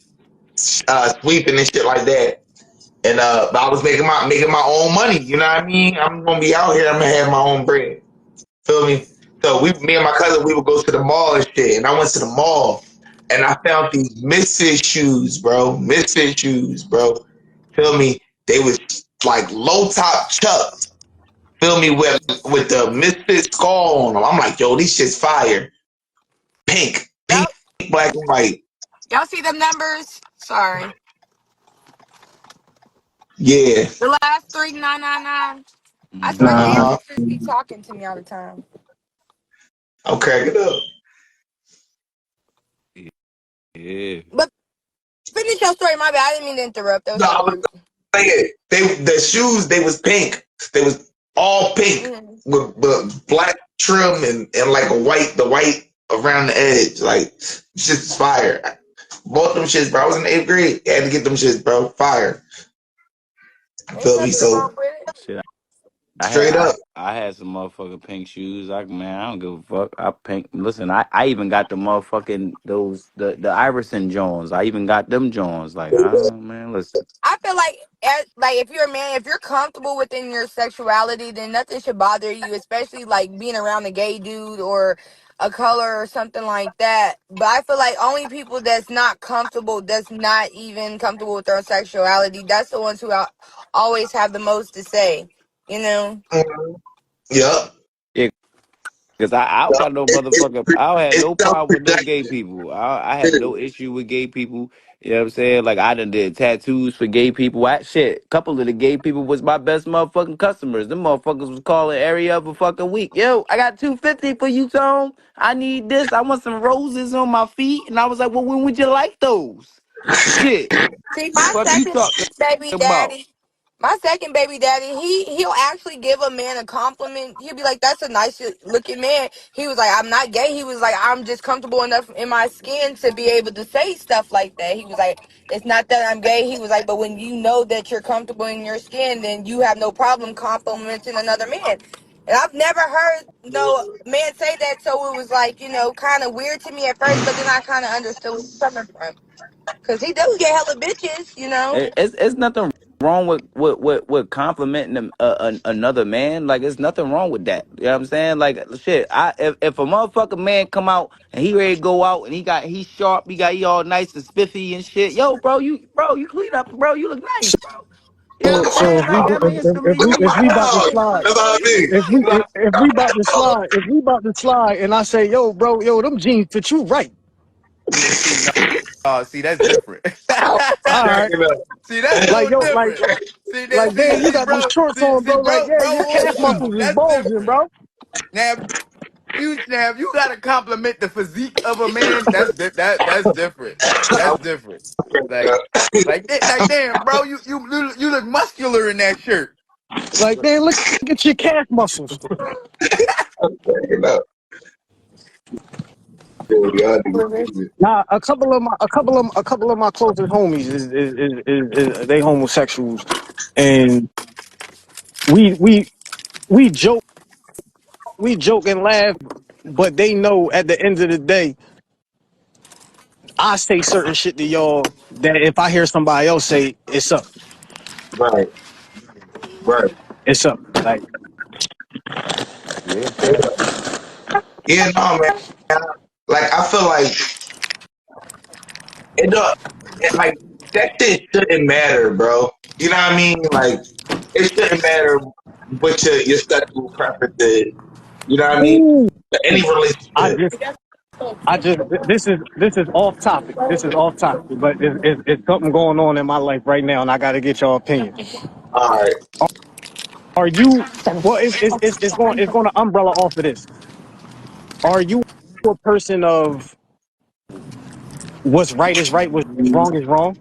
Sweeping and shit like that. And but I was making my own money, you know what I mean? I'm gonna be out here, I'm gonna have my own bread. Feel me? So me and my cousin, we would go to the mall and shit. And I went to the mall and I found these Mysfit shoes, bro. Mysfit shoes, bro. Feel me? They was like low top chucks. Feel me? With the Misfit skull on them. I'm like, yo, these shit's fire. Pink, pink, Y'all, black and white. y'all see them numbers? Sorry. Yeah. The last 3999. I swear the Hmm. Uh huh. ancestors be talking to me all the time. I'm cracking up. Yeah. But finish your story, my bad. I didn't mean to interrupt. That was No, so I was rude. saying the shoes they was pink. They was all pink Mm-hmm. with black trim and like the white around the edge. Like shit's fire. Both them shits, bro. I was in the eighth grade. Had to get them shits, bro. Fire. Ain't Feel me? nothing wrong So with it. Shit, straight up. I had some motherfucking pink shoes. Man, I don't give a fuck. I pink. Listen, I even got the motherfucking the Iverson Jones. I even got them Jones. Like, oh man, listen. I feel like, if you're a man, if you're comfortable within your sexuality, then nothing should bother you, especially like being around a gay dude or a color or something like that. But I feel like only people that's not even comfortable with their sexuality, that's the ones who always have the most to say, you know? Mhm. Yup. Yeah, because I don't Yup. got no motherfucker. I don't have It's no self problem with no gay protection. people. I have no issue with gay people. You know what I'm saying? Like I done did tattoos for gay people. A couple of the gay people was my best motherfucking customers. Them motherfuckers was calling every other fucking week. Yo, I got 250 for you, Tone. I need this. I want some roses on my feet. And I was like, well, when would you like those? Shit. See, my Fuck you second talking baby about? daddy. My second baby daddy, he'll actually give a man a compliment. He'll be like, "That's a nice looking man." He was like, "I'm not gay." He was like, "I'm just comfortable enough in my skin to be able to say stuff like that." He was like, "It's not that I'm gay." He was like, "But when you know that you're comfortable in your skin, then you have no problem complimenting another man." And I've never heard no man say that, so it was like, kind of weird to me at first, but then I kind of understood where he's coming from. Cause he do get hella bitches. It's nothing wrong with complimenting another man. Like, it's nothing wrong with that. You know what I'm saying? Like, shit. If a motherfucking man come out and he ready to go out and he sharp, he all nice and spiffy and shit. Yo, bro, you clean up, bro. You look nice, bro. You know what So, I'm so saying? if we Like, go, I mean, it's gonna be if we about to yeah, slide, like, That's all bro. I need. if we about to slide, and I say, yo, bro, yo, them jeans fit you right. See, no, see, that's different. All right, Cracking up. See, that's a like little yo, different. See that? like damn, you got them Bro. shorts on, See, bro. Like, bro, yeah, your calf bro. muscles is That's bulging, different. bro. Now, you gotta compliment the physique of a man. That's different. That's different. Like, like damn, bro, you look muscular in that shirt. Like, man, look at your calf muscles. Cracking up. Dude, y'all niggas stupid. Nah, a couple of my closest homies is they homosexuals, and we we we joke and laugh, but they know at the end of the day, I say certain shit to y'all that if I hear somebody else say, it's up, Right, right. it's up. Like, Yeah, fact. Yeah, no, man. Like, I feel like it don't, like, that shit shouldn't matter, bro. You know what I mean? Like, it shouldn't matter what your sexual preference is. You know what I mean? ooh, Any I relationship. just, this is off topic. This is off topic, but it's something going on in my life right now, and I got to get your opinion. All right. Are you? Well, it's going to umbrella off of this. Are you a person of what's right is right, what's wrong is wrong?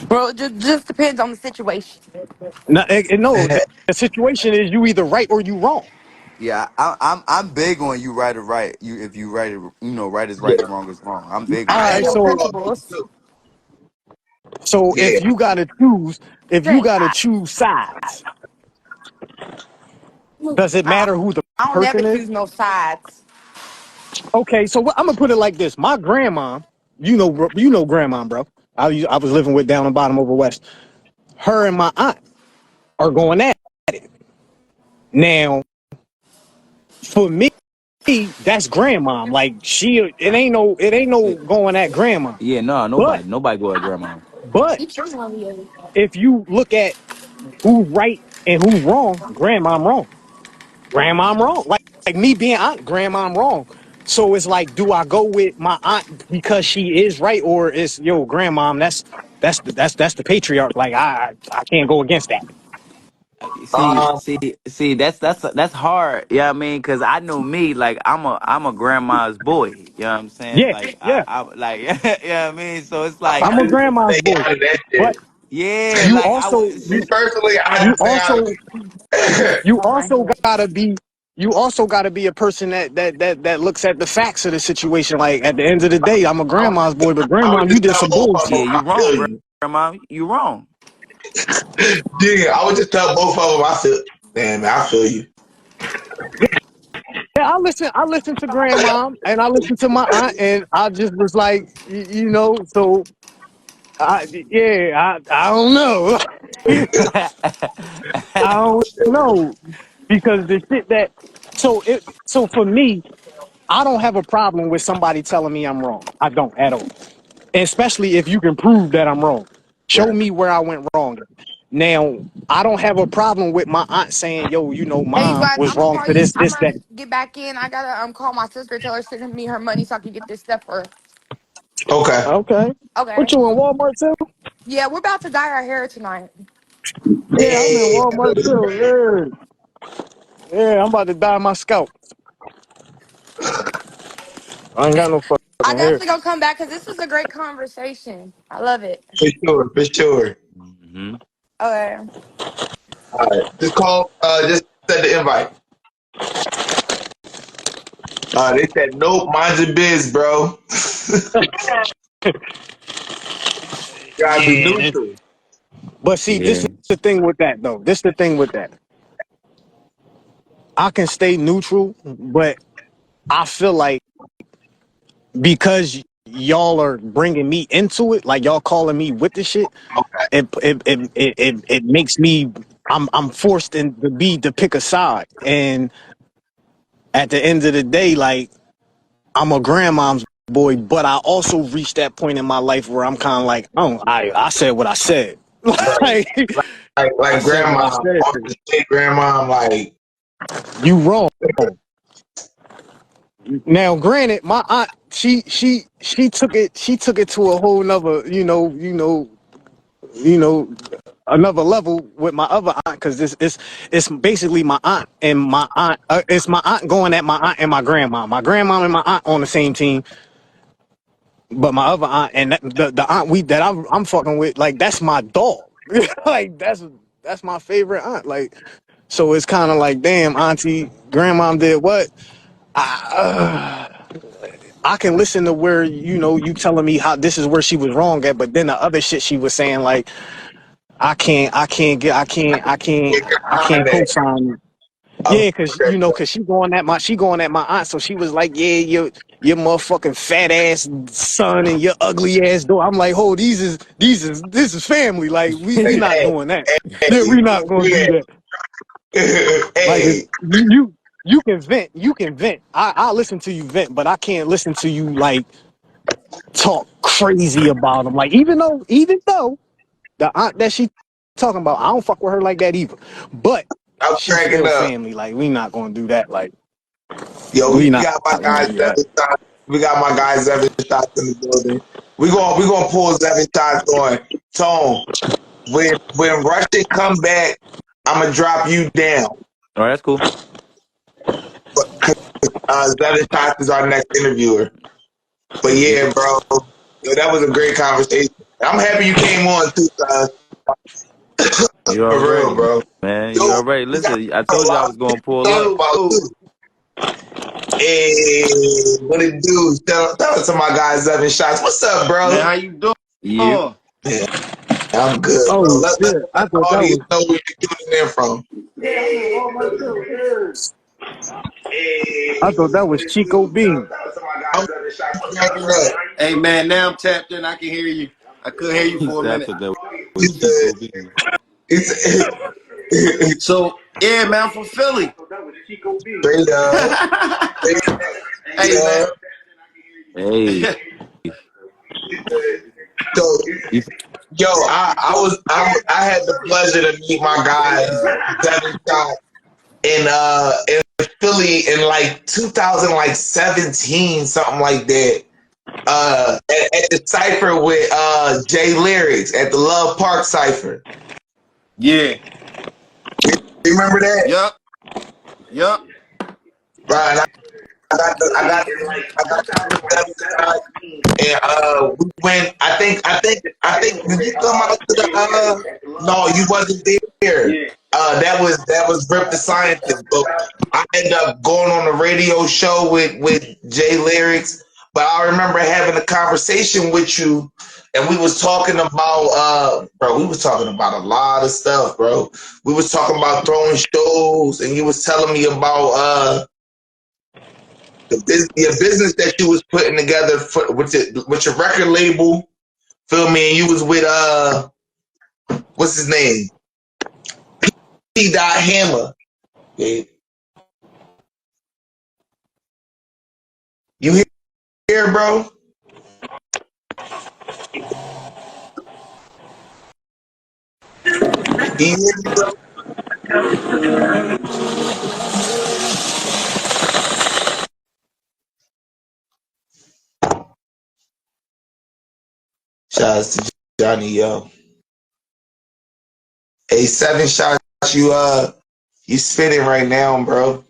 Bro, it just depends on the situation. No, no. The situation is you either right or you wrong. Yeah, I'm big on you right or right. You if you right it, right is Yeah, right and wrong is wrong. I'm big All on I that. ain't right, Your gonna so hold you principles. too. so Yeah. if you gotta choose sides, does it I, matter who the I don't never person is? choose no sides. Okay, so I'm gonna put it like this: my grandma, you know, grandma, bro. I was living with down and bottom over west. Her and my aunt are going at it now. For me, that's grandma. Like it ain't no Yeah, going at grandma. yeah, no, But nobody go at grandma. but if you look at who's right and who's wrong, grandma I'm wrong. Grandma I'm wrong. Like me being aunt, grandma I'm wrong. So it's like, do I go with my aunt because she is right, or is grandma? That's the patriarch. Like I can't go against that. See, see, that's hard. Yeah, I mean, cause I know me, like I'm a grandma's boy. You know what I'm saying? Yeah, Like yeah. I like, you know what I mean. So it's I'm like, I'm a gonna grandma's stay boy, out of that but shit. yeah, you like I also would Me you see. personally, you I'd stay out of also you also gotta be a person that looks at the facts of the situation. Like at the end of the day, I'm a I would grandma's boy, but I grandma, would you just did tell some both of bullshit. Yeah, them you I feel wrong, you. grandma. You wrong. Yeah, I would just tell both of them I feel. Damn, man, I feel you. Yeah, I listen to grandma and I listen to my aunt, and I just was like, so I don't know. I don't know because the shit that so for me, I don't have a problem with somebody telling me I'm wrong. I don't at all. Especially if you can prove that I'm wrong. Show Right. me where I went wrong. Now, I don't have a problem with my aunt saying, yo, Hey, you mom guys, was I'm gonna wrong call for you. this, I'm this, that. gonna get back in. I gotta call my sister, tell her to send me her money so I can get this stuff for her. Okay. Okay. Okay. What you in Walmart too? Yeah, we're about to dye our hair tonight. Yeah, I'm in Hey, Walmart too. Yeah. Yeah, I'm about to dye my scalp. I ain't got no I fucking hair. definitely gonna come back because this was a great conversation. I love it. for sure, for sure. Hmm. Okay. All right. Just call. Just send the invite. They said nope. Mine's your biz, bro. Gotta be Yeah, neutral. but see, this Yeah. is the thing with that though. This the thing with that. I can stay neutral, but I feel like because y'all are bringing me into it, like y'all calling me with the shit, it makes me I'm forced to pick a side. And at the end of the day, like I'm a grandmom's boy, but I also reached that point in my life where I'm kind of like, oh, I said what I said. Right. Like I Like said what grandma. I said. On the shit, grandma. Like You wrong. Now, granted, my aunt, she took it to a whole nother, another level with my other aunt, because it's basically my aunt and my aunt. It's my aunt going at my aunt and my grandma. My grandma and my aunt on the same team, but my other aunt and the aunt I'm fucking with, like that's my dog. Like that's my favorite aunt. Like, so it's kind of like, damn, auntie, grandma did what? I can listen to where you telling me how this is where she was wrong at, but then the other shit she was saying, like yeah, I grandma can't that. co-sign it. Okay. Yeah, cause she going at my aunt, so she was like, yeah, your motherfucking fat ass son and your ugly ass daughter. I'm like, oh, this is family. Like we not Hey, doing that. Yeah, hey, we not gonna do yeah. that. Like Hey, you can vent, I listen to you vent, but I can't listen to you like talk crazy about them. Like even though the aunt that she talking about, I don't fuck with her like that either. But I'm she's cracking still up. family. Like we not gonna do that. Like Yo, we we not got my gonna guy do that. Seven Shots. We got my guy Seven Shots in the building. We gonna pull Seven Shots on Tone. When Russian come back, I'ma drop you down. All right, that's cool. Seven Shots is our next interviewer. But Yeah. yeah, bro, yo, that was a great conversation. I'm happy you came on too, You for real, already, bro. man. You Yo, already. we got Listen, I a told you I lot was gonna to pull talk up. about too. Hey, what it do? Shout out to my guy Seven Shots. What's up, Man, bro? how you doing? You. Yeah, I'm good, bro. Oh Let shit! I the thought that audience was. know where you're tuning in from. I thought that was Chico Bean. I'm cracking up. Hey man, now I'm tapped in. I can hear you. I couldn't hear you He for a said I minute. thought that was You good? Chico Bean. It's So yeah, man, I'm from Philly. straight up, straight Hey man. up. Hey, So, you, yo, I had the pleasure to meet my guys Seven Shot in Philly in like 2017, something like that. At the cipher with Jay Lyrics at the Love Park cipher. Yeah. You remember that? Yup. Yup. Right. I got the Seven Shot, and we went. I think. Did you come out to the? No, you wasn't there. That was Rip the Scientist. But I ended up going on the radio show with Jay Lyrics. But I remember having a conversation with you, and we was talking about bro. We was talking about a lot of stuff, bro. We was talking about throwing shows, and you was telling me about your business that you was putting together with your record label. Feel me? And you was with what's his name? P. Dot Hammer. Okay. You here, bro? You hear me, bro? Shots to Johnny, yo. Hey, Seven Shots, you spinning right now, bro.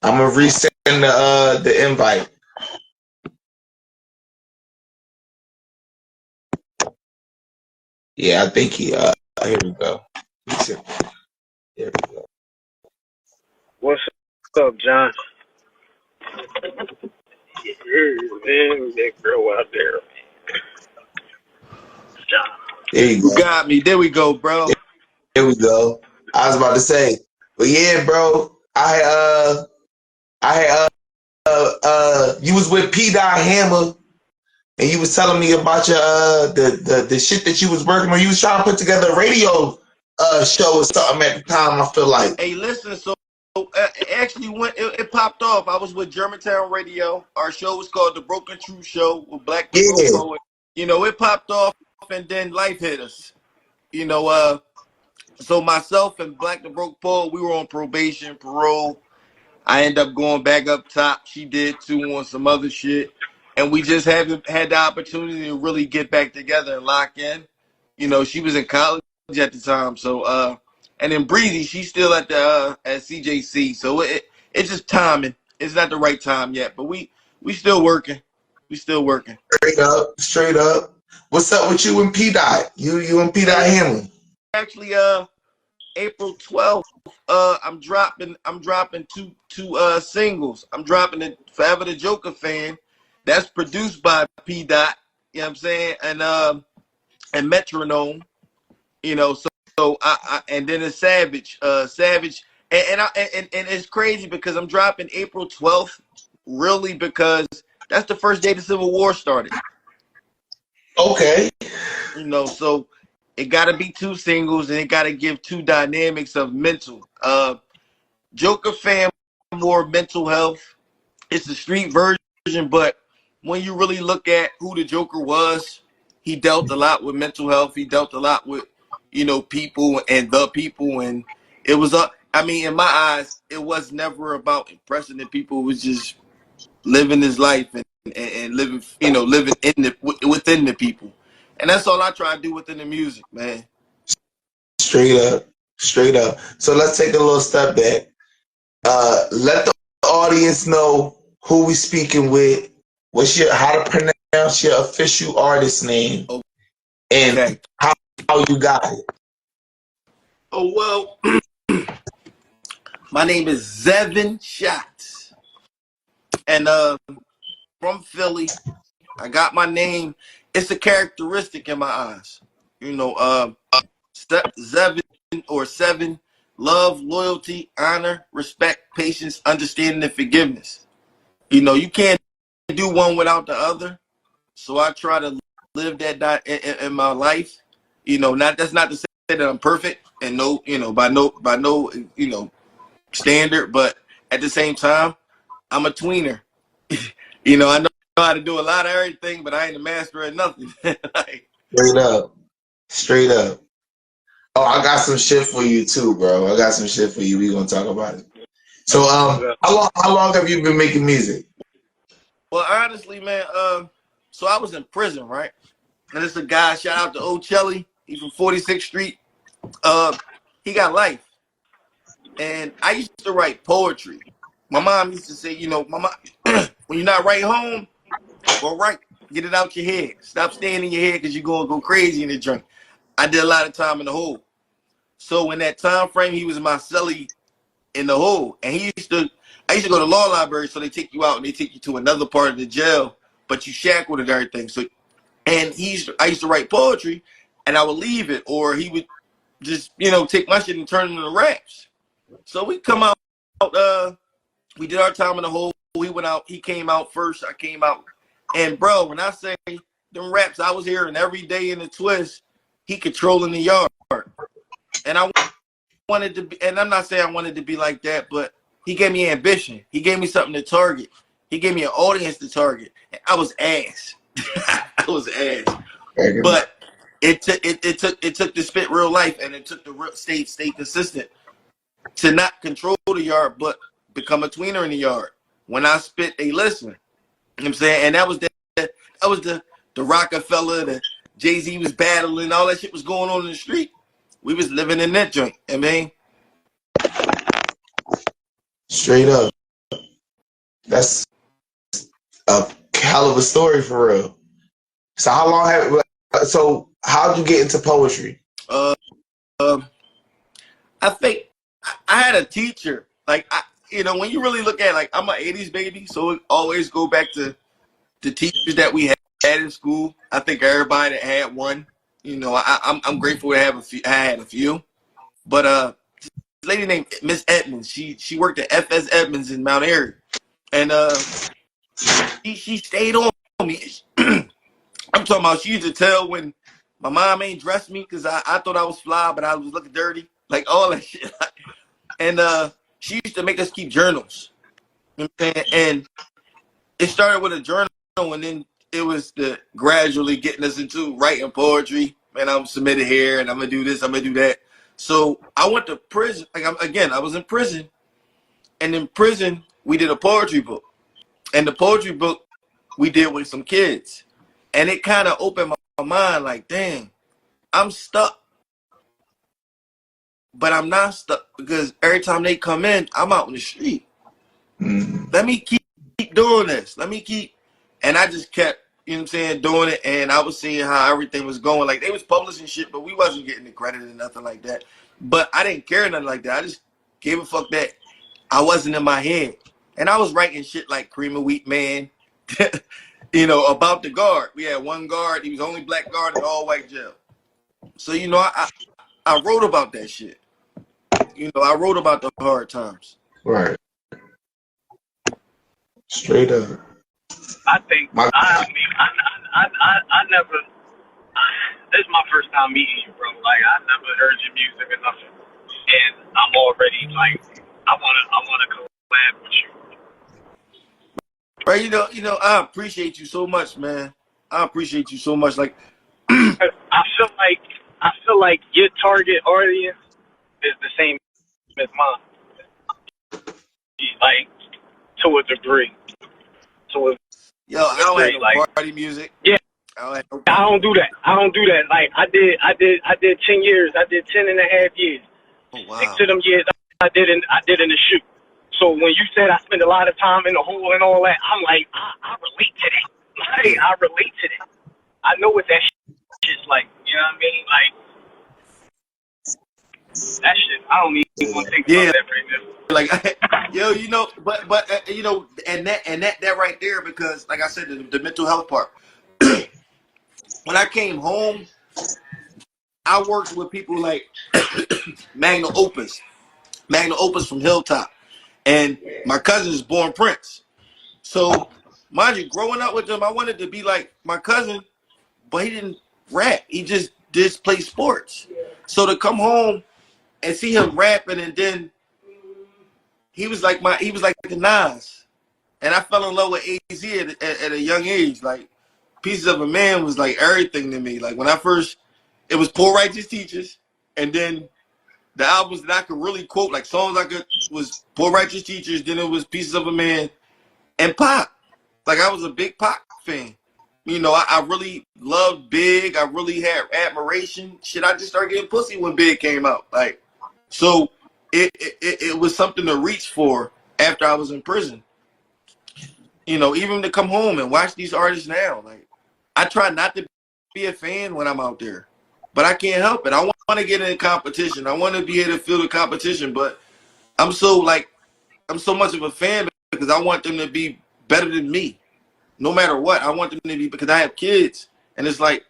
I'm gonna resend the invite. Yeah, I think he here we go. Here we go. What's up, John? Man, that girl out there, John. There you You go. got me. There we go, bro. Here we go. I was about to say, but yeah, bro, I you was with P. Dot Hammer, and you was telling me about your the shit that you was working on. You was trying to put together a radio show or something at the time. I feel like. Hey, listen. So it actually it popped off. I was with Germantown Radio. Our show was called The Broken Truth Show with Black the Broke Yeah, Poet. You know, it popped off, and then life hit us. You know, so myself and Black the Broke Poet, we were on probation, parole. I end up going back up top. She did too on some other shit. And we just haven't had the opportunity to really get back together and lock in. You know, she was in college at the time. So and then Breezy, she's still at the at CJC. So it's just timing. It's not the right time yet. But we still working. We still working. straight up, straight up. What's up with you and P. Dot? You and P. Dot Hey, Hammer. actually April 12th, I'm dropping two singles. I'm dropping it Forever the Joker Fan. That's produced by P Dot, you know what I'm saying? And Metronome, you know, so I and then it's Savage. Savage and it's crazy because I'm dropping April 12th, really, because that's the first day the Civil War started. Okay. You know, so it gotta be two singles and it gotta give two dynamics of mental. Joker Fan more mental health. It's the street version, but when you really look at who the Joker was, he dealt a lot with mental health. He dealt a lot with, you know, people and the people, and it was I mean, in my eyes, it was never about impressing the people. It was just living his life and living, you know, living within the people, and that's all I try to do within the music, man. Straight up, straight up. So let's take a little step back. Let the audience know who we speaking with. How to pronounce your official artist name and Okay. how you got it. Oh well, my name is Zevin Shots, and from Philly. I got my name. It's a characteristic in my eyes. You know, Zevin or seven, love, loyalty, honor, respect, patience, understanding, and forgiveness. You know, you can't do one without the other. So I try to live that in my life. You know, that's not to say that I'm perfect and no, you know, by no, you know, standard, but at the same time, I'm a tweener. You know, I know how to do a lot of everything, but I ain't a master at nothing. Like, Straight up, straight up. Oh, I got some shit for you too, bro. I got some shit for you. We gonna talk about it. So, how long have you been making music? well, honestly, man, so I was in prison, right? And it's a guy, shout out to O'Chelly. He's from 46th Street. He got life. And I used to write poetry. My mom used to say, you know, mama, when you're not right home, go write. Get it out your head. Stop staying in your head because you're going to go crazy in the drink. I did a lot of time in the hole. So in that time frame, he was my cellie in the hole. And I used to go to law library, so they take you out and they take you to another part of the jail, but you shackled and everything. So and I used to write poetry and I would leave it, or he would just, you know, take my shit and turn it into raps. So we come out, we did our time in the hole. We went out, he came out first, I came out. And bro, when I say them raps I was hearing every day in the twist, he controlling the yard. And I wanted to be, and I'm not saying I wanted to be like that, but he gave me ambition. He gave me something to target. He gave me an audience to target. And I was ass. I was ass. But it took the spit real life, and it took the real stay consistent to not control the yard, but become a tweener in the yard. When I spit, they listen. You know what I'm saying? And that was the Rockefeller, the Jay-Z was battling, all that shit was going on in the street. We was living in that joint. I mean, Straight up, That's a hell of a story for real. So how long how'd you get into poetry? Uh, I think I had a teacher. Like, when you really look at it, like, I'm an 80s baby, so it always go back to the teachers that we had in school. I think everybody that had one, I'm grateful to have a few. I had a few. But this lady named Miss Edmonds, she worked at FS Edmonds in Mount Airy. And she stayed on me. I'm talking about, she used to tell when my mom ain't dressed me because I thought I was fly, but I was looking dirty. Like, all that shit. And she used to make us keep journals. You know what I'm saying? And it started with a journal, and then it was the gradually getting us into writing poetry. And I'm submitted here, and I'm going to do this, I'm going to do that. So I went to prison. Like, I was in prison. And in prison, we did a poetry book. And the poetry book we did with some kids. And it kind of opened my mind, like, dang, I'm stuck. But I'm not stuck because every time they come in, I'm out in the street. Let me keep doing this. And I just kept, doing it. And I was seeing how everything was going. Like, they was publishing shit, but we wasn't getting the credit or nothing like that. But I didn't care nothing like that. I just gave a fuck that I wasn't in my head. And I was writing shit like Cream of Wheat Man, about the guard. We had one guard. He was the only black guard in all white jail. So, I wrote about that shit. I wrote about the hard times. Right. Straight up. I think I never. This is my first time meeting you, bro. Like, I never heard your music or nothing, and I'm already like, I wanna collab with you. Right, I appreciate you so much, man. I appreciate you so much. Like, I feel like your target audience is the same as mine, like, to a degree. Yo, I don't have no party music. Yeah. I don't do that. Like, I did 10 years. I did 10 and a half years. Oh, wow. 6 of them years I did in the shoot. So when you said I spend a lot of time in the hole and all that, I'm like, I relate to that. Like, I relate to that. I know what that shit's like. You know what I mean? Like, that shit, I don't even want to think about that right now. Like, and that right there, because, like I said, the mental health part. When I came home, I worked with people like Magna Opus from Hilltop, and my cousin is born Prince. So, mind you, growing up with them, I wanted to be like my cousin, but he didn't rap. He just did play sports. So to come home and see him rapping, and then he was like the Nas, and I fell in love with AZ at a young age. Like, Pieces of a Man was like everything to me. Like, when I first, it was Poor Righteous Teachers, and then the albums that I could really quote, like songs I could, was Poor Righteous Teachers. Then it was Pieces of a Man and Pop. Like, I was a big Pop fan. I really loved Big. I really had admiration. Shit, I just started getting pussy when Big came out. Like, so it was something to reach for after I was in prison. Even to come home and watch these artists now. Like, I try not to be a fan when I'm out there, but I can't help it. I want to get in a competition. I want to be able to feel the competition, but I'm so much of a fan because I want them to be better than me, no matter what. I want them to be, because I have kids, and it's like,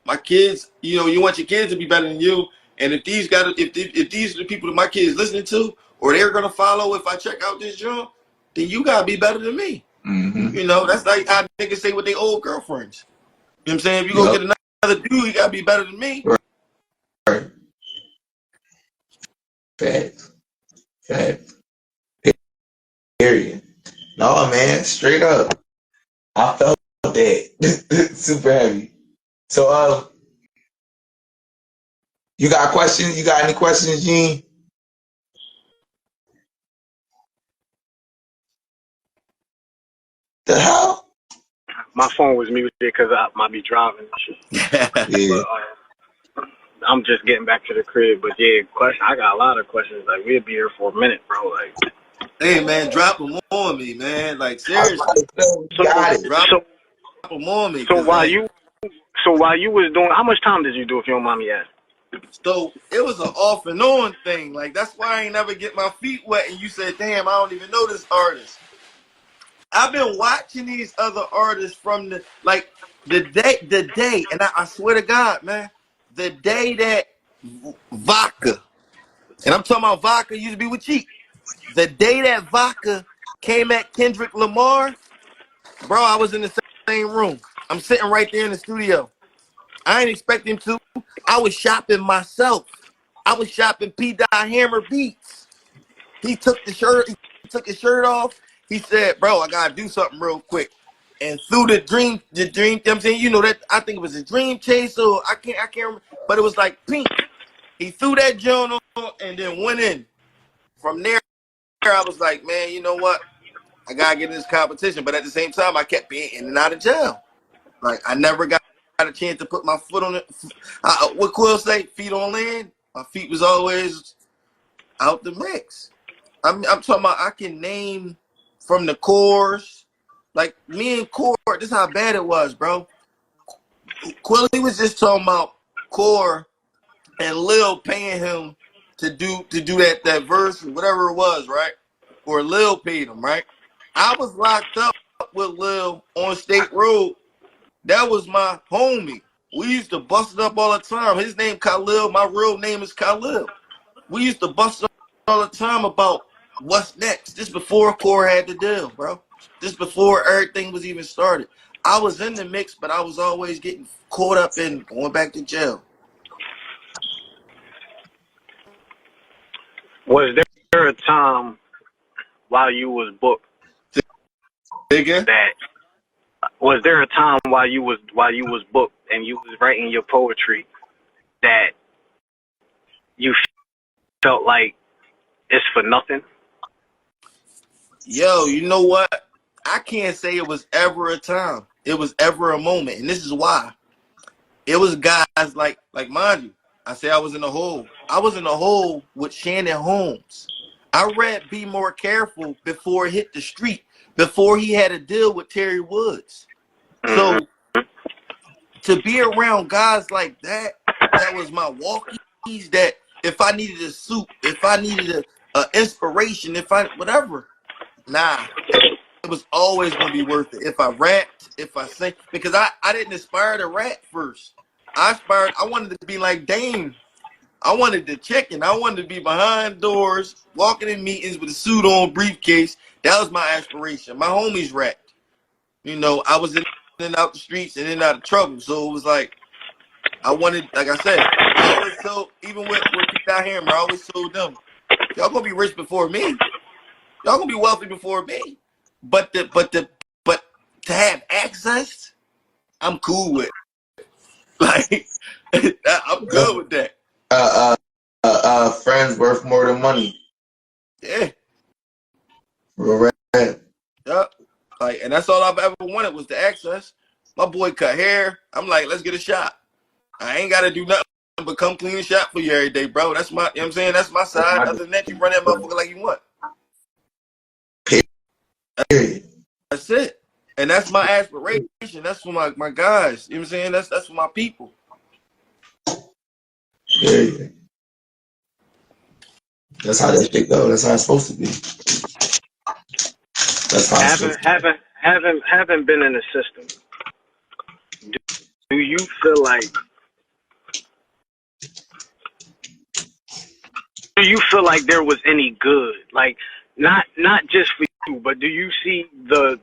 my kids, you want your kids to be better than you. And if these are the people that my kids listening to, or they're gonna follow if I check out this job, then you gotta be better than me. Mm-hmm. That's like how niggas say with their old girlfriends. You know what I'm saying? If you go get another dude, you gotta be better than me. Right. Facts. Period. No, man, straight up. I felt that. Super heavy. So, you got questions? You got any questions, Gene? The hell? My phone was muted because I might be driving. Yeah. But, I'm just getting back to the crib. But yeah, I got a lot of questions. Like, we'll be here for a minute, bro. Like, Hey man, drop them on me, man. Like I was about seriously, to say, we So got it. drop so them on me, so cause like, while you was doing, how much time did you do if you don't mind me asking? so it was an off and on thing. Like that's why I ain't never get my feet wet. And you said, damn, I don't even know this artist. I've been watching these other artists from the day, and I swear to God, man, the day that Vodka, and I'm talking about Vodka used to be with Cheek. The day that Vodka came at Kendrick Lamar, bro, I was in the same room. I'm sitting right there in the studio. I ain't expect him to. I was shopping myself. I was shopping P. Dot Hammer Beats. He took the shirt. He took his shirt off. He said, "Bro, I gotta do something real quick." And through the dream. You know what I'm saying, you know that I think it was a Dream Chaser. I can't remember, but it was like pink. He threw that joint on and then went in. From there, I was like, man, you know what? I gotta get in this competition. But at the same time, I kept being in and out of jail. Like I never got a chance to put my foot on it. What Quill say? Feet on land. My feet was always out the mix. I'm talking about. I can name from the cores. Like me and Core. This is how bad it was, bro. Quilly was just talking about Core and Lil paying him to do that verse or whatever it was, right? Or Lil paid him, right? I was locked up with Lil on State Road. That was my homie. We used to bust it up all the time. His name Khalil. My real name is Khalil. We used to bust it up all the time about what's next. This before Core had the deal, bro. This before everything was even started. I was in the mix, but I was always getting caught up in going back to jail. Was there a time while you was booked Nigga? that was there a time while you was booked and you was writing your poetry that you felt like it's for nothing? Yo, you know what? I can't say it was ever a time. It was ever a moment. And this is why. It was guys like mind you, I say I was in the hole. I was in the hole with Shannon Holmes. I read Be More Careful before it hit the street, before he had a deal with Terry Woods. Mm-hmm. So to be around guys like that, that was my walkies, that if I needed a suit, if I needed a inspiration, if I whatever, nah, it was always gonna be worth it. If I rapped, if I sang, because I didn't aspire to rap first. I wanted to be like Dame. I wanted the chicken. I wanted to be behind doors, walking in meetings with a suit on, briefcase. That was my aspiration. My homies rapped. You know, I was in and out the streets and in and out of trouble. So it was like I wanted, like I said, I always told, even with Pete Out Hammer, I always told them, y'all gonna be rich before me. Y'all gonna be wealthy before me. But to have access, I'm cool with. Like I'm good with that. Friends worth more than money. Yeah. Real rap. Yep. Like, and that's all I've ever wanted was the access. My boy cut hair. I'm like, let's get a shot. I ain't gotta do nothing but come clean a shot for you every day, bro. That's my, you know what I'm saying? That's my side. Other than that, you run that motherfucker like you want. Period. That's it. And that's my aspiration. That's for my guys. You know what I'm saying? That's for my people. Period. That's how that shit go. That's how it's supposed to be. That's how it's Having supposed to be. having having having been in the system, do you feel like there was any good? Like not just for you, but do you see the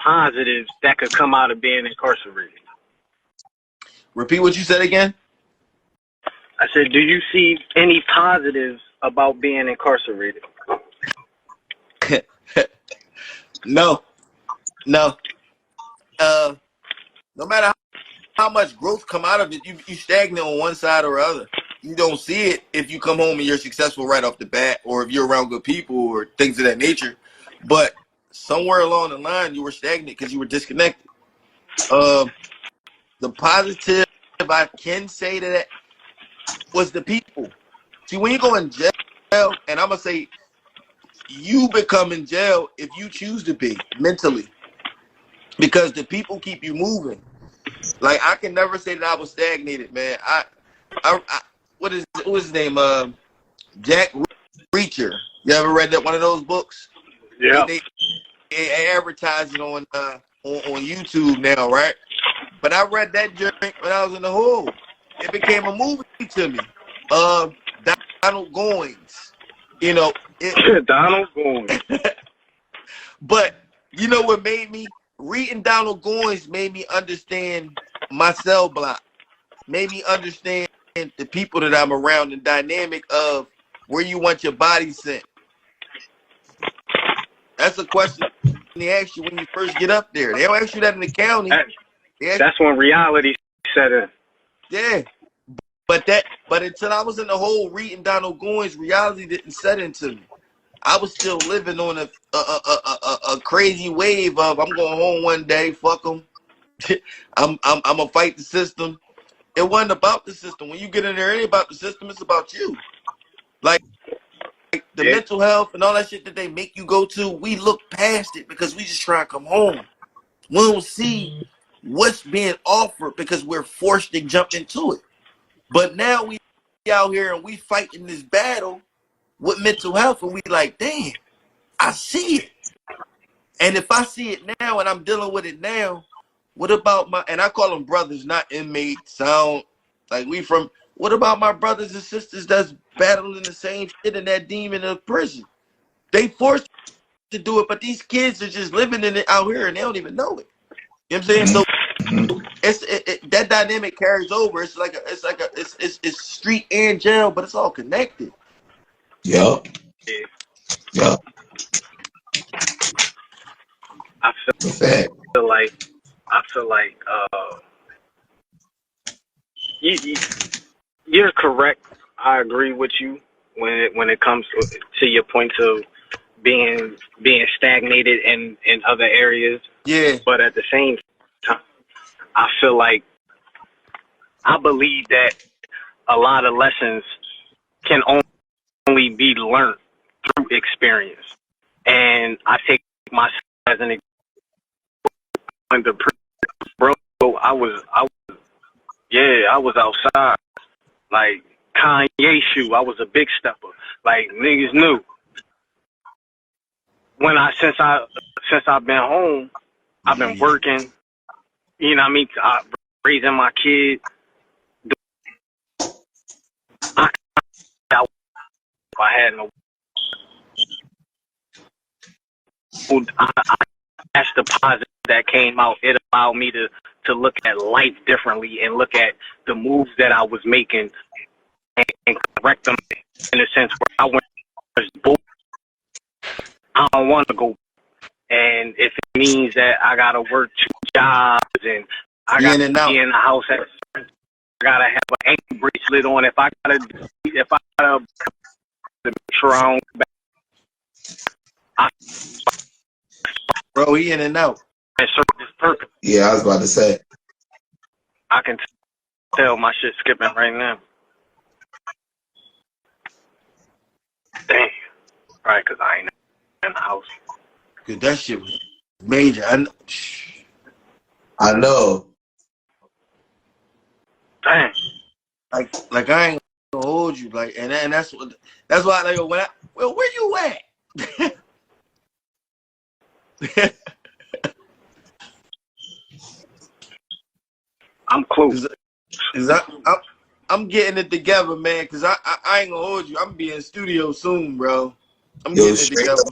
positives that could come out of being incarcerated? Repeat what you said again. I said, do you see any positives about being incarcerated? No. No. No matter how much growth come out of it, you stagnate on one side or other. You don't see it if you come home and you're successful right off the bat, or if you're around good people or things of that nature. But somewhere along the line, you were stagnant because you were disconnected. The positive I can say to that was the people. See, when you go in jail, and I'm gonna say you become in jail if you choose to be mentally, because the people keep you moving. Like I can never say that I was stagnated, man. I what was his name? Jack Reacher. You ever read that one of those books? Yeah. They advertise it on YouTube now, right? But I read that joint when I was in the hole. It became a movie to me. Donald Goines. You know, Donald Goines. But you know what made me reading Donald Goines made me understand my cell block, made me understand the people that I'm around, the dynamic of where you want your body sent. That's a question they ask you when you first get up there. They don't ask you that in the county. That's when reality set in. Yeah. But until I was in the hole reading Donald Goines, reality didn't set into me. I was still living on a crazy wave of I'm going home one day, fuck them. I'm gonna fight the system. It wasn't about the system. When you get in there, it ain't about the system. It's about you. Like the mental health and all that shit that they make you go to. We look past it because we just try to come home. We don't see what's being offered because we're forced to jump into it. But now we out here and we fighting this battle with mental health, and we like, damn, I see it. And if I see it now and I'm dealing with it now, what about and I call them brothers, not inmates. What about my brothers and sisters that's battling the same shit in that demon of prison? They forced to do it, but these kids are just living in it out here and they don't even know it. You know what I'm saying? So that dynamic carries over. It's street and jail, but it's all connected. Yup. Yup. I feel like you're correct. I agree with you when it comes to your points of being stagnated in other areas. Yeah. But at the same time, I feel like I believe that a lot of lessons can only be learned through experience. And I take myself as an example. Bro, I was outside. Like Kanye shoe, I was a big stepper. Like niggas knew. Since I've been home, I've been working. You know what I mean? Raising my kid. I had no. That's the positive that came out. It allowed me to look at life differently and look at the moves that I was making and correct them in a sense where I went. I don't want to go, and if it means that I gotta work 2 jobs and I gotta be in the house at, I gotta have an ankle bracelet on. If I gotta make sure I don't. Bro, he in and out. And serve this purpose. Yeah, I was about to say. I can tell my shit skipping right now. Damn. Right, because I ain't in the house. Cause that shit was major. I know. Damn. Like I ain't gonna hold you. Like, and that's why like where you at? I'm close. I'm getting it together, man. Cause I ain't gonna hold you. I'm gonna be in studio soon, bro. I'm Yo, getting it together.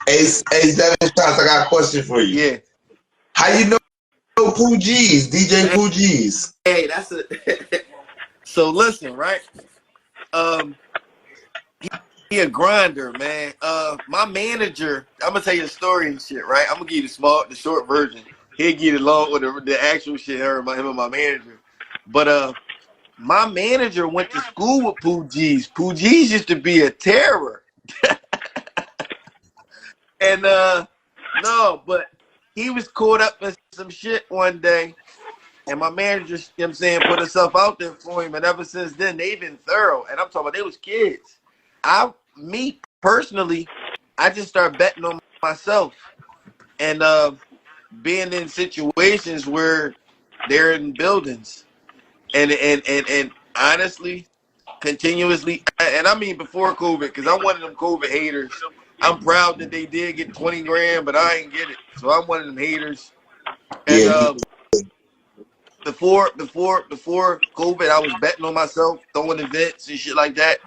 Hey, Devin Shots, I got a question for you. Yeah. How you know Pooh G's, DJ Pooh G's? Hey, that's a. So listen, right? He a grinder, man. My manager, I'm gonna tell you a story and shit, right? I'm gonna give you the short version. He'll give you the long with the actual shit. Him and my manager. But my manager went to school with Pooh G's. Pooh G's used to be a terror. And no, but he was caught up in some shit one day, And my manager, you know what I'm saying, put herself out there for him. And ever since then, they've been thorough. And I'm talking about they was kids. Me personally, I just started betting on myself. And being in situations where they're in buildings. And honestly, continuously, and I mean before COVID, because I'm one of them COVID haters. I'm proud that they did get 20 grand, but I ain't get it. So I'm one of them haters. And Yeah, before COVID, I was betting on myself, throwing events and shit like that.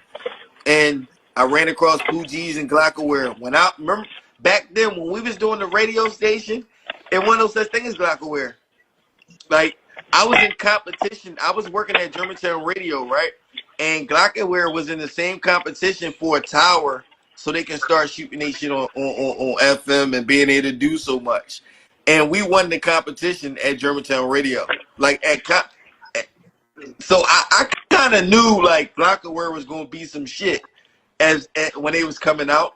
And I ran across Fuji's and Glockaware. When I remember back then when we was doing the radio station, it wasn't no such thing as Glockaware. Like I was in competition. I was working at Germantown Radio, right? And Glockaware was in the same competition for a tower so they can start shooting their shit on FM and being able to do so much. And we won the competition at Germantown Radio. Like so I kind of knew like Glockaware was gonna be some shit when they was coming out.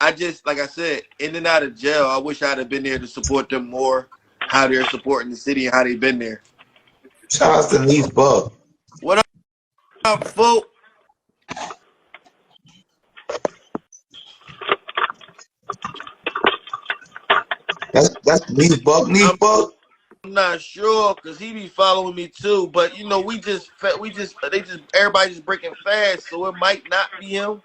I just, like I said, in and out of jail, I wish I'd have been there to support them more, how they're supporting the city and how they've been there. shout out to Neef Buck. What up, folk? That's Neef Buck. Neef Buck. I'm not sure because he be following me too, but you know, everybody just breaking fast, so it might not be him.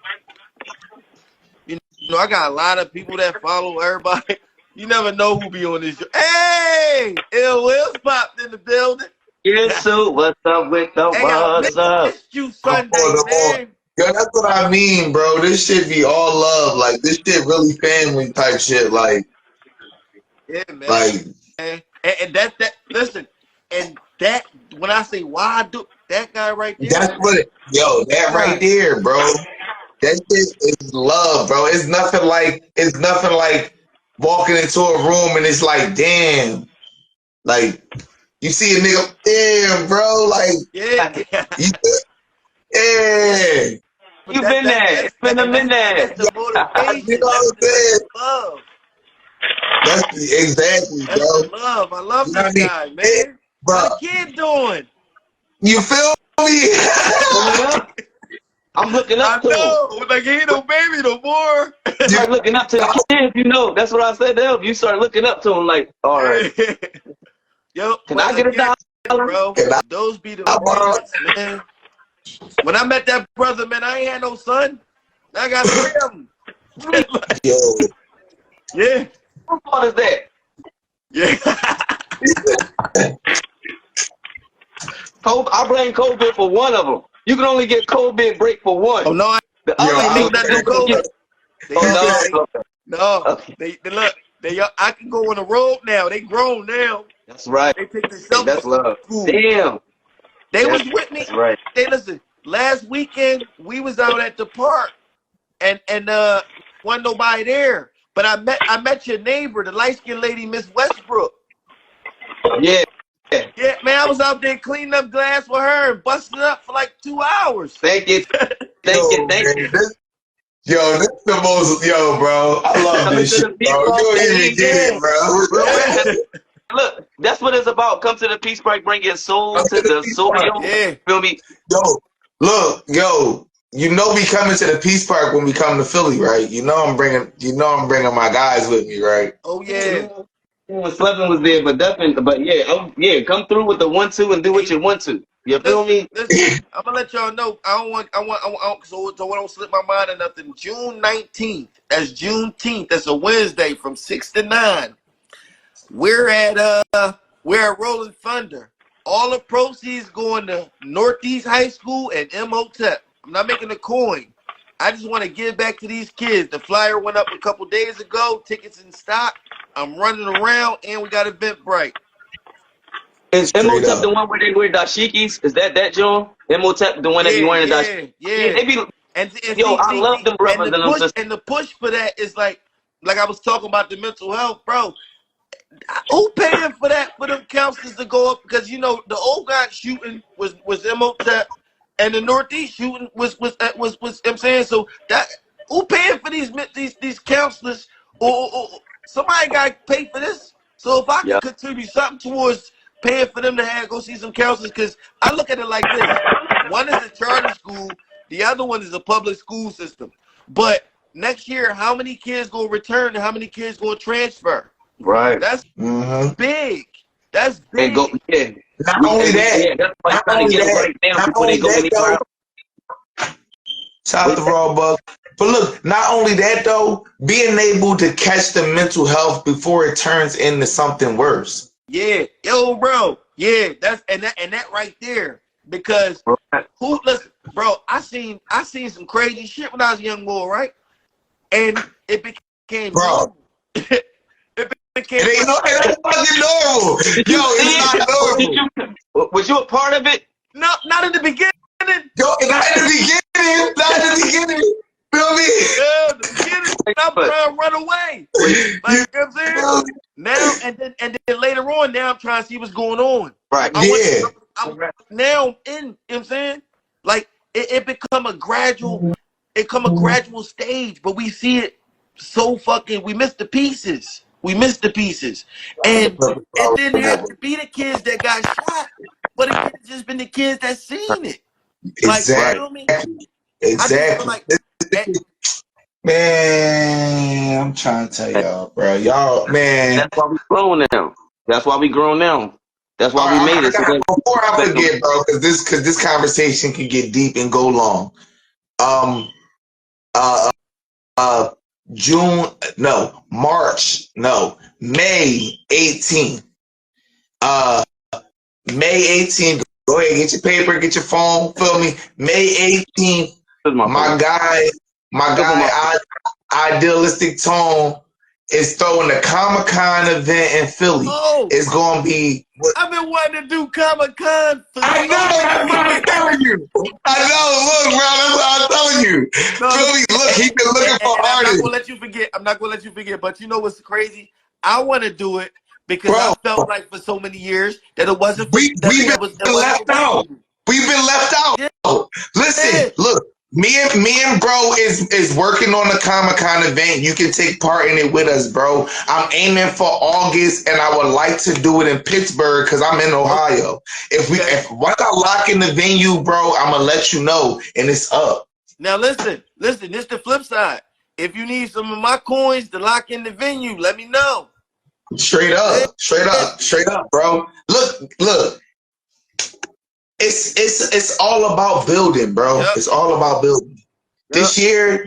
You know, I got a lot of people that follow everybody. You never know who be on this show. Hey, Ill Will's popped in the building. Yes, so what's up with the Hey, I what's up? missed you Sunday, man. Yo, that's what I mean, bro. This shit be all love. Like, this shit really family type shit. Like, Yeah, man. like, And that listen, and that when I say why I do that guy right there. that's what that right there, bro. That shit is love, bro. It's nothing like walking into a room and it's like, damn. Like, you see a nigga, damn, bro. Like, Yeah. yeah. You been there. It's been a minute. That's the motivation. You know what I'm saying? That's love. That's exactly, That's bro. the love. I love You know this what I guy, man. Bro, How the kid doing? you feel me? I'm looking I up to him. know. Like he ain't no baby no more. Start looking up to the kids, you know. That's what I said to him. You start looking up to him like, all right. Yo, Can I get a dollar? bro? Those be the moments, man. When I met that brother, man, I ain't had no son. I got 3 of them. Yo. Yeah. What fault is that? Yeah. I blame COVID for one of them. You can only get COVID break for one. Oh no, the other I not do COVID. No, Okay. they look. I can go on the road now. They grown now. That's right. They take themselves. That's love. Cool. Damn. They was with me. That's right. Hey, listen. Last weekend we was out at the park, and wasn't nobody there. But I met your neighbor, the light skinned lady, Miss Westbrook. Yeah. Yeah, man, I was out there cleaning up glass for her and busting it up for like 2 hours. Thank you. Thank you. Yo, this the most, bro. I love this shit, bro. You don't even get it, bro. Look, that's what it's about. Come to the Peace Break, bring your soul to the soul. Yeah. Feel me? Yo, look, you know we coming to the Peace Park when we come to Philly, right? You know I'm bringing my guys with me, right? Oh yeah. When Slevin was there, but yeah, come through with the 1-2 and do what you want to. You feel me? Listen, I'm gonna let y'all know. So I don't slip my mind or nothing. June 19th. That's Juneteenth. That's a Wednesday from 6 to 9. We're at Rolling Thunder. All the proceeds going to Northeast High School and MOTEP. I'm not making a coin. I just want to give back to these kids. The flyer went up a couple days ago. Tickets in stock. I'm running around, and we got Eventbrite. Is MOTEP the one where they wear dashikis? Is that John? MOTEP the one that be wearing the dashikis? Yeah. They be. I love them brothers and the push for that is like I was talking about the mental health, bro. Who paying for that for them counselors to go up? Because you know the old guy shooting was MOTEP, and the Northeast shooting was I'm saying, so that who paying for these counselors or somebody got to pay for this. So if I can contribute something towards paying for them to go see some counselors, because I look at it like this: one is a charter school, the other one is a public school system. But next year, how many kids gonna return and how many kids gonna transfer? Right. That's big. That's big. And go, yeah. Not only that, That's why not trying to only get them that, right now not before they only go that anywhere though. else. Shout out to Raw Bug. But look, not only that though, being able to catch the mental health before it turns into something worse. Yeah, yo, bro. Yeah, that's and that right there. Because listen, bro, I seen some crazy shit when I was a young boy, right? And it became normal. It became It ain't fucking normal. Yo, it's not normal. Was you a part of it? No, not in the beginning. Yo, not in the beginning. Not in the beginning. Feel me? Yeah, the beginning, I'm trying to run away. Like, you know what I'm saying? Now and then later on, now I'm trying to see what's going on. Right. Now in, you know what I'm saying? Like it become a gradual stage, but we see it so fucking, we miss the pieces. And then there had to be the kids that got shot, but it could have just been the kids that seen it. Like, Exactly. you know what I mean? Exactly. I just feel like, man, I'm trying to tell y'all, bro. Y'all, man. That's why we grown now. That's why we grown now. That's why we made it. Before I forget, bro, because this conversation can get deep and go long. May 18th. May 18th. Go ahead, get your paper, get your phone. Feel me? May 18th. My guy, Idealistic Tone is throwing the Comic-Con event in Philly. Oh, it's gonna be. I've been wanting to do Comic-Con for I know, that's what I'm telling you. I know, look, bro, that's what I'm telling you. Philly, look, he's been looking for artists. I'm not gonna let you forget. But you know what's crazy? I want to do it because I felt like for so many years that it wasn't. We've been left out. We've been left out. Yeah. Listen, look. Me and bro is working on the Comic-Con event. You can take part in it with us, bro. I'm aiming for August, and I would like to do it in Pittsburgh because I'm in Ohio. If once I lock in the venue, bro, I'm gonna let you know, and it's up. Now listen. This the flip side. If you need some of my coins to lock in the venue, let me know. Straight up, bro. Look. It's all about building, bro. Yep. It's all about building. Yep. This year,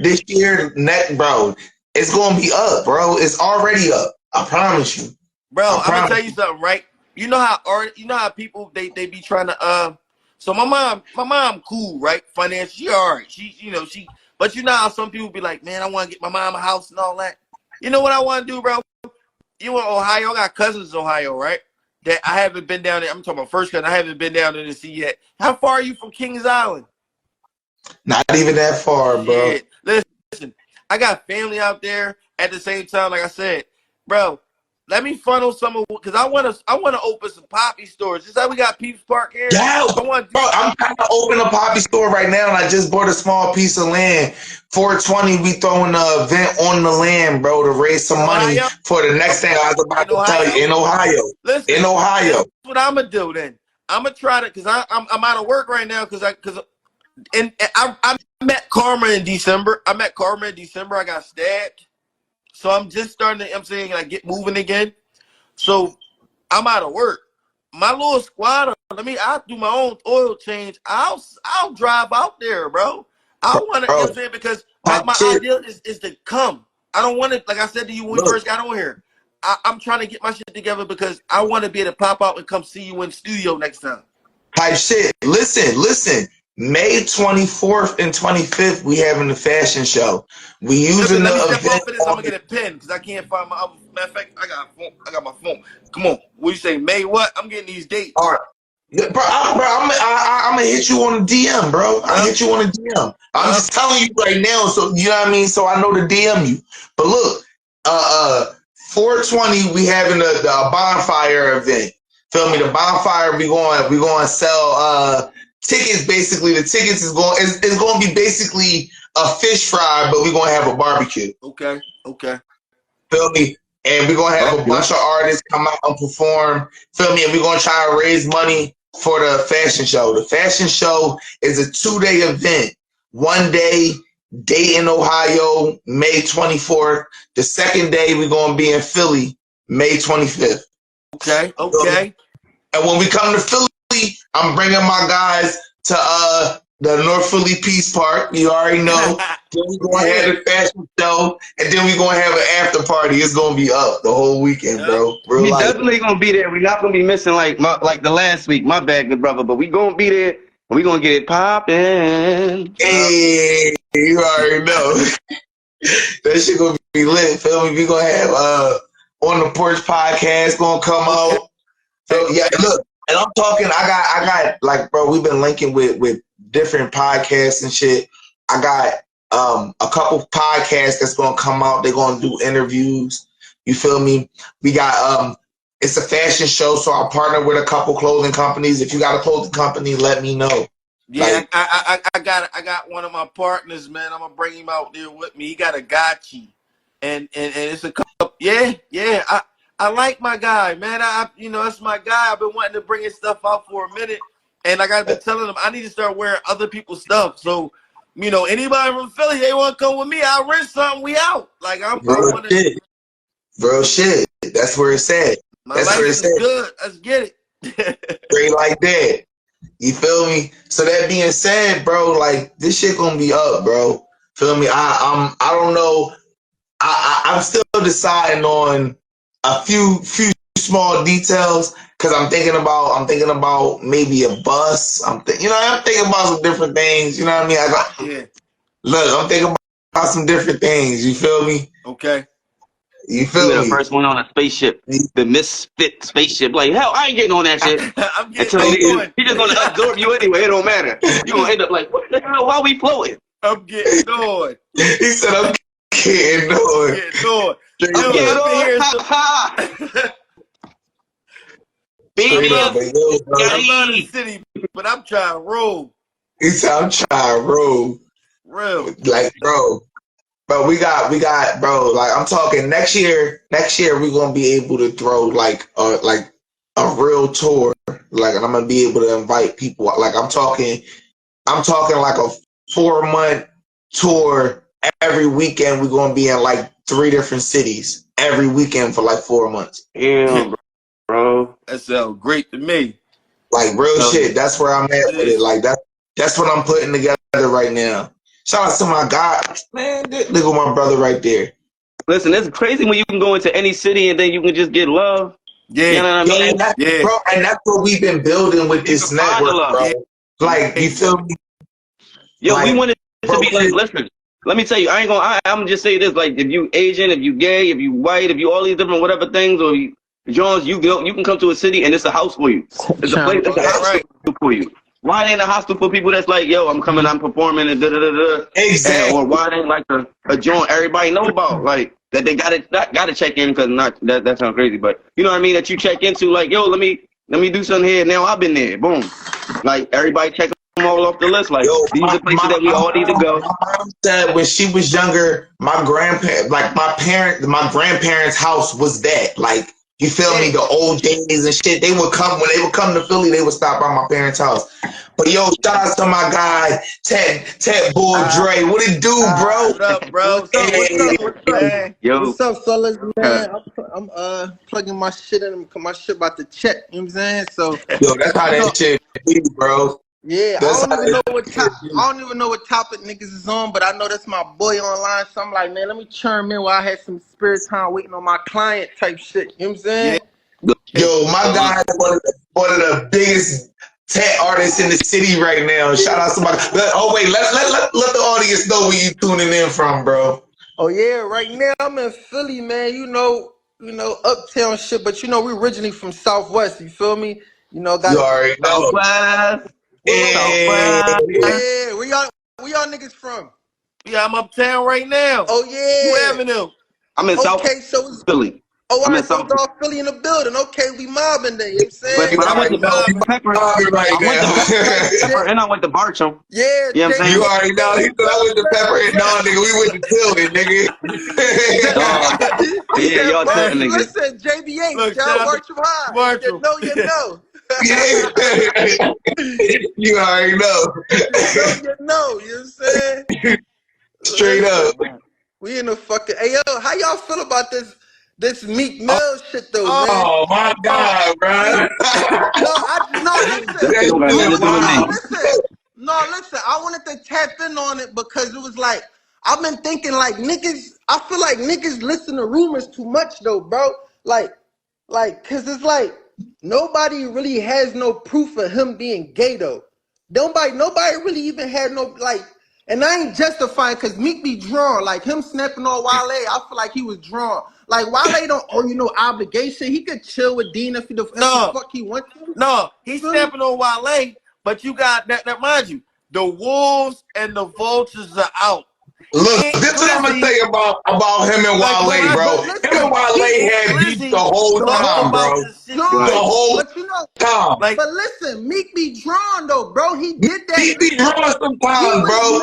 bro, it's gonna be up, bro. It's already up. I promise you, bro. I'm gonna tell you something, right? You know how people they be trying to So my mom cool, right? Financially, she all right. She but you know how some people be like, man, I want to get my mom a house and all that. You know what I want to do, bro? You in Ohio? I got cousins in Ohio, right? That I haven't been down there. I'm talking about first cousin. I haven't been down there to see yet. How far are you from Kings Island? Not even that far, bro. Yeah. Listen, I got family out there. At the same time, like I said, bro, let me funnel some of, because I want to open some poppy stores. Just like we got Peeps Park here. Yeah, I'm trying to open a poppy store right now, and I just bought a small piece of land. 420, we throwing an event on the land, bro, to raise some money for the next thing I was about to tell you. In Ohio. Listen, in Ohio. That's what I'm gonna do then. I'm gonna try to, because I'm out of work right now, because I met Karma in December. I got stabbed. So I'm just starting to, like, get moving again. So I'm out of work. My little squatter, I'll do my own oil change. I'll drive out there, bro. I want to, you know what I'm saying? Because my ideal is to come. I don't want to, like I said to you when we first got on here, I'm trying to get my shit together because I want to be able to pop out and come see you in studio next time. Type shit. Listen. May 24th and 25th, we having the fashion show. We using the event. Step off of this, I'm gonna get a pen because I can't find my other. Matter of fact, I got my phone. Come on, what you say? May what? I'm getting these dates. All right, bro. I'm gonna hit you on the DM, bro. I'll hit you on the DM. I'm just telling you right now, so you know what I mean. So I know to DM you. But look, 420, we having the bonfire event. Feel me? The bonfire. We going to sell tickets. Basically, the tickets is going to be basically a fish fry, but we're going to have a barbecue. Okay. Feel me? and we're gonna have a Okay. bunch of artists come out and perform. Feel me? And we're gonna try to raise money for the fashion show. The fashion show is a 2-day event. One day, Dayton, Ohio, May 24th. The second day, we're gonna be in Philly, May 25th. Okay, okay. And when we come to Philly, I'm bringing my guys to the North Philly Peace Park. You already know. Then we're going to have the fashion show, and then we're going to have an after party. It's going to be up the whole weekend, bro. Real We life. definitely gonna be there. We're not gonna be missing like the last week. My bad, good brother. But we gonna be there. And we gonna get it popping. Hey, you already know. That shit going to be lit. Feel me? We're going to have On the Porch podcast going to come out. So, yeah, look, and I'm talking, I got like, bro, we've been linking with different podcasts and shit. I got a couple podcasts that's gonna come out. They're gonna do interviews. You feel me? We got it's a fashion show, so I partner with a couple clothing companies. If you got a clothing company, let me know. Yeah, Like, I got one of my partners, man. I'm gonna bring him out there with me. He got a gotchi, and it's a couple. Yeah. I like my guy, man. That's my guy. I've been wanting to bring his stuff out for a minute, and like I've been telling him, I need to start wearing other people's stuff. So, anybody from Philly, they want to come with me. I'll rent something. We out. Like bro, shit. That's where it's at. My That's where license it's is at. good. Let's get it. Straight like that. You feel me? So that being said, bro, like this shit gonna be up, bro. Feel me? I don't know. I'm still deciding on a few small details because I'm thinking about maybe a bus. I'm thinking about some different things. You know what I mean? Yeah. Look, I'm thinking about some different things. You feel me? Okay. You We feel were the me? first one on a spaceship, the Mysfit spaceship. Like hell, I ain't getting on that shit. I'm Until getting on. he just gonna absorb you anyway. It don't matter. You gonna end up like, what the hell? Why we floating? I'm getting on. He said, "I'm getting on." Getting on. I'm getting on. Ha ha. Baby, Straight up, but yo, bro. I love the city, but I'm trying to roll. He said, "I'm trying to roll." Real. Like, bro, we got, bro. Like, I'm talking next year. Next year, we're gonna be able to throw like a real tour. Like, and I'm gonna be able to invite people. Like, I'm talking like a 4-month tour. Every weekend, we're gonna be in like 3 different cities every weekend for like 4 months. Damn, bro. That sounds great to me. Like real shit. That's where I'm at with it. Like that's what I'm putting together right now. Shout out to my guy, man. Look at my brother right there. Listen, it's crazy when you can go into any city and then you can just get love. Yeah. You know what I mean? Bro, and that's what we've been building with this can find the network, love. bro. Yeah. Like, you feel me? Yo, Like, we wanted to bro, be like, listen, let me tell you, I'm gonna just say this, like, if you Asian, if you gay, if you white, if you all these different whatever things, or you Jones, you can come to a city and it's a house for you. It's a place, it's a hostel for you. Why it ain't a hostel for people that's like, yo, I'm coming, I'm performing, and da-da-da-da. Exactly. Or why it ain't like a joint everybody know about, like, that they gotta check in, because that sounds crazy, but you know what I mean, that you check into, like, yo, let me do something here, now I've been there, boom. Like, everybody check them all off the list, like, these are places that we all need to go. My mom said when she was younger, my grandparents' house was that, like, you feel me? The old days and shit. When they would come to Philly, they would stop by my parents' house. But yo, shout out to my guy, Ted Bull Dre. What it do, bro? What up, bro? What's up, man? Yo. What's up, fellas, man? I'm plugging my shit in because my shit about to check. You know what I'm saying? So Yo, that's how that shit be, bro. yeah, That's I don't even know what topic niggas is on, but I know that's my boy online. So I'm like, man, let me chime in while I had some spirit time waiting on my client type shit. You know what I'm saying? Yo, my guy is one of the biggest tech artists in the city right now. Shout out to my. Let the audience know where you tuning in from, bro. Oh yeah, right now I'm in Philly, man. You know, uptown shit, but we originally from Southwest. You feel me? You already know. Southwest. Yeah, where y'all niggas from? Yeah, I'm uptown right now. Oh yeah. Who Avenue? I'm in South Philly. Oh, I'm all in right, so South dog Philly in the building. Okay, we mobbing there. You know what I'm saying? But I went to Pepper. Right Pepper, and I went to Bartram. Yeah, You know what I'm saying? You already know. He said I went to Pepper and Dawn, nigga. We went to Tilden, nigga. Yeah, Listen, y'all bro. tripping, nigga. Listen, JBH, Look, y'all shout out work to too hard. You Marshall. know, you know. Yeah. You already know. You know, you know. You know what I'm saying? Straight Listen, up. we in the fucking. Hey, yo, how y'all feel about this Meek Mill shit, though, man? Oh my God, See, bro. No, listen. This shit got That nothing shit to do with me. No, wild. listen. No, listen. I wanted to tap in on it because it was like I've been thinking like niggas. I feel like niggas listen to rumors too much though, bro. Cause it's like nobody really has no proof of him being gay though. Nobody really even had no like. And I ain't justifying because Meek be drawn. Like him snapping on Wale, I feel like he was drawn. Like Wale don't owe you no obligation. He could chill with Dean if the No, fuck he wants to. no, You he's feel me? stepping on Wale, but you got that mind you, the wolves and the vultures are out. Look, Ain't this is what I'm gonna Glizzy, say about him and like Wale, Marshall, bro. But Him and listen, Wale ain't had beef the Glizzy whole talked time, about bro. the The John, situation. whole but you know, time. Like, but listen, Meek be drawn though, bro. He did that. He be drunk He sometimes, was bro.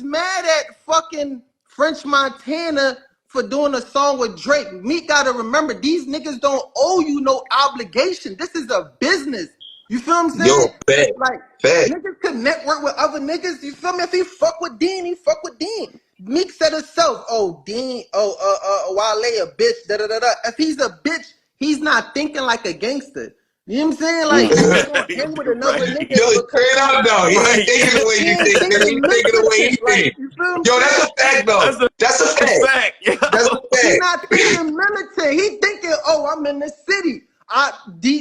mad at fucking French Montana for doing a song with Drake. Meek gotta remember these niggas don't owe you no obligation. This is a business. You feel what I'm Yo, saying? Like fact. niggas could network with other niggas. You feel me? If he fuck with Dean, he fuck with Dean. Meek said himself, "Oh Dean, Wale a bitch." Da da da da. If he's a bitch, he's not thinking like a gangster. You know what I'm saying? Like niggas gonna hang with another right, nigga Yo, because straight up though, he ain't right. thinking the way he you ain't think. He thinking ain't thinking the way he militant. Like think. you feel what I'm Yo, that's saying? a fact though. That's a That's a fact. fact. That's Yo. a He fact. not thinking militant. He thinking, oh, I'm in the city.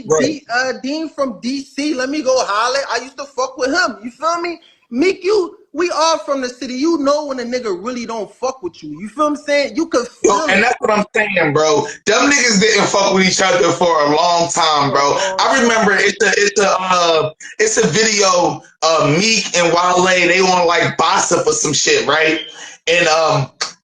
Right. Dean from DC. Let me go holler. I used to fuck with him. You feel me? Meek, we all from the city. You know when a nigga really don't fuck with you. You feel what I'm saying? You can Yo, feel and it that's what I'm saying, bro. Them niggas didn't fuck with each other for a long time, for a bro. long I time. remember it's a video Meek and Wale, they on like Bossip or some shit, right? And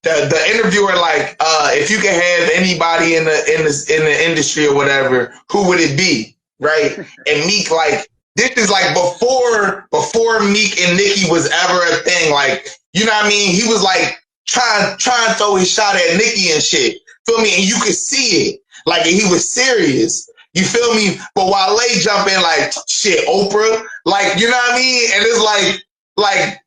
the interviewer like if you could have anybody in the industry or whatever, who would it be? Right? And Meek like this is like before Meek and Nicki was ever a thing. Like, you know what I mean? He was like trying to throw his shot at Nicki and shit. Feel me? And you could see it. Like he was serious. You feel me? But while Wale jump in like shit, Oprah, like, you know what I mean? And it's like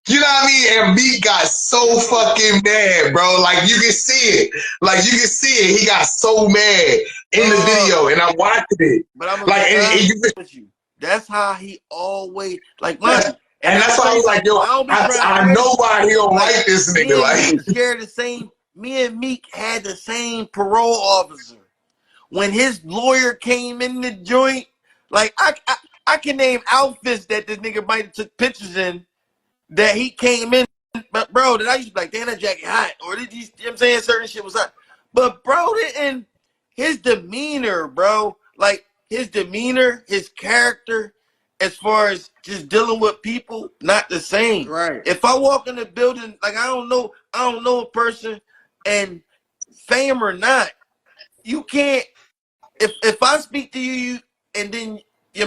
you know what I mean? And Meek got so fucking mad, bro. Like you can see it. Like you can see it. He got so mad in the video, and I watched it. But I'm gonna Like, be and honest you could, with you. That's how he always like mind that's, you. And and I'm that's gonna why tell I you was like, something. yo, I don't be I transparent. know why he don't Like like this nigga. me and Like, Meek share the same. Me and Meek had the same parole officer. When his lawyer came in the joint, like I can name outfits that this nigga might have took pictures in that he came in. But bro, that I used to be like, damn, that jacket hot, or did you know what I'm saying certain shit was hot. But bro, and his demeanor, bro, like his demeanor, his character, as far as just dealing with people, not the same. Right. If I walk in the building, like I don't know a person, and fame or not, you can't. If I speak to you and then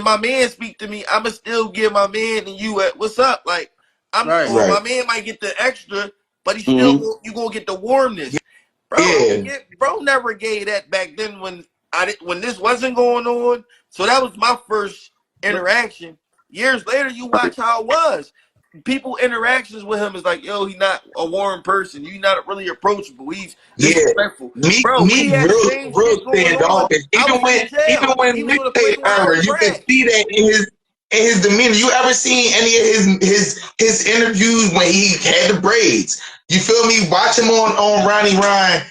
my man speak to me, I'ma still give my man and you at what's up. Like Right. or right. my man might get the extra, but he Mm-hmm. still you gonna get the warmness. Yeah. Bro never gave that back then when this wasn't going on. So that was my first interaction. Years later, you watch how it was. People interactions with him is like, yo, he's not a warm person. He's not really approachable. He's Yeah. disrespectful. Bro, we Meek had the same real shit going on. standoffish. I was in Even jail. when He was on a mixtape Playboy House era, you can crack. see that in his demeanor. You ever seen any of his interviews when he had the braids? You feel me? Watch him on Ronnie Ryan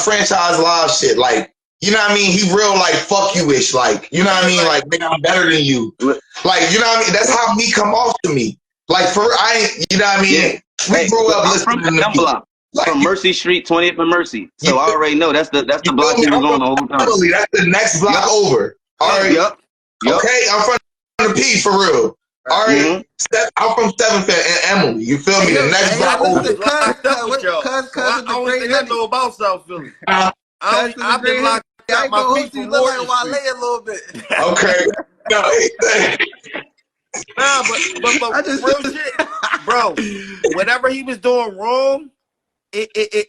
franchise live shit. Like, you know what I mean? He real like fuck you ish. Like, you know what I mean? Like, nigga, I'm better than you. Like, you know what I mean? That's how me come off to me. Like, you know what I mean? Yeah. We Hey, grew up I'm from listening to that me. block. Like, From Mercy Street, 20th and Mercy. you So I already know that's the you feel block me? he was I'm on from the whole time. Beverly. That's the next block Yup. over. All right. Yup. Okay. I'm from the P for real. All right. Mm-hmm. I'm from 7th and Emily. You feel me? Hey The yo, next hey yo, block I over. listen, was locked up with y'all, so cuz I with the only great thing I honey. know about South Philly. Cuz with the I've been great honey. locked I up ain't my gonna feet hold you, from you look like Morton Wale Street. a little bit. Okay. No. Nah, but I just real shit, bro. Whatever he was doing wrong, it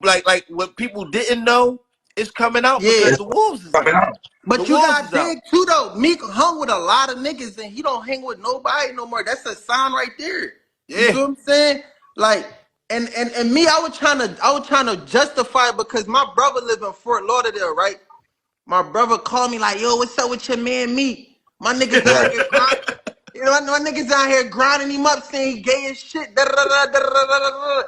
like what people didn't know is coming out Yeah. because the wolves is Coming out. out. The But you wolves got is out. dig too though. Meek hung with a lot of niggas and he don't hang with nobody no more. That's a sign right there. You Yeah. feel what I'm saying? Like and me, I was trying to justify it because my brother live in Fort Lauderdale, right? My brother called me like, yo, what's up with your man Meek? My niggas out Right. here grind. You know, my niggas out here grinding him up saying he gay as shit. Da, da, da, da, da, da, da, da.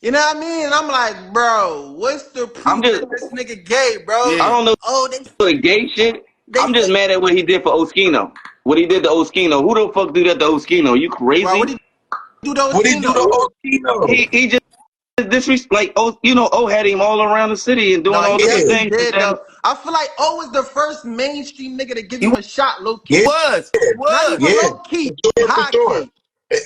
You know what I mean? And I'm like, bro, what's the I'm proof just that this nigga gay, bro? I Yeah. don't know Oh, the gay shit. they I'm just say, mad at what he did for Oskino. What he did to Oskino. Who the fuck do that to Oskino? You bro, what crazy? he do those What he do Keno? to Okino? He just disrespect. Like O had him all around the city and No, doing he all this Yeah. definitely thing. did Then though. I feel like O was the first mainstream nigga to give he him a shot, low Yeah. key. He Not was. even Yeah. low key, For sure. For high sure. key.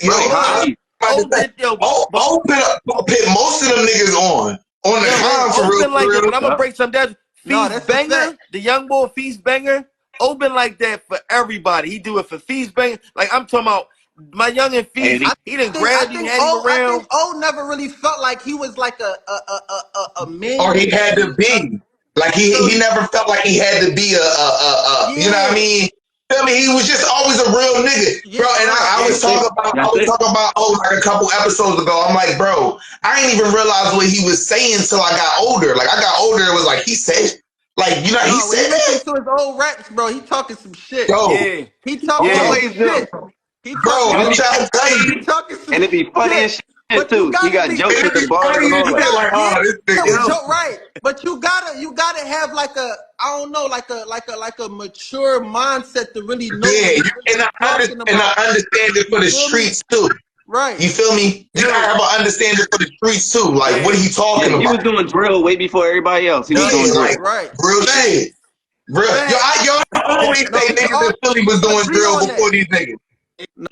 Yo, right, He I was. hockey. about to Oh, say, did yo, but put most of them niggas on the yo, Yeah. con for O real, been for like that, real. but I'm gonna Yeah. break some down. No, Feast that's a fact. Banger, the young boy Feast Banger, O been like that for everybody. He do it for Feast Banger. Like I'm talking about my young and And Feast. I He done I grabbed him, think had him I think around. O never really felt like he was like a Or he had to mainstream. be. Like So he never felt like he had to be you know what I yeah, mean? Feel me? He was just always a real nigga, yeah, bro. And right. I was that's it. talking about That's it. like a couple episodes ago. I'm like, bro, I didn't even realize what he was saying until I got older. Like I got older, it was like he said, like you know, he No, when said you listen that, to his old raps, bro, he talking some shit. yo, Yeah, He talking yo, some yeah. Always do. shit. He bro. talking And it I'm some be trying to tell he you, talking some and it be funny shit. as shit But you too. He gotta got be jokes and with the it's bars funny and as all you that. shit. got Like, yeah this with nigga. Joe right. But you gotta have like a I don't know like a mature mindset to really know Yeah, what you're really talking and about. I understand it for You the feel me? streets too. Right. You feel me? You gotta Yo, have an understanding for the streets too. Like, what are yeah. he Yeah, talking he about? was doing drill way before everybody else. He was Done. doing Yeah, drill. like Right. real Facts. shit. Real. Facts. I always No, say we can niggas all in Philly was doing agree drill on before that. these niggas. Hmm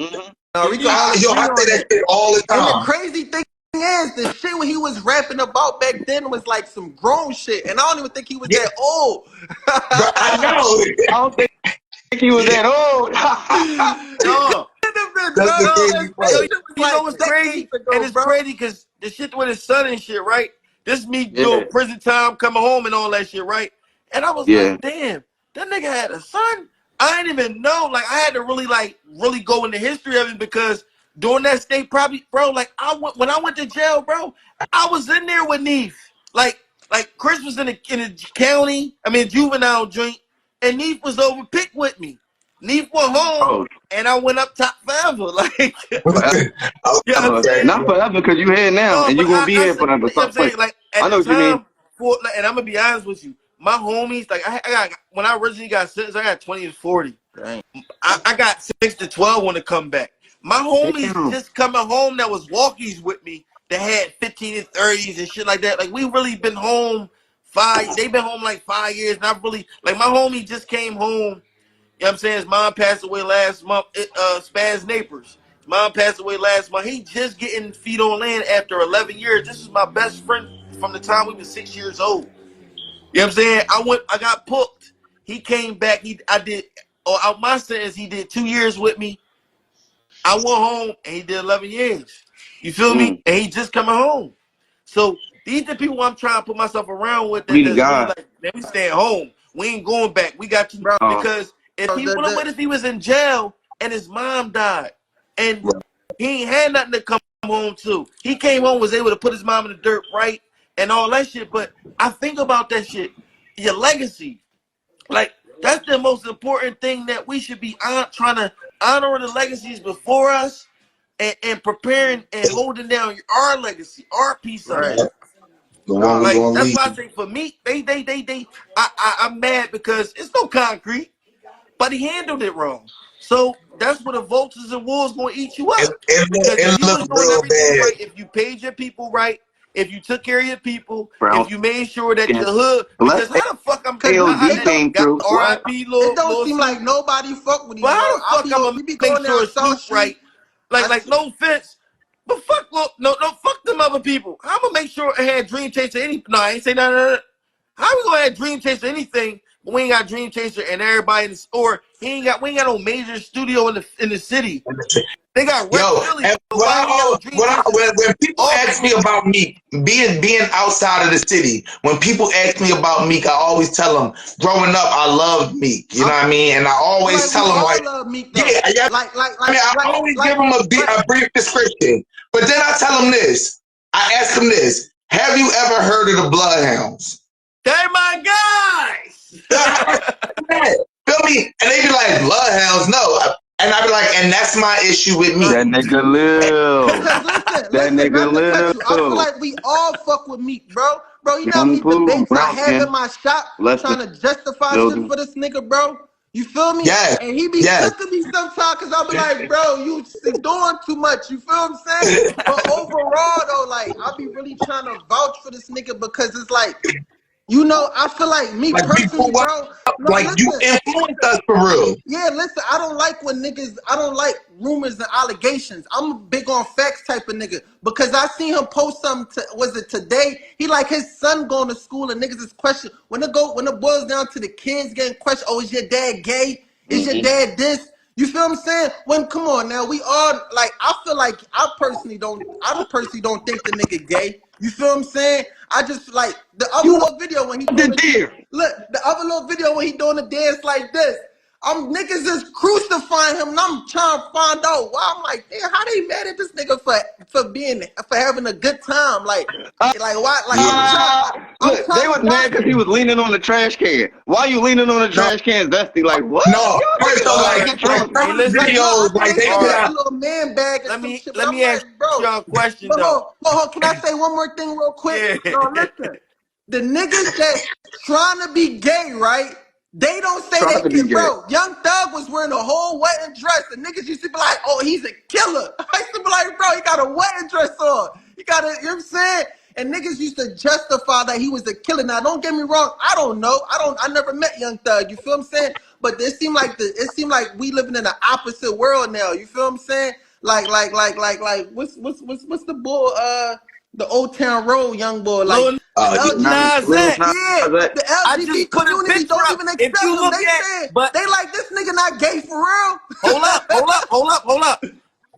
No, we can Yeah. all I agree say on that that. shit all the And the time. crazy thing is, the shit when he was rapping about back then was like some grown shit, and I don't even think he was Yeah, that old. bro, I know. I don't think he was Yeah, that old. He could No. have been, that's bro. the No. crazy That Yo, part. shit was you know like what's decades crazy? And ago, it's bro. crazy because the shit with his son and shit, right? This me Yeah, doing prison time, coming home and all that shit, right? And I was yeah. like, damn, that nigga had a son. I didn't even know. Like, I had to really go into history of it because during that state, probably, bro. Like, when I went to jail, bro, I was in there with Neef. Like Chris was in the county. I mean, juvenile joint, and Neef was over pick with me. Neef went home, Oh, and I went up top forever. Like, forever. you know what I'm saying? Not forever because you here now No, and but you gonna be I here said, forever. you know what I'm Stop playing. saying? Like I at know the what you mean. time, and I'm gonna be honest with you, my homies, like I got when I originally got sentenced, I got 20 to 40. Dang. I got 6 to 12 when to come back. My homies Damn. just coming home that was walkies with me that had 15 and 30s and shit like that. Like we really been home they've been home like 5 years. Not really like my homie just came home. You know what I'm saying? His mom passed away last month. Spaz Napers. His mom passed away last month. He just getting feet on land after 11 years. This is my best friend from the time we was 6 years old. You know what I'm saying? I got booked. He came back. Out my sentence, he did 2 years with me. I went home and he did 11 years. You feel me? Mm. And he just coming home. So these are the people I'm trying to put myself around with We the that's really guy. like, man, we staying home. We ain't going back. We got you. Bro, Because what the if he was in jail and his mom died and he ain't had nothing to come home to? He came home, was able to put his mom in the dirt right and all that shit. But I think about that shit. Your legacy. Like, that's the most important thing that we should be trying to honor the legacies before us and preparing and holding down our legacy, our piece of it. right. Yeah, the one Nah, we Like gonna that's leave. why I say for me, I'm mad because it's no concrete, but he handled it wrong. So that's where the vultures and wolves gonna eat you up. Because if It you look was doing real everything bad. right, if you paid your people right, if you took care of your people, Brown if you made sure that skin. the hood, Unless because how the fuck I'm cause ALD it don't came got through. What? RIP it don't Lil seem like Snoop, nobody fuck with but him, bro. how the fuck I'm gonna We be make going down sure South Snoop Street. right? Like I like see, no offense, but fuck look no fuck them other people. I'm gonna make sure I had Dream Chaser any. No, I ain't say no. How we gonna have Dream Chaser anything? But we ain't got Dream Chaser and everybody in the store. We ain't got no major studio in the city. They got Rec Yo, Philly. and So why we have Dream Chasers? when people ask me about Meek being outside of the city, when people ask me about Meek, I always tell them, growing up, I loved Meek. You know what I mean? And I always Like we tell them, all like, love Meek though. yeah, yeah. I mean, I always give them a brief description, but then I tell them this. I ask them this: have you ever heard of the Bloodhounds? They're my guys. Feel me? And they be like, Bloodhounds, no. And I be like, and that's my issue with Meek. That nigga Lil. Because That listen, nigga not to cut you. I feel Lil. like we all fuck with Meek, bro. Bro, you know how Young many Pooh, debates I brown have in skin, my shop Lester, trying to justify shit Logan. for this nigga, bro? You feel me? Yes, And he be yes. cooking me sometimes because I'll be like, bro, you doing too much. You feel what I'm saying? But overall, though, like, I be really trying to vouch for this nigga because it's like, you know, I feel like me Like, personally, bro. No, like you listen. influenced us for real. Yeah, listen, I don't like when niggas, I don't like rumors and allegations. I'm a big on facts type of nigga because I seen him post something, was it today? He like his son going to school and niggas is question, when it boils down to the kids getting questioned, oh, is your dad gay? Is your dad this? You feel what I'm saying? When, come on now, we all, like, I feel like I personally don't think the nigga gay. You feel what I'm saying? I just like the other little video when he doing the other little video when he doing the dance like this. Niggas is crucifying him, and I'm trying to find out why. I'm like, damn, how they mad at this nigga for having a good time? Like why? Like Look, they was mad because he was leaning on the trash can. Why you leaning on the trash can, Zesty? Like, what? No, first of all, Get drunk. Hey, listen, videos, I like they think put it's a out. little man bag or let some me shit. let But me I'm ask like, bro. y'all a question But though. can I say one more thing real quick? Yeah. No, listen. The niggas that trying to be gay, right? They don't say Trying to be they gay. bro. Young Thug was wearing a whole wedding dress. The niggas used to be like, oh, he's a killer. I used to be like, bro, he got a wedding dress on. He got a, you know what I'm saying? And niggas used to justify that he was a killer. Now, don't get me wrong. I don't know. I never met Young Thug. You feel what I'm saying? But it seemed like we living in an opposite world now. You feel what I'm saying? Like, what's the bull? The Old Town Road young boy, like Lil the Nas Lil X. Nas yeah, X. the I LGBT just put a community picture don't up. even If accept you him. look They at, said but they like this nigga not gay for real. hold up.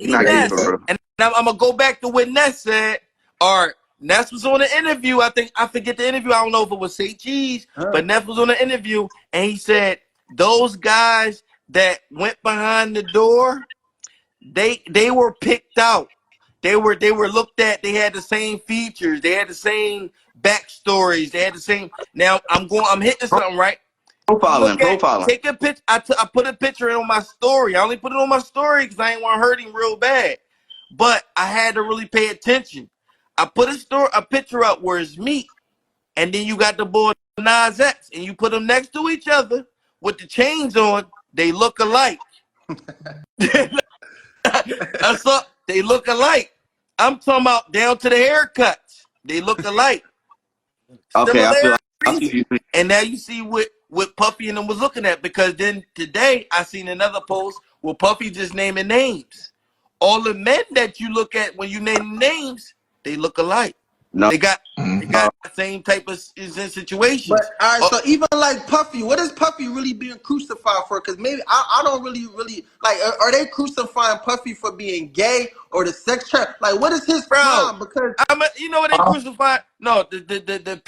He not gay Ness, for real. and I'm gonna go back to what Ness said. Or Ness was on the interview. I forget the interview. I don't know if it was Say Cheese, but Ness was on the interview, and he said those guys that went behind the door, they were picked out. They were looked at. They had the same features. They had the same backstories. They had the same. Now I'm hitting something right. You look at, Profiling. take a picture. I put a picture in on my story. I only put it on my story because I ain't want to hurt him real bad. But I had to really pay attention. I put a picture up where it's me, and then you got the boy Nas X, and you put them next to each other with the chains on. They look alike. That's up. They look alike. I'm talking about down to the haircuts. They look alike. Okay, I see Similarities. you. And now you see what Puffy and them was looking at, because then today I seen another post where Puffy just naming names. All the men that you look at when you name names, they look alike. No. They got the same type of situations. But all right, so even like Puffy, what is Puffy really being crucified for? Because maybe I don't really like. Are they crucifying Puffy for being gay or the sex trap? Like, what is his crime? Because You know what they crucified? No, the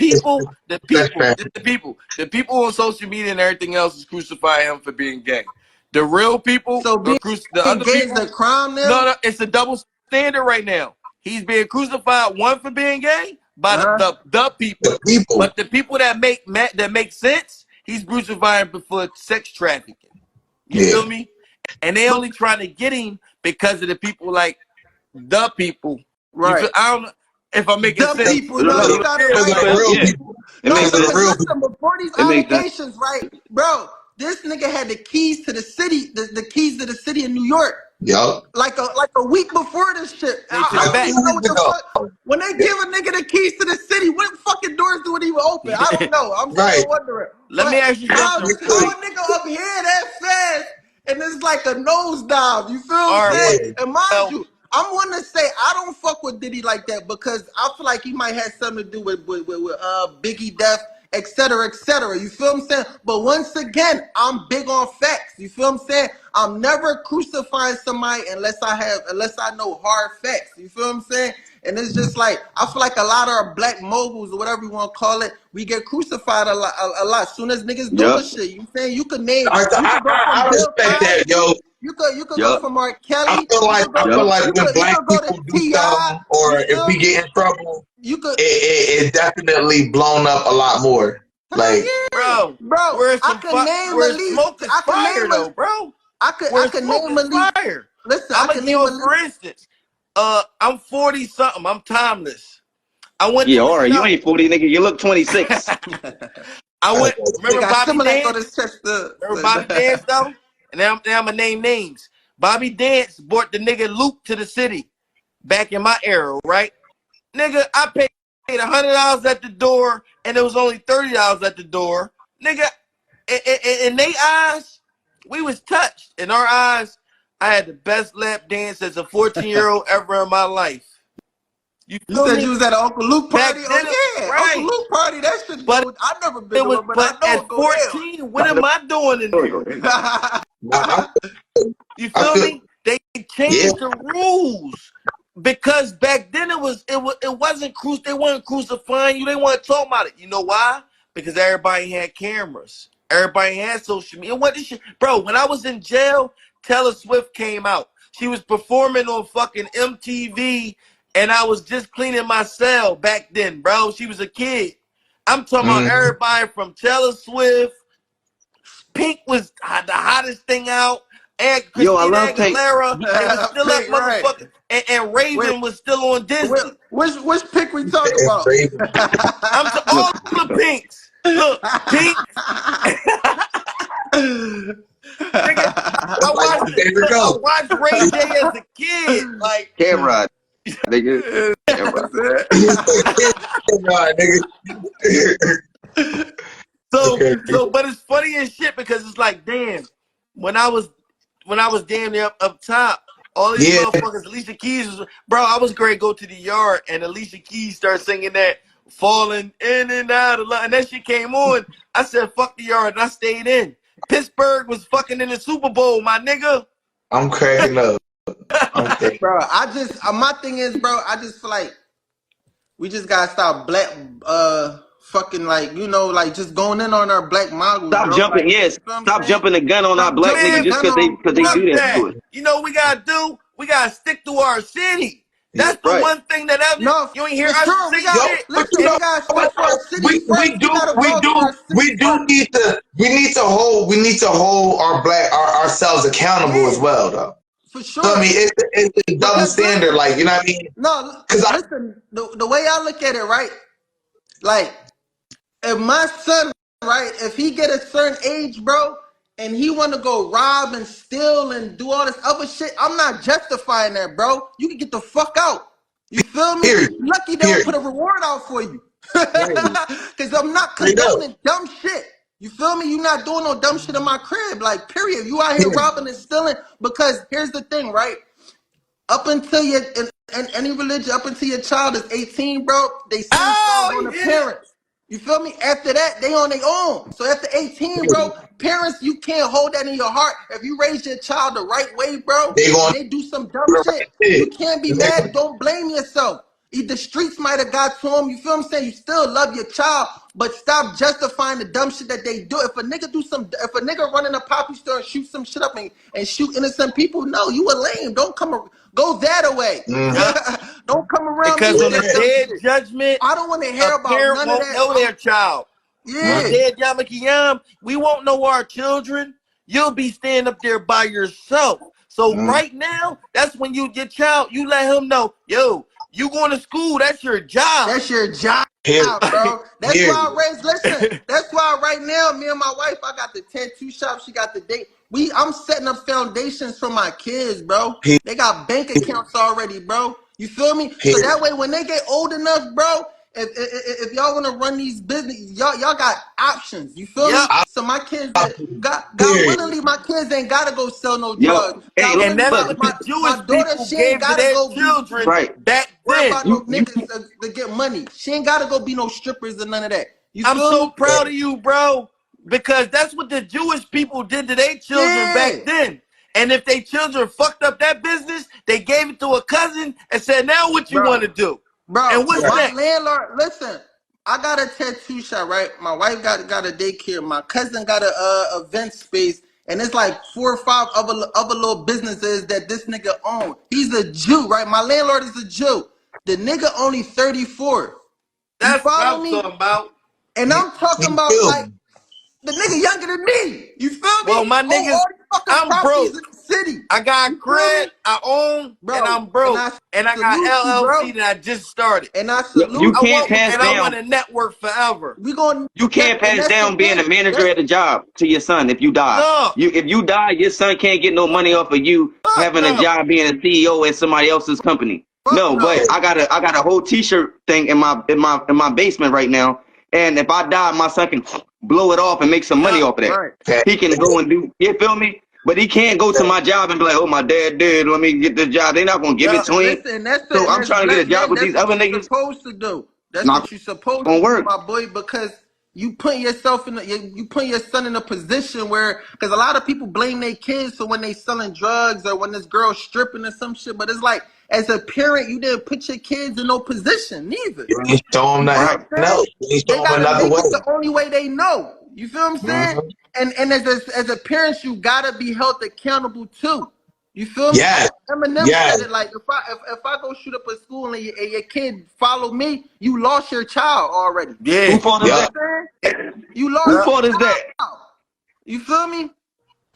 people on social media and everything else is crucifying him for being gay. The real people, so being the other gay people, is a crime now. no, it's a double standard right now. He's being crucified, one for being gay by the people, but the people that make sense, he's crucifying for sex trafficking. You feel me? And they only trying to get him because of the people like the people. Right. I don't know if I'm making Dumb sense. people, no, you got it right. No, because listen, before these allegations, right, bro, this nigga had the keys to the city, the keys to the city of New York. Yup. Like a week before this shit. I don't even know what the fuck. When they give a nigga the keys to the city, what fucking doors do it even open? I don't know. I'm still wondering. Let me ask you something. How a nigga up here that fast and it's like a nosedive. You feel what I'm saying? And mind you, I'm one to say I don't fuck with Diddy like that because I feel like he might have something to do with Biggie death etc., etc. You feel what I'm saying? But once again, I'm big on facts. You feel what I'm saying? I'm never crucifying somebody unless I know hard facts. You feel what I'm saying? And it's just like, I feel like a lot of our black moguls or whatever you want to call it, we get crucified a lot. As soon as niggas doing shit, you saying you could name, you could go from I Bill respect that, Cosby, yo. you could go from R. Kelly, I feel like you when black could go to people do T.I. something, or You if feel we me? get in trouble, You could, it definitely blown up a lot more. hell Like, yeah, Bro, bro. where smoke is fire though, bro. I Where could smoke name is at least. fire. Listen, I I'ma can give name you at for least. instance. I'm 40 something. I'm timeless. I went Yeah, to the all right. You shop. ain't 40, nigga. You look 26. I went. Nigga, Remember I Bobby still like go to Dance? church. Remember Bobby Dance though? And now I'ma name names. Bobby Dance brought the nigga Luke to the city back in my era, right? Nigga, I paid $100 at the door, and it was only $30 at the door. Nigga, in they eyes, we was touched. In our eyes, I had the best lap dance as a 14-year-old ever in my life. You You feel said me? you was at an Uncle Luke Back party? then, Oh yeah, Uncle right. Luke party. That shit But go. I never been to one, but I but know at it go 14, what am I doing in there? I, You I feel feel, me? They yeah. changed the rules because back then it wasn't they weren't crucifying you. They weren't talking about it. You know why? Because everybody had cameras. Everybody had social media. What this shit, bro? When I was in jail, Taylor Swift came out. She was performing on fucking MTV, and I was just cleaning my cell back then, bro. She was a kid. I'm talking about Mm-hmm. everybody from Taylor Swift. Pink was the hottest thing out. And Yo, I Christina love Pink. Aguilera, they was still up, Pick right. motherfucker. And Wait, Raven was still on Disney. which pick we talk And about? Raven, I'm to all the Pinks. Look, Pink, nigga. that's like my favorite I color. watched Ray J as a kid. Like, Cameron, nigga. Cameron. He's like, yeah, nigga. but it's funny as shit because it's like, damn, when I was damn near up top, all these Yeah, motherfuckers, Alicia Keys was, bro, I was great go to the yard and Alicia Keys started singing that falling in and out of line. And that shit came on. I said, fuck the yard, and I stayed in. Pittsburgh was fucking in the Super Bowl, my nigga. I'm cracking up. I'm cracking. Bro, my thing is, bro, I just feel like we just gotta stop black, fucking like, like just going in on our black models, Stop bro. jumping. Like, Yes. you know what I'm Stop saying? jumping the gun on our Stop black jumping niggas the Man, just gun because on. they fuck do that that. to us. You know what we gotta do? We gotta stick to our city. Yeah. That's the Right. one thing that ever No, you ain't hear for us sure. say Yo, shit. but you Listen, know we gotta what stick to our though? city first. We gotta go to our city first. We need to hold our ourselves accountable as Yeah, well though. for So I sure. mean, it's a double Because standard, listen, like you know what I mean? no, Because listen. The way I look at it, right? Like, if my son, right, if he get a certain age, bro, and he want to go rob and steal and do all this other shit, I'm not justifying that, bro. You can get the fuck out. You feel me? period, You lucky they don't period, put a reward out for you. period, Because I'm not straight up, condoning dumb shit. You feel me? You not doing no dumb shit in my crib. Like, period. You out here period. robbing and stealing. Because here's the thing, right? Up until in any religion, up until your child is 18, bro, they sins falls Oh, on you the hit it. parents. You feel me? After that, they on their own. So after 18, bro, Period. parents, you can't hold that in your heart. If you raise your child the right way, bro, They and going to they do some dumb do the shit, right shit. you can't be mad. Exactly. Don't blame yourself. The streets might have got to them. You feel what I'm saying? You still love your child, but stop justifying the dumb shit that they do. If a nigga run in a poppy store and shoot some shit up and shoot innocent people, no, you a lame. Don't go that away. Mm-hmm. Yup. Don't come around me Because with on the that Yeah. dumb day of shit. judgment, I don't want to a hear about parent none of won't that. know their child. On the Yeah, day of Yom Kippur, we won't know our children. You'll be standing up there by yourself. So Mm-hmm. right now, that's when your child, you let him know, yo, you going to school, that's your job. that's your job, Period. bro. That's Period. why I raised. Listen, that's why right now, me and my wife, I got the tattoo shop. She got the date. I'm setting up foundations for my kids, bro. They got bank accounts already, bro. You feel me? So Period. that way, when they get old enough, bro, if y'all want to run these business, y'all got options. You feel me? Yep. So my kids that God Period. willingly, my kids ain't gotta go sell no Yo, drugs. hey, God look, And willingly, that's look. what the my Jewish daughter, people she ain't gave to gotta their go be children Right. back worry then. about no You niggas to get money. She ain't gotta go be no strippers and none of that. You I'm feel so me? proud of you, bro, because that's what the Jewish people did to their children Yeah, back then. And if their children fucked up that business, they gave it to a cousin and said, now what you want bro. to do? And Bro, what's my next? landlord, listen, I got a tattoo shop, right? My wife got a daycare. My cousin got a event space. And it's like 4 or 5 other little businesses that this nigga own. He's a Jew, right? My landlord is a Jew. The nigga only 34. You That's what follow I'm me? talking about. And I'm talking You about feel like me? the nigga younger than me. You feel me? Well, He my own niggas, all these fucking I'm properties in broke. the city. I got You feel crib, me? I own, and Bro, I'm and broke. I And I got salute you, LLC bro. that I just started. And I You salute can't you. pass And I want down. to network forever. We gonna You can't and pass that's the down being a thing. manager That's at a job to your son if you die. No, If you die, your son can't get no money off of you fuck having a no. job being a CEO at somebody else's company. fuck No, but no. I got a whole T-shirt thing in my basement right now, and if I die, my son can blow it off and make some money Yeah. off of that. Right. He can go and do. You feel me? But he can't go to my job and be like, "Oh, my dad did. Let me get the job." They're not gonna give Yeah. it to him. Listen, that's it, So and I'm that's trying to get a blessed, job man. with That's these what other you're niggas. supposed to do. That's Not what you're supposed gonna to do, work. my boy, because you put yourself in you put your son in a position where because a lot of people blame their kids for when they selling drugs or when this girl stripping or some shit. But it's like as a parent, you didn't put your kids in no position neither. You ain't show them You feel nothing Right. what I'm saying? else. You ain't They show them gotta another make way. it the only way they know. You feel what I'm saying? Mhm. And as a parent, you gotta be held accountable too. You feel me? Yes, Eminem yes, said it like if I go shoot up a school and your kid follow me, you lost your child already. Yeah. Who fault You is know yeah. that? what I'm saying? You Who lost Yeah. your fault is that? child. You feel me?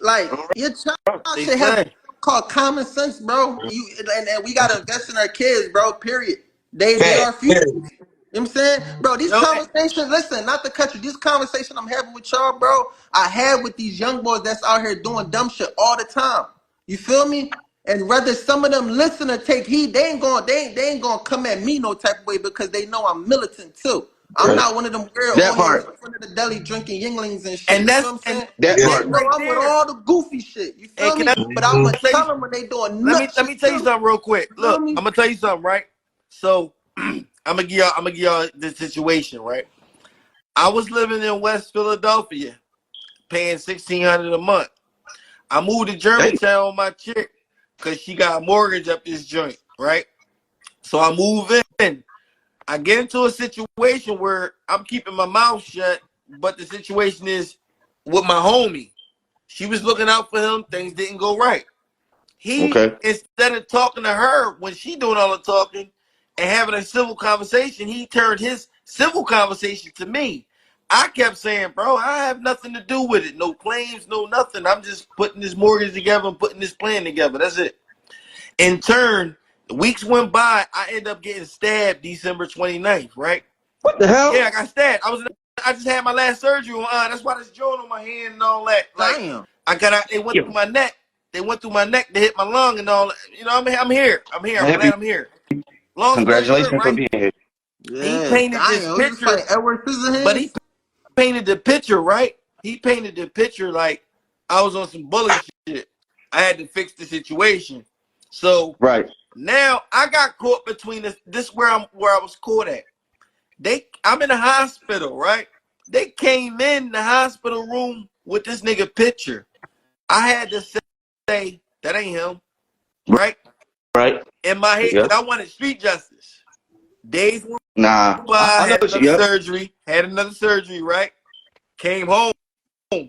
Like your child They should have say. called common sense, bro. And we gotta invest in our kids, bro. Period. They Fat. are future. You know what I'm saying? Bro, these Yo, conversations, listen, not the country, this conversation I'm having with y'all, bro, I have with these young boys that's out here doing dumb shit all the time. You feel me? And whether some of them listen or take heed, they ain't gonna come at me no type of way because they know I'm militant too. I'm Right. not one of them weird That old heads part. in front of the deli drinking Yinglings and shit. and You feel that's what I'm and saying? That Yeah. They part. know right I'm with there. all the goofy shit. You And feel can me? I But I'ma Mhm. tell you? tell them when they doing nut Let shit me tell you too. something real quick. You feel Look, me? I'm gonna tell you something, right? So I'm gonna give y'all this situation, right? I was living in West Philadelphia, paying $1,600 a month. I moved to Hey. Germantown with my chick because she got a mortgage up this joint, right? So I move in. I get into a situation where I'm keeping my mouth shut, but the situation is with my homie. She was looking out for him. Things didn't go right. He, Okay. instead of talking to her when she doing all the talking and having a civil conversation, he turned his civil conversation to me. I kept saying, bro, I have nothing to do with it. No claims, no nothing. I'm just putting this mortgage together and putting this plan together. That's it. In turn, weeks went by. I ended up getting stabbed December 29th, right? What the Yeah, hell? I got stabbed. I just had my last surgery on. That's why this joint on my hand and all that. Like Damn. I got out. They went through my neck. They went through my neck to hit my lung and all that. You know, I'm here. I'm here. I'm I'm glad happy. I'm here. Long story short, Congratulations for right? being here. He Yeah, painted this damn. It was just like picture, Edward but he Scissorhands. painted the picture, right? He painted the picture like I was on some bullshit. I had to fix the situation. So Right. now I got caught between this where I was caught at. I'm in the hospital, right? They came in the hospital room with this nigga picture. I had to say that ain't him, right? Right. In my head, Yep. because I wanted street justice. Days went Nah. by, I know had what you. another Yep. surgery, right? Came home. I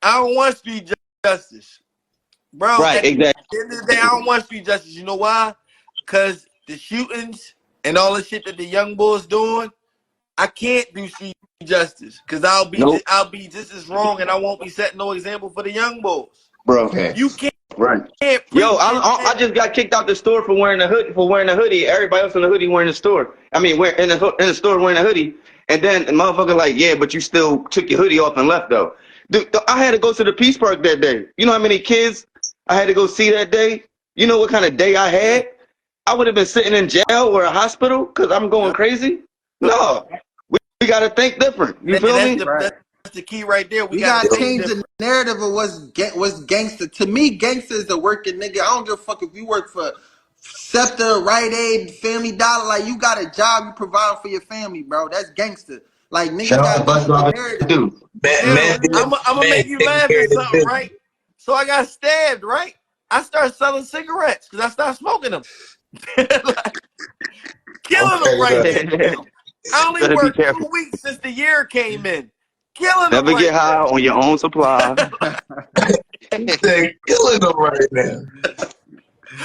don't want street justice. Bro, Right. at the Exactly. end of the day, I don't want street justice. You know why? Because the shootings and all the shit that the young boys doing, I can't do street justice because Nope. I'll be just as wrong and I won't be setting no example for the young boys. Bro. You Facts. Right. can't Yo, preach it, I man. just got kicked out the store for wearing a hoodie. For wearing a hoodie, everybody else in the hoodie wearing the store. I mean, we're in the store wearing a hoodie, and then the motherfucker like, yeah, but you still took your hoodie off and left though. Dude, I had to go to the Peace Park that day. You know how many kids I had to go see that day? You know what kind of day I Yeah, had? I would have been sitting in jail or a hospital because I'm going yeah. crazy. No, we got to think different. You And feel me? Right. that's the key right there. We We got to gotta think change the different. narrative of what's gangster. To me, gangster is a working nigga. I don't give a fuck if you work for Scepter, Rite Aid, Family Dollar. Like you got a job, you provide for your family, bro. That's gangster. Like niggas Shout out to gotta bus change the driver narrative. too. Now, Men I'm gonna make you taking laugh care at of their something, business. right? So I got stabbed, right? I started selling cigarettes because I stopped smoking them. Like, killing them Okay, right look. now. I only Better be worked careful. 2 weeks since the year came in. Killing them Never get right high now. on your own supply. They're killing them right now.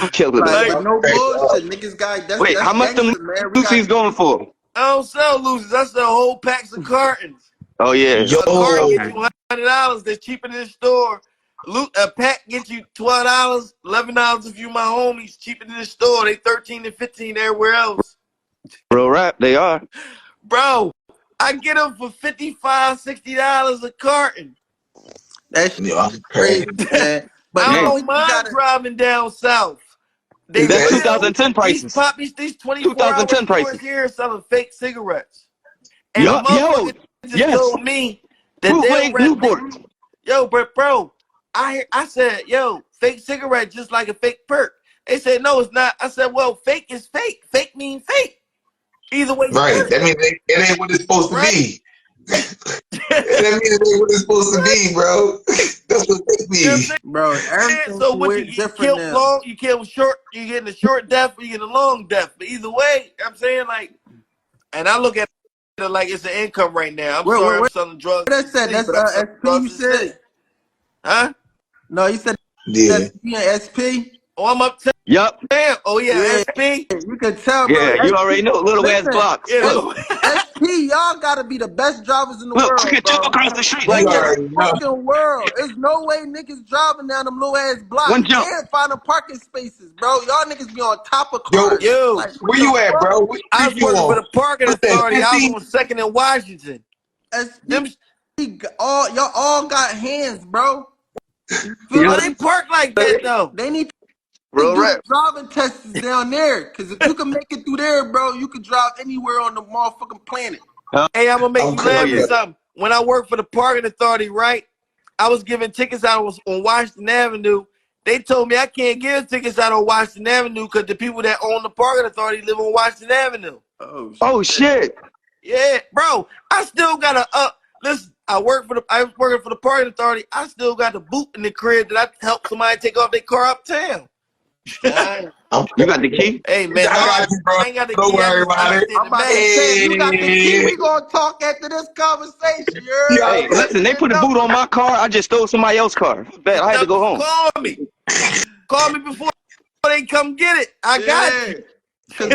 I'm killing them. Like, Like, but no Okay, bullshit, niggas got Wait, that's how much them gangster, man. We got Lucy's going for? I don't sell losers. I sell whole packs of cartons. Oh yeah. yo, A carton gets Okay. you $100. That's cheaper than the store. A pack gets you $12, $11 if you my homies. Cheaper than the store. They 13 and 15 everywhere else. Real rap, they are. Bro, I get them for $55, $60 a carton. that shit yo, I'm crazy, crazy. man. But I no, Dang. don't we mind gotta. driving down south. They Is That's that will. 2010 These prices. poppies, these 24-hour 2010 stores prices. here selling fake cigarettes. And the Yup, yo. motherfucker just Yes. told me that they'll Bootleg rent. Newport. Yo, bro, I said, yo, fake cigarette just like a fake perk. They said, no, it's not. I said, well, fake is fake. Fake mean fake. Either way, right? That means it ain't what it's supposed to right? be. That means it ain't what it's supposed to be, bro. That's what they You know what I'm be. saying? Bro, everything So what you weird get different killed now. long, you kill short, you getting a short death or you get a long death. But either way, I'm saying like, and I look at it like it's an income right now. I'm sorry, I'm What selling drugs that to the said? city, That's but I'm selling SP drugs you to the city. said? Huh? No, you said Yeah. SP and SP? Oh, I'm uptown. Yup. Oh yeah, Yeah, SP. you can tell, bro. Yeah, you already know. Little ass Listen, blocks. Yeah, Look. SP, y'all gotta be the best drivers in the Look, you world, can jump bro. across the street, Like You nigga. in the already know. fucking world, there's no way niggas driving down them little ass One blocks jump. and finding parking spaces, bro. Y'all niggas be on top of Yo, cars. yo, Like what where the you at, fuck? bro? What I street was you working for on? the parking What's that, authority. I was 50? on Second in Washington. SP, Them, y'all all got hands, bro. You feel why Yup. they me? park like that though? They need to Real do the rap. driving tests down there. Cause if you can make it through there, bro, you can drive anywhere on the motherfucking planet. Hey, I'm gonna make I'm you Oh laugh yeah. at cooking. something. When I worked for the parking authority, right? I was giving tickets out on Washington Avenue. They told me I can't give tickets out on Washington Avenue because the people that own the parking authority live on Washington Avenue. Oh Oh shit. shit. Yeah, bro. I still got to listen. I was working for the parking authority. I still got the boot in the crib that I helped somebody take off their car uptown. I'm You got the cooking. key? Hey man, I no, got you, bro. I ain't got the Don't key. I worry just about it. understand I'm the about to message. say, if you got the key, Hey. we gonna talk after this conversation. You heard? Yeah. Hey, listen, they put a boot on my car. I just stole somebody else's car. Bet I had to go home. Call me. Call me before they come get it. I got Yeah. you. Cause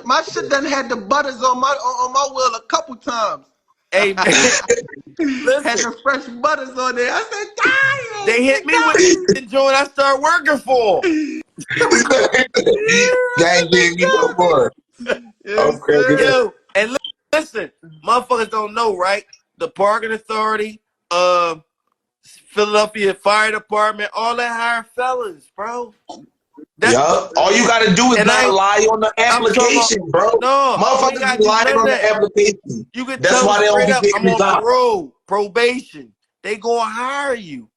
my shit done had the butters on my wheel a couple times. Hey man, Had listen. the fresh butters on there. I said, damn, They hit they me got with the joint. I started working for them. Gang gave me one more. I'm Yes, cracking up. sir. Yo, and listen, motherfuckers don't know, right? The parking authority, Philadelphia Fire Department, all that hire fellas, bro. That's Yup. All you gotta do is and not lie on the I'm talking about application, bro. no, you ain't Motherfuckers gotta be do lying none of on the that. application. You can That's tell them why they don't straight be up, getting I'm on resigned. parole, probation. They gonna hire you.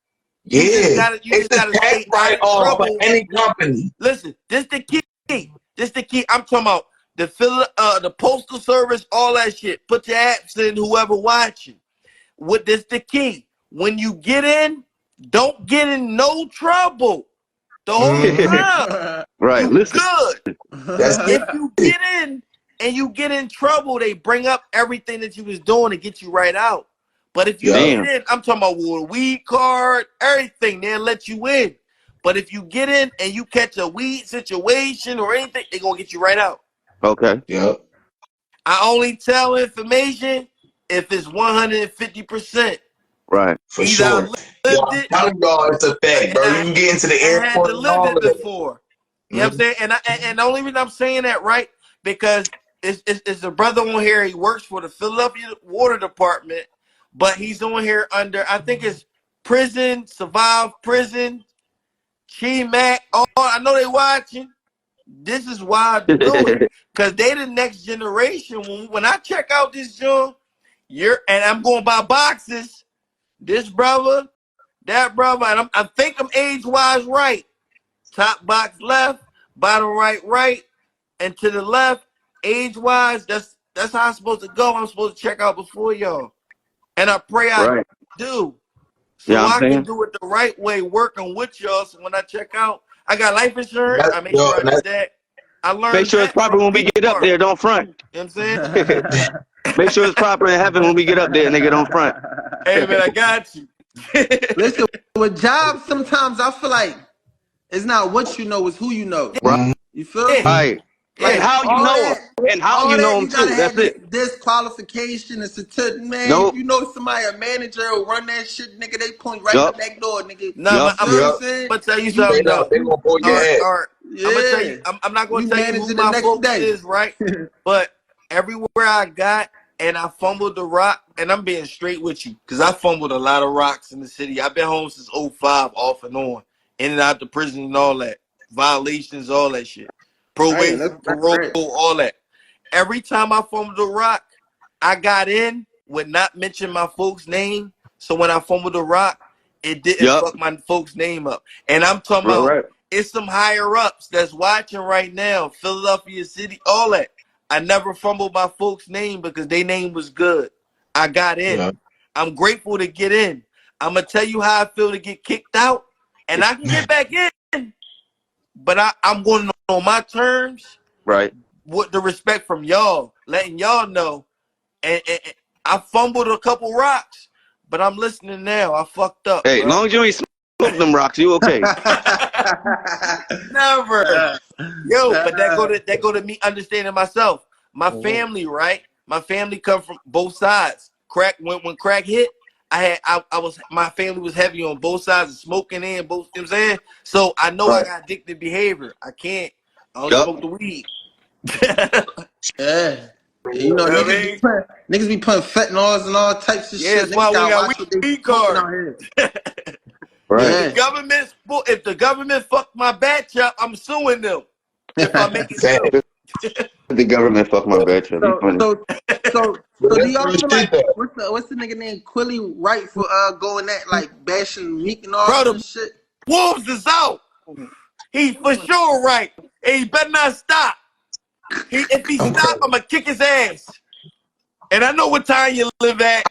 You just Yeah. gotta It's a tax stay out of write-off for trouble. any company. Listen, this the key. This the key. I'm talking about the postal service, all that shit. Put your apps in, whoever watching. What this the key. When you get in, don't get in no trouble the whole Mm-hmm. time. Right, You listen. good. That's If you it. get in and you get in trouble, they bring up everything that you was doing to get you right out. But if you Yup. get Damn. in, I'm talking about with a weed card, everything, they'll let you in. But if you get in and you catch a weed situation or anything, they're gonna get you right out. Okay. Yup. I only tell information if it's 150%. Right. For Either I sure. Yo, lived I'm it telling y'all it's a fact, and bro. You can get into the I had to airport and live all it of that. before. You know what I'm Mm-hmm. saying? And the only reason I'm saying that, right, because it's a brother on here. He works for the Philadelphia Water Department, but he's on here under, I think it's prison, survive prison, Chi Mac. Oh, I know they watching. This is why I do it. Because they the next generation. When I check out this joint, and I'm going by boxes, this brother, that brother, and I think I'm age-wise right. Top box left, bottom right, and to the left, age-wise, that's That's how I'm supposed to go. I'm supposed to check out before y'all. And I pray I Right. do. Yeah, So I'm I can saying. do it the right way, working with y'all. So when I check out, I got life insurance. I make sure I do That's that. I Make learned sure it's that proper from when we Beat get up Park. there. Don't front. You know what I'm saying? Make sure it's proper in heaven when we get up there, nigga. Don't front. Hey, man, I got you. Listen, with jobs, sometimes I feel like it's not what you know, it's who you know. Right. You feel me? Right. And Yeah. Like how you know them. And how you all know that them you gotta too. have That's it. this qualification and certificate. Man, if Nope. you know somebody, a manager, will run that shit, nigga, they point right in the Yup. back door, nigga. Nah, You but Yup. feel I'm what I'm yep. saying? gonna tell you You, something Straight up, though. they gonna pull your you, head. I'm gonna tell you. yeah. I'm not gonna You tell you who managing the my next folks day. is, right? But everywhere I got and I fumbled the rock, and I'm being straight with you, because I fumbled a lot of rocks in the city. I've been home since '05, off and on, in and out the prison and all that, violations, all that shit, Damn, probation, that's parole, great. all that. Every time I fumbled the rock, I got in with not mentioning my folks' name. So when I fumbled the rock, it didn't Yup. fuck my folks' name up. And I'm talking Real about right. it's some higher ups that's watching right now, Philadelphia City, all that. I never fumbled my folks' name because their name was good. I got in. Yeah. I'm grateful to get in. I'm gonna tell you how I feel to get kicked out, and I can get back in, but I'm going on my terms Right. with the respect from y'all, letting y'all know. And I fumbled a couple rocks, but I'm listening now. I fucked up, Hey, as bro. long as you ain't smoke them rocks, you okay. Never. Yo, but that go to me understanding myself. My family, right? My family come from both sides. Crack when crack hit, I was my family was heavy on both sides of smoking and both, you know what I'm saying? So I know I Right. got addictive behavior. I don't Yup. smoke the weed. You Yeah. You know, know what I mean? niggas be putting fentanyls and all types of Yeah, shit. that's Niggas why we gotta got watch what they weed smoking out card. here. Right. Yeah. If the government fucked my batch up, I'm suing them if I make it Sad. through. The government fuck my bitch up. You so funny. so But so do that's y'all real feel shit like though. what's the nigga named Quilly right for going at like bashing Meek and all Bro, them and the shit? wolves is out. He for sure right. And he better not stop. If he I'm stop, crazy. I'm gonna kick his ass. And I know what town you live at.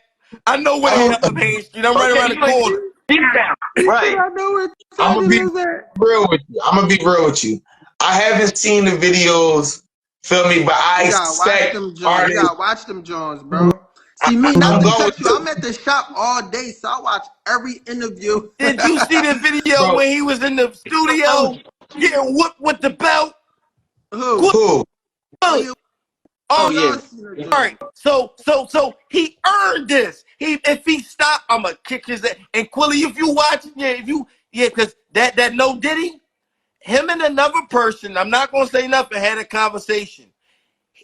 I know where they I'm up Main Street. I'm right Okay, around the you ain't corner. deep down. He said Right. I know where gonna Tiny be lives at. real with you. I'm gonna be real with you. I haven't seen the videos, feel me, but I You gotta watch expect them Jones. You artists. gotta watch them Jones, bro. See me, not I'm to going cut you. I'm to, at the shop all day, so I watch every interview. Did you see the video bro. when he was in the studio getting whooped with the belt? Who? Who? Oh Good. yeah. Oh Oh, yeah. Y'all seen the all Jones. right. So he earned this. If he stop, I'ma kick his ass. And Quilly, if you watching, because that no Diddy, him and another person, I'm not gonna say nothing, had a conversation.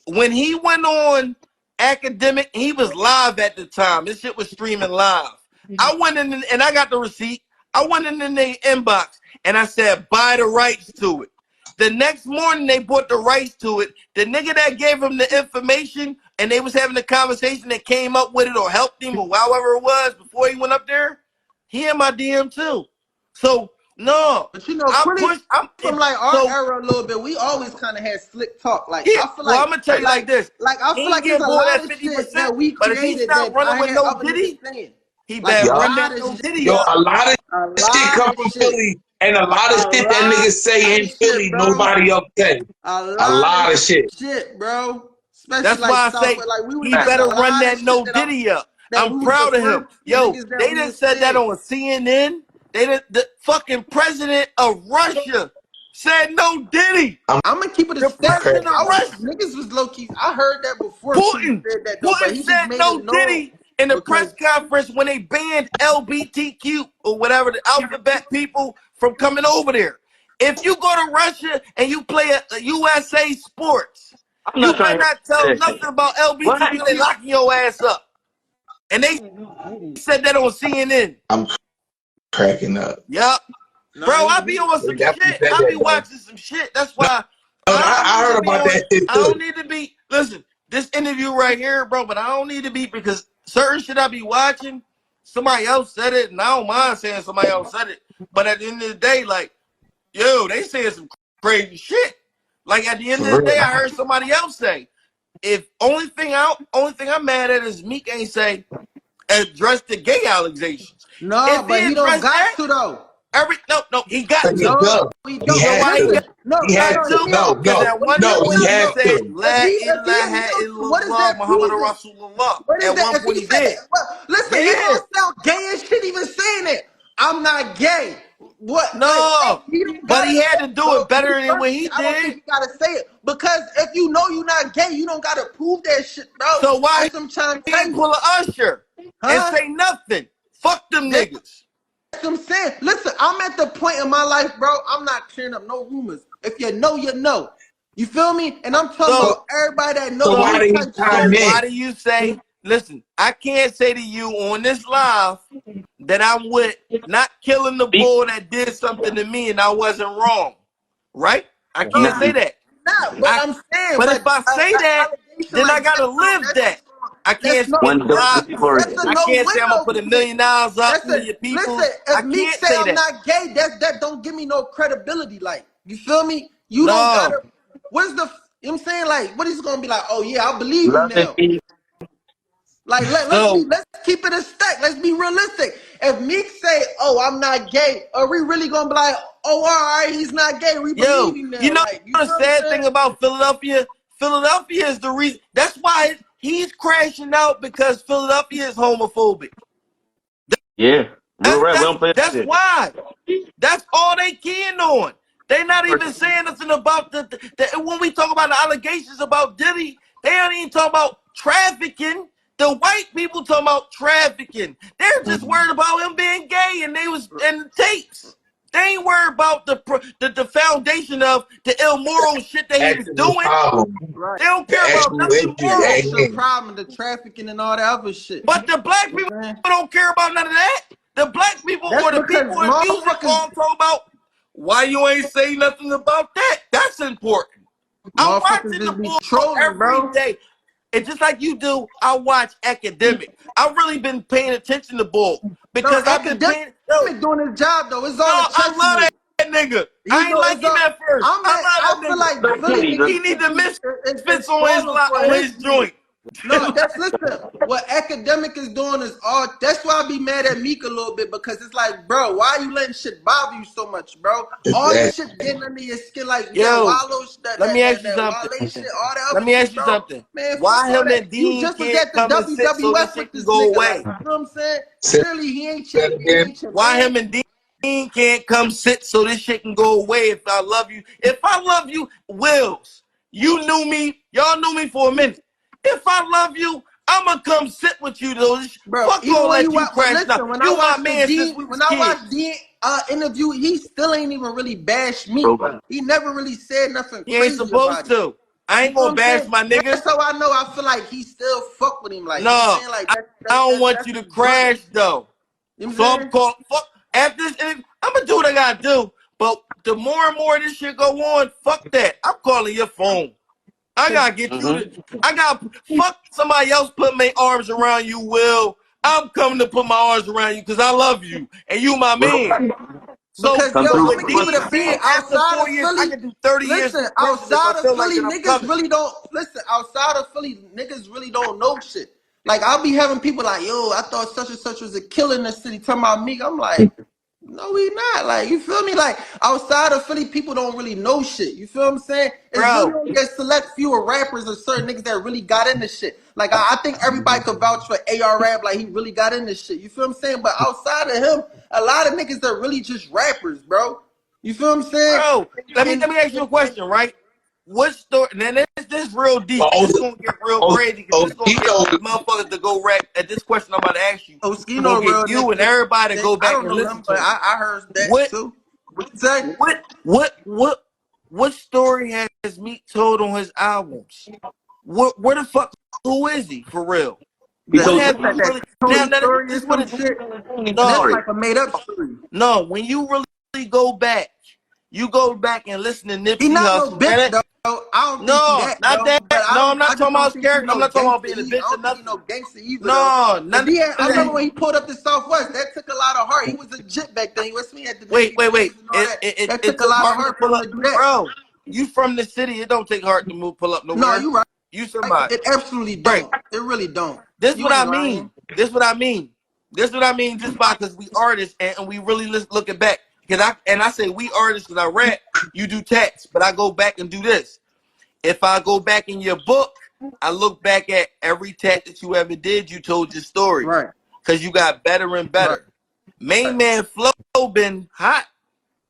When he went on academic, he was live at the time. This shit was streaming live. I went in and I got the receipt. I went in their inbox and I said, buy the rights to it. The next morning they bought the rights to it. The nigga that gave him the information and they was having a conversation that came up with it or helped him or however it was before he went up there, he in my DM too. So no, But you know, I Quilly push. I'm from if like our so. era a little bit. We always kind of had slick talk. Like Yeah, I feel well, I'm gonna tell you like this. I He feel ain't like there's getting a more lot than of fifty shit percent. that we But if he created stop that I running with had no other niggas Diddy, saying. he Like better a Yup. run that lot of no shit, Diddy Yo, up. a lot of a shit lot come of from shit, Philly, and a lot of a shit that lot niggas say of in shit, Philly, bro. nobody else say. A A lot lot of of shit. shit, bro. Especially That's like why I South, say like we was he saying a better run lot of that shit no Diddy up. that I'm we was the proud of him. first Yo, niggas that they we done was said that saying. on CNN. The fucking president of Russia said no Diddy. I'm I'm gonna keep it a The stack. president cracking of up. Russia. Niggas was low key. I heard that before Quilly Putin. said that though, but Putin he just said made no it known Diddy in the because press conference when they banned LBTQ or whatever the alphabet people from coming over there. If you go to Russia and you play a USA sports, I'm you not better trying to not tell hear that shit. nothing about What? LBTQ. They locking your ass up. And they said that on CNN. I'm cracking up. Yup. Bro, nah, I be on They some definitely shit. said I be that though. watching some shit. That's No, why no, I don't I need heard to be about on. that shit I too. don't need to be. Listen, this interview right here, bro. But I don't need to be because certain shit I be watching. Somebody else said it, and I don't mind saying somebody else said it. But at the end of the day, like, yo, they saying some crazy shit. Like at the end of For the day, real. I heard somebody else say, if only thing I'm mad at is Meek ain't say address the gay allegations. No, If he but he don't addressed got that, to though. no, he got But he to. No, does. we He don't. You know has why he Listen, to. He no, has got to. hear to? me out. Because at one Hear No, me he point out. he has No, said, to. La if he ilaha admits to, what is illallah that Muhammad proving? Rasulullah. What is At that? one If point he he said, did. well, listen, he Yeah. gonna sound gay as shit even saying it. I'm not gay. What? No. He don't But gotta he say had to it, do bro. it better Me than what personally, he I don't think did. he gotta say it because if you know you're not gay, you don't gotta prove that shit, bro. So why That's what I'm trying to he tell ain't you, pull a Usher and huh? say nothing? Fuck them That's niggas. what I'm saying. Listen, I'm at the point in my life, bro. I'm not clearing up no rumors. If you know, you know. You feel me? And I'm talking So So, about everybody that know so why me so did he type so chime shit. in? why do you say, listen, I can't say to you on this live that I'm with not killing the bull that did something to me and I wasn't wrong. Right? I No, can't say that. not. But I I'm saying, but but if I say an that, allegation then I like that, gotta bro, live that. I that's can't no, spit that's lies. a I no can't say I'm gonna window put for me. $1,000,000 up That's into a your listen. peoples. I If Meek can't say say I'm that. not gay, that don't give me no credibility. Like, you feel me? You don't No. gotta. What's the? You know what I'm saying? Like, what is gonna be like? Oh yeah, I believe you now. Like So let's keep it a stack. Let's be realistic. If Meek say, "Oh, I'm not gay," are we really gonna be like, "Oh, all right, he's not gay. We believe yo, him you now." know Like, you the feel what I'm sad saying? thing about Philadelphia? Philadelphia is the reason. That's why he's crashing out because Philadelphia is homophobic. Yeah, real rap. We don't play that That's shit. why. That's all they keying on. They not even saying nothing about the when we talk about the allegations about Diddy, they don't even talk about trafficking. The white people talking about trafficking. They're just worried about him being gay and they was in the tapes. They ain't worried about the foundation of the immoral shit that he was Actual doing. problem. Right. They don't The care about actual nothing issue The at moral. actual hand. problem, the trafficking and all that other shit. But the black You know people what I'm saying? don't care about none of that. The black people That's or the because people in music motherfuckers, all talk about why you ain't say nothing about that. That's important. I'm motherfuckers watching the just be bull trolling, every bro. day. And just like you do, I watch Academic. I've really been paying attention to Bull No, because I've been academic paying. No, doing his job though. It's no, all the I chess love moves. that nigga. He I ain't go. like It's him all. at first. I'm I at. I love that feel nigga. like Philly He niggas need to is misfits on his falling for on his his move. joint. No, that's listen. What academic is doing is all. That's why I be mad at Meek a little bit because it's like, bro, why are you letting shit bother you so much, bro? All this Exactly. shit getting under your skin, like that Yo, wallow, that let me that ask that, you that something. Wale shit, all that Let other me shit, ask you bro. something. Man, fuck Why all him that. and You Dean just was can't at the come and sit so this WWF shit with can this go nigga, like, away? you know what I'm saying? Say Clearly, he ain't your, that he again. ain't your Why man. him and Dean can't come sit so this shit can go away if I love you? If I love you, Wills, you knew me. Y'all knew me for a minute. If I love you, I'ma come sit with you though. Bro, Fuck even all when you that you watch, but crashing out. listen, when I You my watched the man since Dean, we was when I watched kids. Dean interview, he still ain't even really bashed me. Robot. He never really said nothing He ain't crazy about supposed it. to. I You ain't know what gonna I'm bash saying? my nigga. That's how I know. I feel like he still fuck with him. Like, you know what I'm No, saying? Like I don't want that's you to his brother. crash though. You know So what I'm I'm saying? called fuck after this. I'm gonna do what I gotta do. But the more and more this shit go on, fuck that. I'm calling your phone. I Cause gotta get you to. I got fuck somebody else put my arms around you. Will I'm coming to put my arms around you because I love you and you my man. So, Because Come yo, so through. I'm with gonna keep Dean it a bean. saying after Outside of 4 years, I Philly, can do 30 years listen. in prison if I Outside of feel like Philly, that I'm niggas coming. really don't listen. Outside of Philly, niggas really don't know shit. Like I'll be having people like, yo, I thought such and such was a killer in the city. Talking about me, I'm like, no, we not. Like, you feel me? Like outside of Philly, people don't really know shit. You feel what I'm saying? It's really Bro, only a select few of rappers or certain niggas that really got into shit. Like I think everybody could vouch for AR Rap, like he really got into shit. You feel what I'm saying? But outside of him, a lot of niggas that really just rappers, bro. You feel what I'm saying? bro, And let me ask you a question, right? What story? Now this real deep. Oh, This gonna get real oh, crazy because oh, this gonna get Dino, motherfuckers to go rack at this question I'm about to ask you. oh, Ski Gonna know a get real you and nigga. everybody to go I back don't and know listen him, but to. I heard that What too. What you say? what story has Meek told on his albums? Where the fuck? Who is he for real? He That What told have that you that really? Tony Now story this or is what some it. shit, and that's No, like a made up story. no. When you really go back, you go back and listen to He Nipsey not no Hussle. bitch And though. I don't think he no, that not though. that. But No, I'm I not just talking about don't his think he character. I'm no not talking about gangster. being a I bitch or don't think he nothing. no gangster either though. No, Cause none of I remember that. when he pulled up the Southwest. That took a lot of heart. He was a jit back then. He was me at the Wait, Navy wait, bases wait. and all that. That It took a took lot of heart to heart for pull him up, to do that. bro. You from the city? It don't take heart to pull up No, nowhere. you right. You somebody. It absolutely Right. don't. It really don't. This You what I ain't mean. lying. This what I mean. This what I mean. Just by because we artists and we really looking back. Because I say we artists because I rap. You do text, but I go back and do this. If I go back in your book, I look back at every tat that you ever did. You told your story Right. because you got better and Right. better. Main man Flo been hot,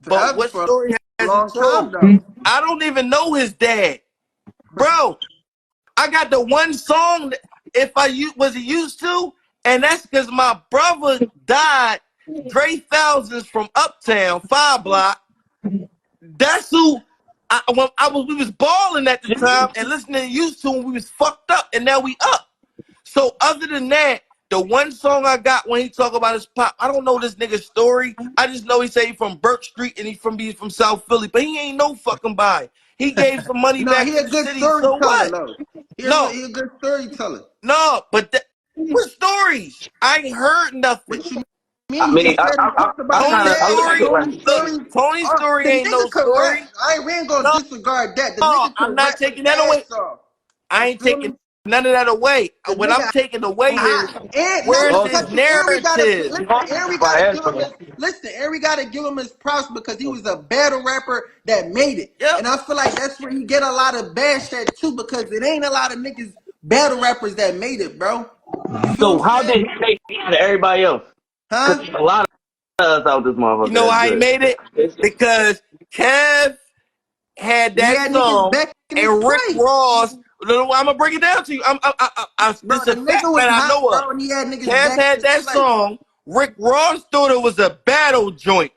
but Forever what for story a has he long time told? though. I don't even know his dad, bro. I got the one song that if I was he used to, and that's because my brother died. Dre Thousands from Uptown, 5 Block. That's who we was balling at the time and listening to used to, and we was fucked up, and now we up. So other than that, the one song I got when he talk about his pop, I don't know this nigga's story. I just know he say he from Burke Street and he's from South Philly, but he ain't no fucking buy. He gave some money No, back he to a the good city. So storyteller what? though. No, He a good storyteller. no, but what stories? I ain't heard nothing. What you I mean? You mean, just said he talked about his Tony's I dad. look at story, it like Tony's look, story. Tony's story The ain't no nigga could rap. story. We ain't gonna No, disregard that. The no, nigga I'm could not rap his taking that away. ass off. You I ain't feel taking me? none of that away. The What I'm nigga taking away is hot. And not where's to his cut you, and we gotta narrative? listen, and we gotta give him his listen, and we gotta give him his props because he was a battle rapper that made it. Yep. And I feel like that's where he get a lot of bash at too, because it ain't a lot of niggas battle rappers that made it, bro. You feel so what I'm how saying? did he make it to everybody else? Huh? Because a lot of us out this You motherfucker know that's how he good. made it? Because Kev had He that had niggas song back in his and Rick place. Ross. I'm gonna break it down to you. Bro, This the is a nigga fact was that I hot, know of. bro, and he had niggas Kev back in had his that place. song. Rick Ross thought it was a battle joint.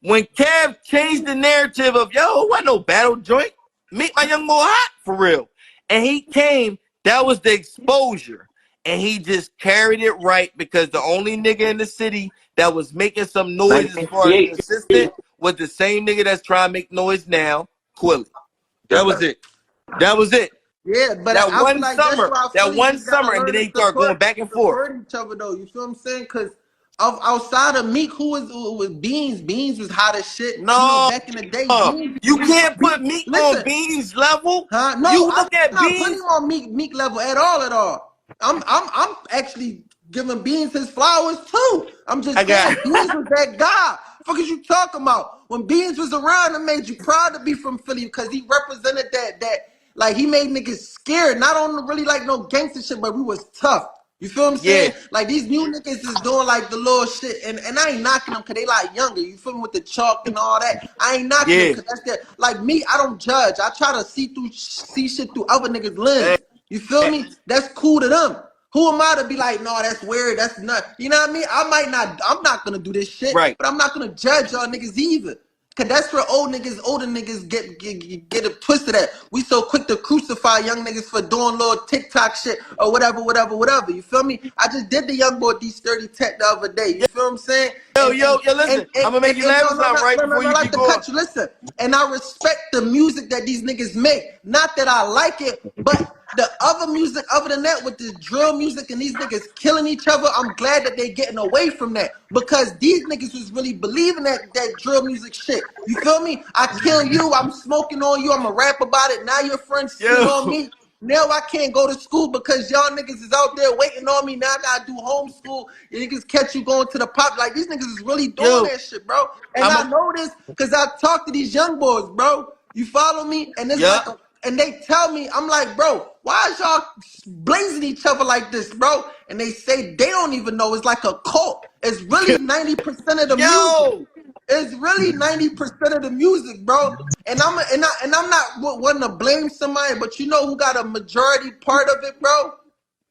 When Kev changed the narrative of, yo, it wasn't no battle joint. Meet my young boy hot for real. And he came, that was the exposure. And he just carried it right because the only nigga in the city that was making some noise as far as 1968. consistent was the same nigga that's trying to make noise now, Quilly. That was it. That was it. Yeah, but That I feel one like that's summer, why that Philly one just gotta summer, and then learn to they start going back and forth. support each other though. You feel what I'm saying? Because outside of Meek, who was Beans? Beans was hot as shit. You know, No, back in the day, Beans. you can't put Meek on Listen, Beans level. huh? No, You I'm look at not putting Beans. him on Meek level at all. At all. I'm actually giving Beans his flowers too. I'm I just got saying Beans was that guy. Fuck is you talking about? When Beans was around, it made you proud to be from Philly because he represented that like he made niggas scared. Not on really like no gangster shit, but we was tough. You feel what I'm yeah, saying? Like these new niggas is doing like the little shit, and I ain't knocking them because they like younger. You feel me with the chalk and all that? I ain't knocking them yeah. because that's that. Like me, I don't judge. I try to see shit through other niggas' Eh, lens. You feel eh, me? That's cool to them. Who am I to be like, no, that's weird. That's not. You know what I mean? I might not. I'm not gonna do this shit, right. but I'm not gonna judge y'all niggas either. Cause that's where older niggas get it twisted at. We so quick to crucify young niggas for doing little TikTok shit or whatever. You feel me? I just did the young boy D30 tech the other day. You feel what I'm saying? Yo, And yo, yo, listen. I'm gonna make you laugh no, at no, something right no, no, before no, you like keep to going. cut you. Listen, and I respect the music that these niggas make. Not that I like it, but the other music other than that with this drill music and these niggas killing each other, I'm glad that they getting away from that because these niggas was really believing that drill music shit. You feel me? I kill you, I'm smoking on you, I'm a rap about it. Now your friends snitching on Yo, me. Now I can't go to school because y'all niggas is out there waiting on me. Now I gotta do homeschool. You niggas catch you going to the pop. Like these niggas is really doing yo, that shit, bro. And I'm I a, know this because I talk to these young boys, bro. You follow me? And it's yeah, like and they tell me, I'm like, bro, why is y'all blazing each other like this, bro? And they say they don't even know. It's like a cult. It's really 90% of the music. yo, It's really 90% of the music, bro. And I'm not wanting to blame somebody, but you know who got a majority part of it, bro?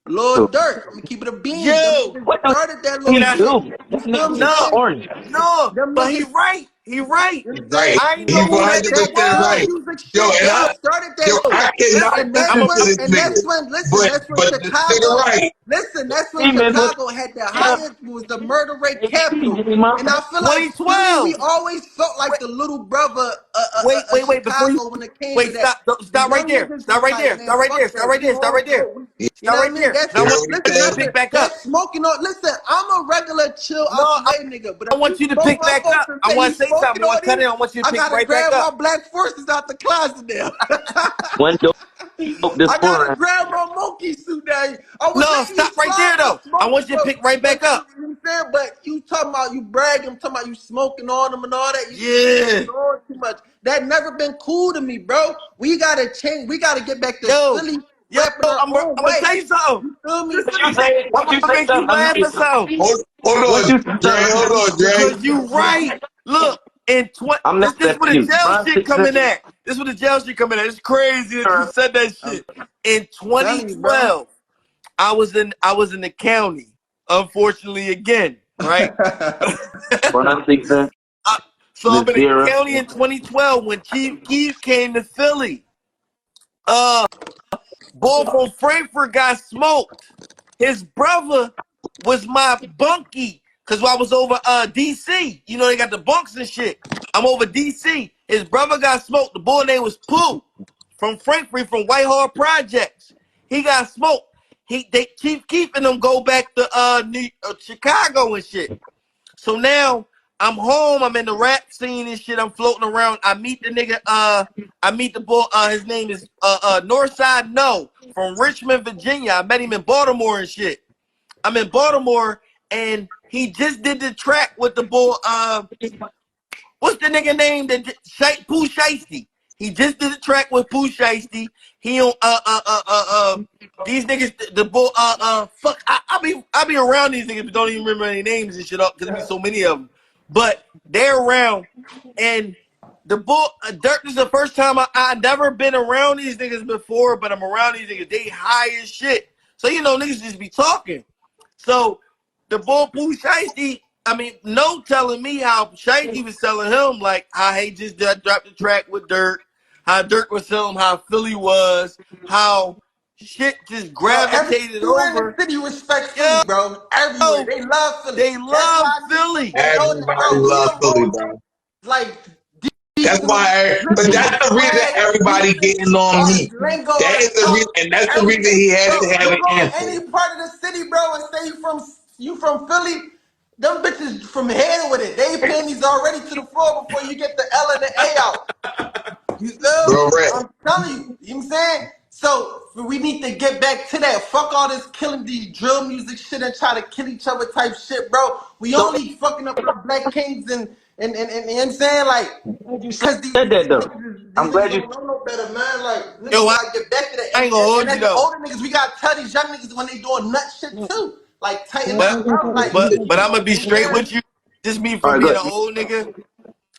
Lord Dirt. I'm gonna keep it a bean. Them yo. niggas What the started that he little Can I? shit. do? You That feel nigga me, is No, man? orange. no, Them but he niggas, right. He right. you know what I'm Right. saying? I ain't He know who that That 100% nigga drill right. was. music Yo, shit, and they Yo, started yo, that shit. I cannot And listen to this nigga. that's when But the nigga Chicago, right. listen, that's when He been looking Chicago had the up. highest, was the murder rate Hey, capital. give me my And I feel like Philly, we 2012. always felt like Wait, the little brother Wait. Before you Chicago when it came to wait, that. stop. The Stop right young there. niggas Stop is right like, there. man, Stop right there. fuck Stop that. right We there. Stop right home there. court. You Stop know what right I mean? there. That's And I You want heard what he listen, said? you to pick listen. back up. That's smoking on. Listen, I'm a regular chill No, out the way nigga, but I if you want you to smoke pick my back folks up. and I say want you to say something. smoking I on want to cut these, it. I want you to I pick gotta right back grab my up. black forces out the closet now. When dope this I gotta pouring. grab my monkey suit now. I was No, letting you stop right slide there for though. I smoking, want you to pick right back but you up. know what I'm saying? But you talking about you bragging, talking about you smoking on them and all that. You Yeah. doing too much. That never been cool to me, bro. We gotta change. We gotta get back to Yo, Philly yo, rapping our I'm own gonna tell way. you something. You feel me? What you say? I'm What you gonna say make you something? laugh or something. Hold What on, you say Dre. something? Hold on, Dre. Because you right. Look, I'm this not this that where the you. jail Ron shit six coming at. This where the jail shit coming at. It's crazy that you said that I'm shit. In telling you, bro. 2012, I was in the county. Unfortunately, again, right? Ron six I, so Miss I'm in the Vera. county in 2012 when Chief Keef came to Philly. Uh, Boy from Frankfurt got smoked. His brother was my bunkie because I was over DC. You know they got the bunks and shit. I'm over DC. His brother got smoked. The boy name was Pooh from Frankfurt from Whitehall Projects. He got smoked. They Chief Keef and them go back to Chicago and shit. So now I'm home. I'm in the rap scene and shit. I'm floating around. I meet the nigga. I meet the boy. His name is Northside No from Richmond, Virginia. I met him in Baltimore and shit. I'm in Baltimore and he just did the track with the boy. What's the nigga name that Pooh Shiesty? He just did a track with Pooh Shiesty. He on these niggas the boy fuck I be around these niggas but don't even remember any names and shit up because there be so many of them. But they're around and the boy Dirk this is the first time I never been around these niggas before, but I'm around these niggas. They high as shit. So you know niggas just be talking. So the boy Pooh Shiesty, I mean, no telling me how Shiesty was telling him, like, how he just dropped the track with Dirk, how Dirk was telling him how Philly was, how shit just Yo, gravitated everywhere in the over. city respect Philly, Yo, bro. Everywhere. They love Philly. they That's love why niggas don't Philly. even notice, Everybody bro. We loves the Philly, most, bro. like, That's decent, why, but dripping, that's the reason swag, everybody decent, getting on our me. lingo, That our is the reason, talk, and that's the reason everything. he had Bro, to have you an go answer. any part of the city, bro, and say you from Philly, them bitches from here with it. They panties already to the floor before you get the L and the A out. You feel me? Correct. I'm telling you. You know what I'm saying? So we need to get back to that. Fuck all this killing these drill music shit and try to kill each other type shit, bro. We So only fucking up our black kings and you know what I'm saying? Like, glad you cause said that though. these I'm niggas glad you. don't know no better, man. Like, niggas Yo, gotta get back to that. I ain't gonna And hold you as the though. older niggas, we gotta tell these young niggas when they doing nut shit too. Like, tighten But up, bro. Like, but I'm gonna be you know what straight I'm with saying? you. Just me All from right, being good. an old nigga.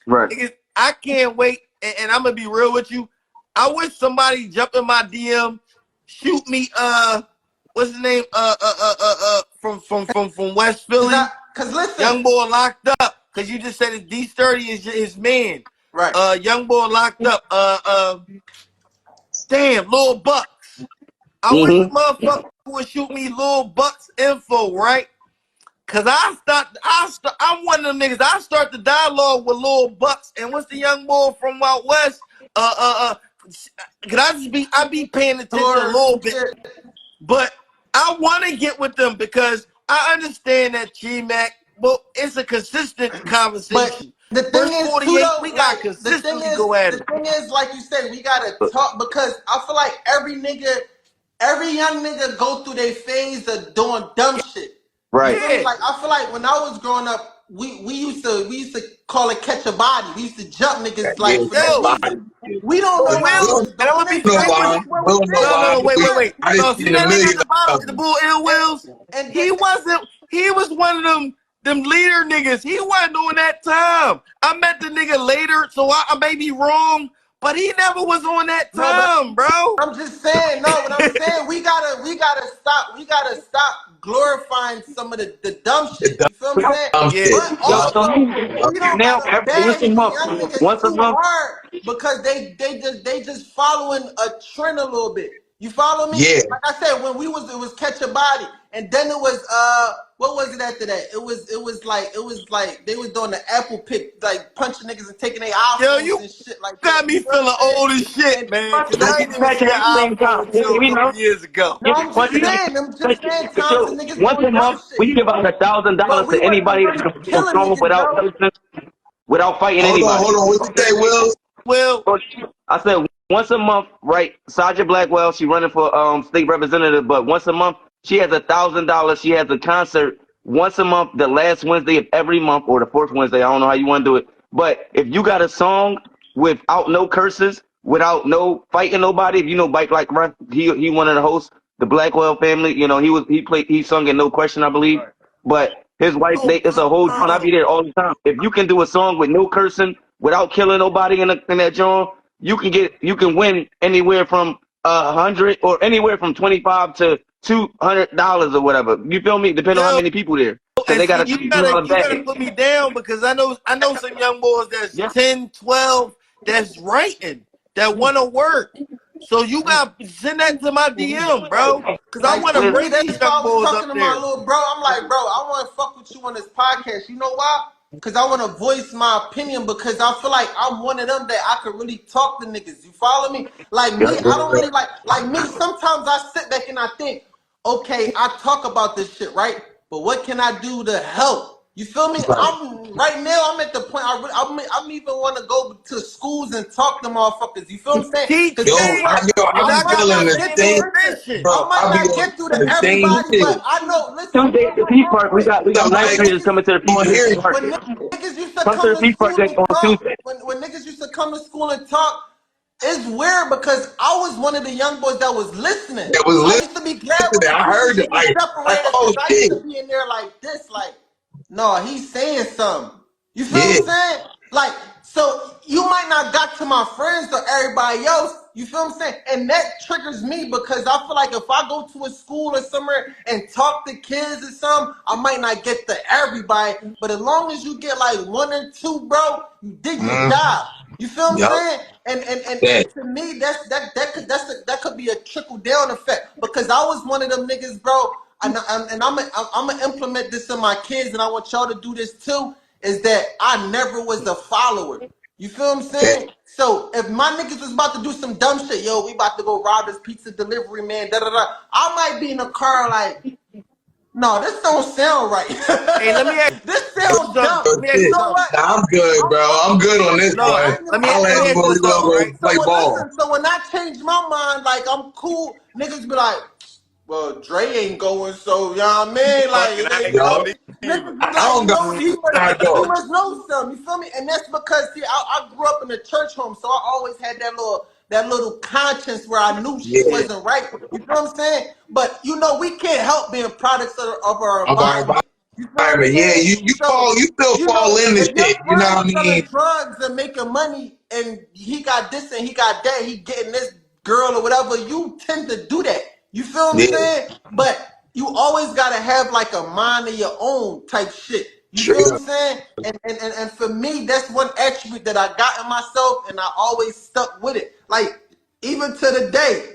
Right. Niggas, I can't wait, and I'm gonna be real with you. I wish somebody jump in my DM, shoot me. What's his name? From West Philly, Cause listen, young boy locked up. Cause you just said his D30 is his man. right. Young boy locked up. Damn, Lil Bucks. I wish a Mm-hmm. motherfucker would shoot me Lil Bucks info, right? Cause I'm one of them niggas. I start the dialogue with Lil Bucks and what's the young boy from out west? Cause I be paying attention a Or little some bit, shit. but I want to get with them because I understand that G-Mac, but it's a consistent But conversation. the thing Verse is too 48, though, we got like to consistently go at the it. thing is, like you said, we gotta talk because I feel like every young nigga go through their phase of doing dumb shit. You Right. feel me? Yeah. Like I feel like when I was growing up, we used to call it catch a body. We used to jump niggas Yeah, like for no Yo, somebody. reason. We don't for know why we real, was and I'm doing gonna it. be No straight And with this why? you. is what we No, no did. No, why? We We, wait. I did. just No, see seen a that nigga million at the bottom, of the them. bull ill wills. And He wasn't. He was one of them leader niggas. He wasn't doing that time. I met the nigga later, so I may be wrong, but he never was on that no, but time, bro. I'm just saying, no, what I'm saying, we gotta stop glorifying some of the dumb The shit. You feel what I'm saying? dumb Yeah. shit. But Yup. So also, we don't now, gotta once a bag the month, young niggas once a too month. hard because they just following a trend a little bit. You follow me? Yeah. Like I said, when it was catch a body, And then it was what was it after that? It was like they was doing the apple pick, like punching niggas and taking their Yo, iPhones you and shit like that. got me You know feeling what I'm saying? old as shit, And man, because I nothing. ain't even see an At the same time. iPhone until a You couple know, years ago. No, I'm just saying. I'm just saying. Times and niggas once doing a dumb month, we shit, give out but $1,000 we to wasn't anybody really that comes killing strong niggas, bro. without fighting Hold anybody. on. What you say, Will? Well, I said once a month, right? Sasha Blackwell, she running for state representative, but once a month she has $1,000. She has a concert once a month, the last Wednesday of every month or the fourth Wednesday. I don't know how you want to do it, but if you got a song without no curses, without no fighting nobody, if you know Bike Like Run, he one of the hosts, the Blackwell family. You know he sung in No Question, I believe, but his wife, it's a whole joint. I be there all the time. If you can do a song with no cursing, without killing nobody in that joint, you can win anywhere from 100 or anywhere from 25 to $200 or whatever. You feel me? Depending on how yo, many people there, because and they got see, a $2 you gotta bag. put me down because I know some young boys that's Yeah. 10, 12 that's writing that want to work. So you got to send that to my DM, bro, because I Like want to to With, me, bring that's these why young I was boys talking up to my there. little bro. I'm like, bro, I want to fuck with you on this podcast. You know why? Because I want to voice my opinion because I feel like I'm one of them that I could really talk to niggas. You follow me? Like yeah. me, I don't really like me. Sometimes I sit back and I think, okay, I talk about this shit, right? But what can I do to help? You feel me? Right. I'm right now. I'm at the point. I'm even want to go to schools and talk to motherfuckers. You feel what I'm saying? Teach Because Yo, guess me, what? I because I be I might got feeling my not the get shit through. same, in Listen, motion. bro. I might I be not on get through to the same everybody, shit. but I know. Listen, Tuesday at the Peace Park, we got I'm night like, traders niggas, coming to the I Peace don't hear you. Park. when niggas used to Come to come the to Peace Park school and on talk, Tuesday. when niggas used to come to school and talk, it's weird because I was one of the young boys that was listening. That was I listening used to be glad to when that. the I teachers heard it. used to Like, separate us oh because I used shit. to be in there like this, like, no, he's saying something. You feel Yeah. what I'm saying? Like, so you might not got to my friends or everybody else. You feel what I'm saying? And that triggers me because I feel like if I go to a school or somewhere and talk to kids or something, I might not get to everybody. But as long as you get like one or two, bro, you did your Mm, job. You feel what I'm yup. saying? And That. to me, that could be a trickle down effect because I was one of them niggas, bro. And I'm gonna implement this in my kids, and I want y'all to do this too. Is that I never was a follower. You feel what I'm That. saying? So if my niggas was about to do some dumb shit, yo, we about to go rob this pizza delivery man, da da da. I might be in a car like, no, this don't sound right. Hey, let me ask This you sound something. dumb. Oh Let me ask You you shit. know something. what? Nah, I'm good, bro. I'm good on this No, No, one. I ain't gonna let I'll hold me let on. ask you Willie So, Will something, right? go play ball. listen. So when I change my mind, like I'm cool, niggas be like, well, Dre ain't going, so you know what I mean? Fucking, Like, I they, ain't you Yo, know, going either. niggas be I like, don't you got know, I he go. must know something. You feel me? And that's because see, I grew up in a church home, so I always had that little conscience where I knew shit Yeah. wasn't right. You feel what I'm saying? But you know, we can't help being products of our Of our environment. You feel what I'm environment. Yeah, saying? fall, So, you still you fall know, in the if your shit. You know friend what I selling mean? drugs and making money and he got this and he got that, he getting this girl or whatever, you tend to do that. You feel what I'm Yeah, saying? But you always gotta have like a mind of your own type shit. You feel straight what I'm up. saying? And for me, that's one attribute that I got in myself and I always stuck with it. Like, even to the day,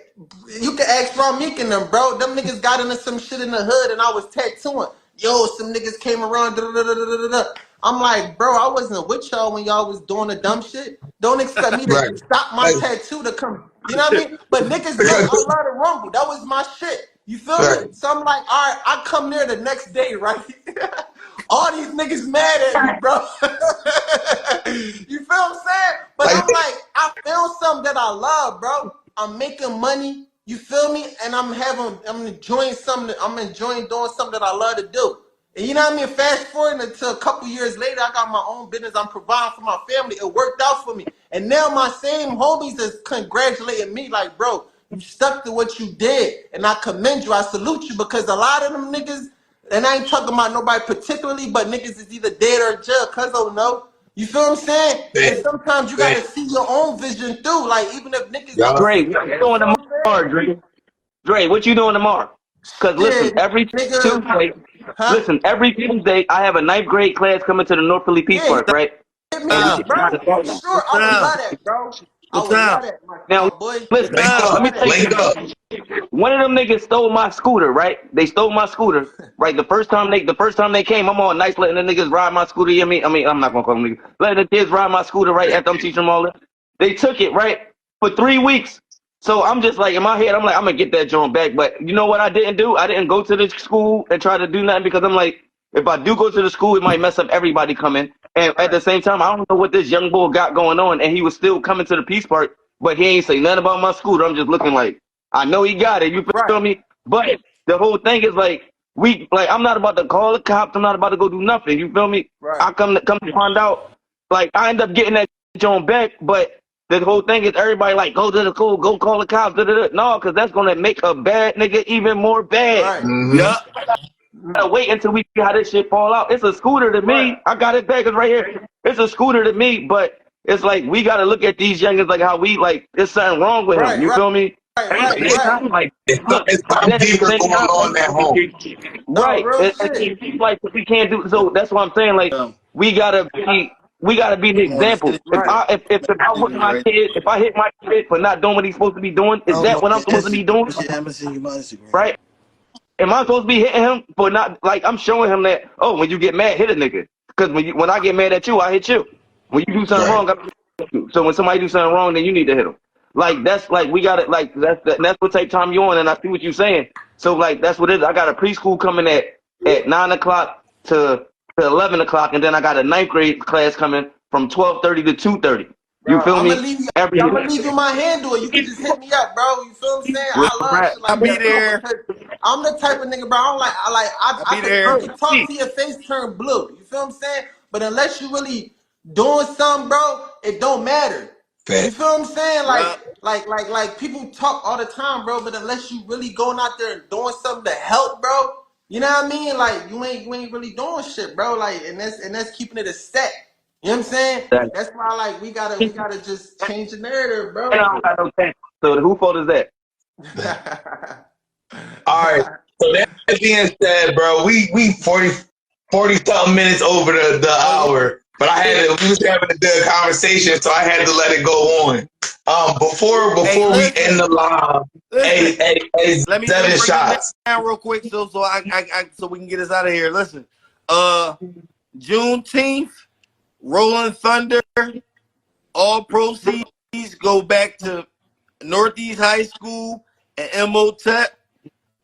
you can ask Ron Meek and them, bro. Them niggas got into some shit in the hood and I was tattooing. Yo, some niggas came around. Da, da, da, da, da, da. I'm like, bro, I wasn't with y'all when y'all was doing the dumb shit. Don't expect me to Right. stop my Like, tattoo to come. You know what I mean? But niggas know I because, love to rumble. That was my shit. You feel me? right. So I'm like, all right, I come there the next day, right? All these niggas mad at me, bro. You feel what I'm saying? But Like, I'm like, I feel something that I love, bro. I'm making money. You feel me? And I'm enjoying something. I'm enjoying doing something that I love to do. And you know what I mean? Fast forward until a couple years later, I got my own business. I'm providing for my family. It worked out for me. And now my same homies is congratulating me like, bro, you stuck to what you did. And I commend you. I salute you because a lot of them niggas, and I ain't talking about nobody particularly, but niggas is either dead or in jail because I don't know. You feel what I'm saying? And that, sometimes you that, gotta see your own vision through. Like even if niggas y'all, don't Dre, see what you it, you doing know what I'm tomorrow, Dre? Dre, what you doing tomorrow? Cause saying? listen, Shit, every nigga, Tuesday, huh? every Tuesday I have a ninth grade class coming to the North Philly Peace Yeah, Park, right? hit me And we up, Uh, get trying bro. to talk For now. sure, what's I would up? love that, bro. I What would time? love that, Now, my boy. listen, What Link time? let up. me Love tell that. Link up. you, one of them niggas stole my scooter, right? They stole my scooter, right? The first time they came, I'm all nice letting the niggas ride my scooter. You know what I mean, I'm not gonna call them niggas. Letting the kids ride my scooter, right? After I'm teaching them all that. They took it, right? For 3 weeks. So I'm just like, in my head, I'm like, I'm gonna get that joint back. But you know what I didn't do? I didn't go to the school and try to do nothing because I'm like, if I do go to the school, it might mess up everybody coming. And at the same time, I don't know what this young boy got going on. And he was still coming to the Peace Park, but he ain't say nothing about my scooter. I'm just looking like, I know he got it. You Right, feel me? But the whole thing is like, I'm not about to call the cops. I'm not about to go do nothing. You feel me? right, I come to find out, like, I end up getting that joint back, but the whole thing is everybody like, go to the school, go call the cops. Da, da, da. No, because that's gonna make a bad nigga even more bad. right, Mm-hmm. Yup. Gotta wait until we see how this shit fall out. It's a scooter to right, me. I got it back. It's right here. It's a scooter to me, but it's like we gotta look at these youngins like how we like. There's something wrong with him. right, You right, feel me? right, At right, the same right. time, like, look. It's And something then at the deeper same going time, on at home. No, right? real And shit. it's like we can't do. So that's what I'm saying. Like Um, we gotta be the I'm on the example. city If Right, I if I whip my right. kid, if I hit my kid for not doing what he's supposed to be doing, is Oh, that no, what I'm your supposed to be doing? Instagram. I'm gonna send you my Instagram. Right? Am I supposed to be hitting him for not like I'm showing him that? Oh, when you get mad, hit a nigga. Because when I get mad at you, I hit you. When you do something Right. wrong, I hit you. So when somebody do something wrong, then you need to hit them. Like that's like we got it. Like that's what type of time you on, and I see what you're saying. So like that's what it is. I got a preschool coming at 9 o'clock to 11 o'clock, and then I got a ninth grade class coming from 12:30 to 2:30. You bro. feel I'm gonna me? leave you. Every I'm gonna leave you my handle. You can just hit me up, bro. You feel what I'm saying? real I love rap. shit I'll like be that, bro. there. Because I'm the type of nigga, bro. I'll be I there. could talk to your face turn blue. You feel what I'm saying? But unless you really doing something, bro, it don't matter. You Fact. feel what I'm saying? Yup. Like people talk all the time, bro. But unless you really going out there and doing something to help, bro, you know what I mean? Like you ain't really doing shit, bro. Like and that's keeping it a set. You know what I'm saying? That's why like we gotta just change the narrative, And I bro. don't got no chance. So who fault is that? All right. So that being said, bro, we 40 something minutes over the Oh hour. But we was having a good conversation, so I had to let it go on. Before Hey, we end listen. the live, Listen. hey, Let me 7 break this shots. down real quick so we can get us out of here. Listen. Juneteenth, Rolling Thunder, all proceeds go back to Northeast High School and MOTEP.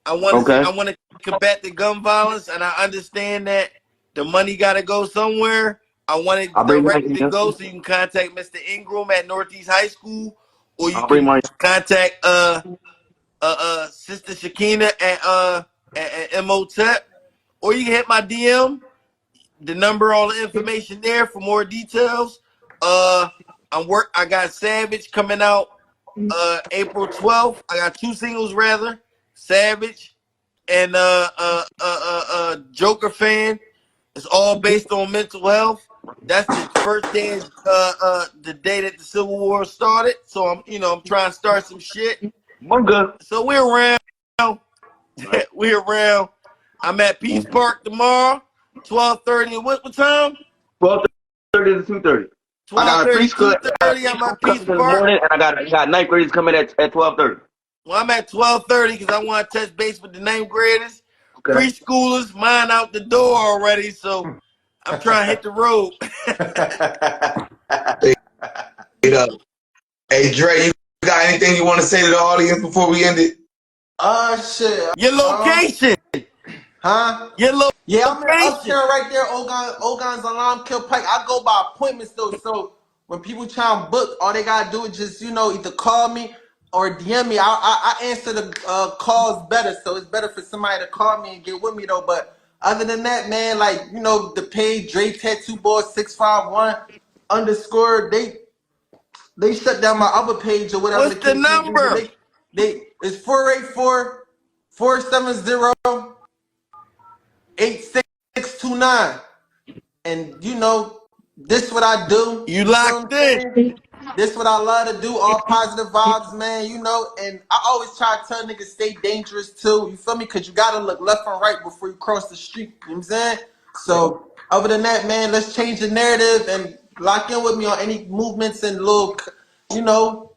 Okay. I want to combat the gun violence, and I understand that the money got to go somewhere. I want it I'll bring my directly to go, so you can contact Mr. Ingram at Northeast High School, or you I'll bring can my contact Sister Shakina at MOTEP, or you can hit my DM. The number, all the information there for more details. I got Savage coming out April 12th. I got 2 singles rather. Savage and Joker Fan. It's all based on mental health. That's the first day the day that the Civil War started. So I'm trying to start some shit. I'm good. So we're around. We're around. I'm at Peace Park tomorrow, 12:30. What time? 12:30 to 2:30. I got a 12:30, preschool. I got a 2:30. I'm preschool at coming Peace in the Park. morning, and I got ninth graders coming at 12:30. Well, I'm at 12:30 because I want to touch base with the ninth graders. Okay. Preschoolers, mine out the door already, so I'm trying to hit the road. Straight up. Hey, Dre, you got anything you want to say to the audience before we end it? Shit. Your location. Huh? Your Yeah, I'm in location. Uptown right there, Ogon's Alarm Kill Pike. I go by appointments though, so when people try and book, all they gotta do is just either call me or DM me. I answer the calls better, so it's better for somebody to call me and get with me though. But other than that, man, like the page Dre Tattoo Boy 651 _ they shut down my other page or whatever What's the the case may be. But number? it's 484-470-8629. And this what I do. You You feel locked what I'm in. saying? This what I love to do. All positive vibes, man. And I always try to tell niggas stay dangerous too. You feel me? Cause you gotta look left and right before you cross the street. You know what I'm saying? So other than that, man, let's change the narrative and lock in with me on any movements and little you know,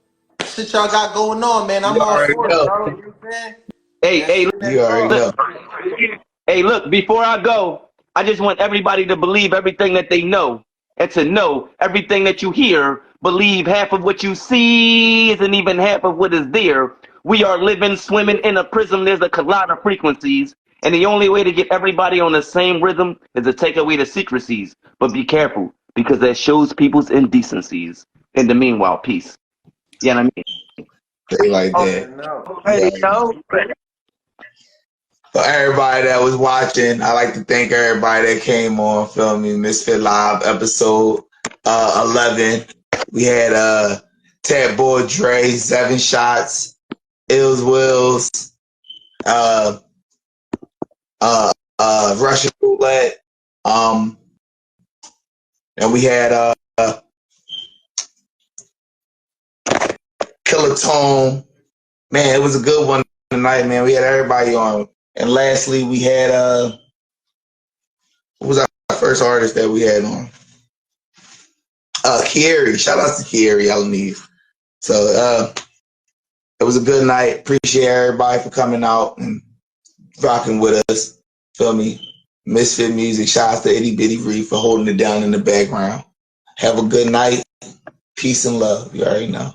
shit y'all got going on, man. I'm You all already for it, know. bro. You know what I'm saying? Hey, That hey, shit You that already talk. know. look, hey, look, before I go, I just want everybody to believe everything that they know and to know everything that you hear. Believe half of what you see isn't even half of what is there. We are living, swimming in a prism. There's a collide of frequencies. And the only way to get everybody on the same rhythm is to take away the secrecies. But be careful, because that shows people's indecencies. In the meanwhile, peace. You know what I They like Yeah, that. no. You mean? already know. For everybody that was watching, I like to thank everybody that came on, feel me, Misfit Live episode 11. We had Ted Boy Dre, 7 Shots, Ills Wills, uh, Russian Roulette, and we had Killer Tone. Man, it was a good one tonight, man. We had everybody on. And lastly, we had what was our first artist that we had on? Kieri. Shout out to Kieri Alanis. So it was a good night. Appreciate everybody for coming out and rocking with us. Feel me? Misfit Music. Shout out to Itty Bitty Reed for holding it down in the background. Have a good night. Peace and love. You already know.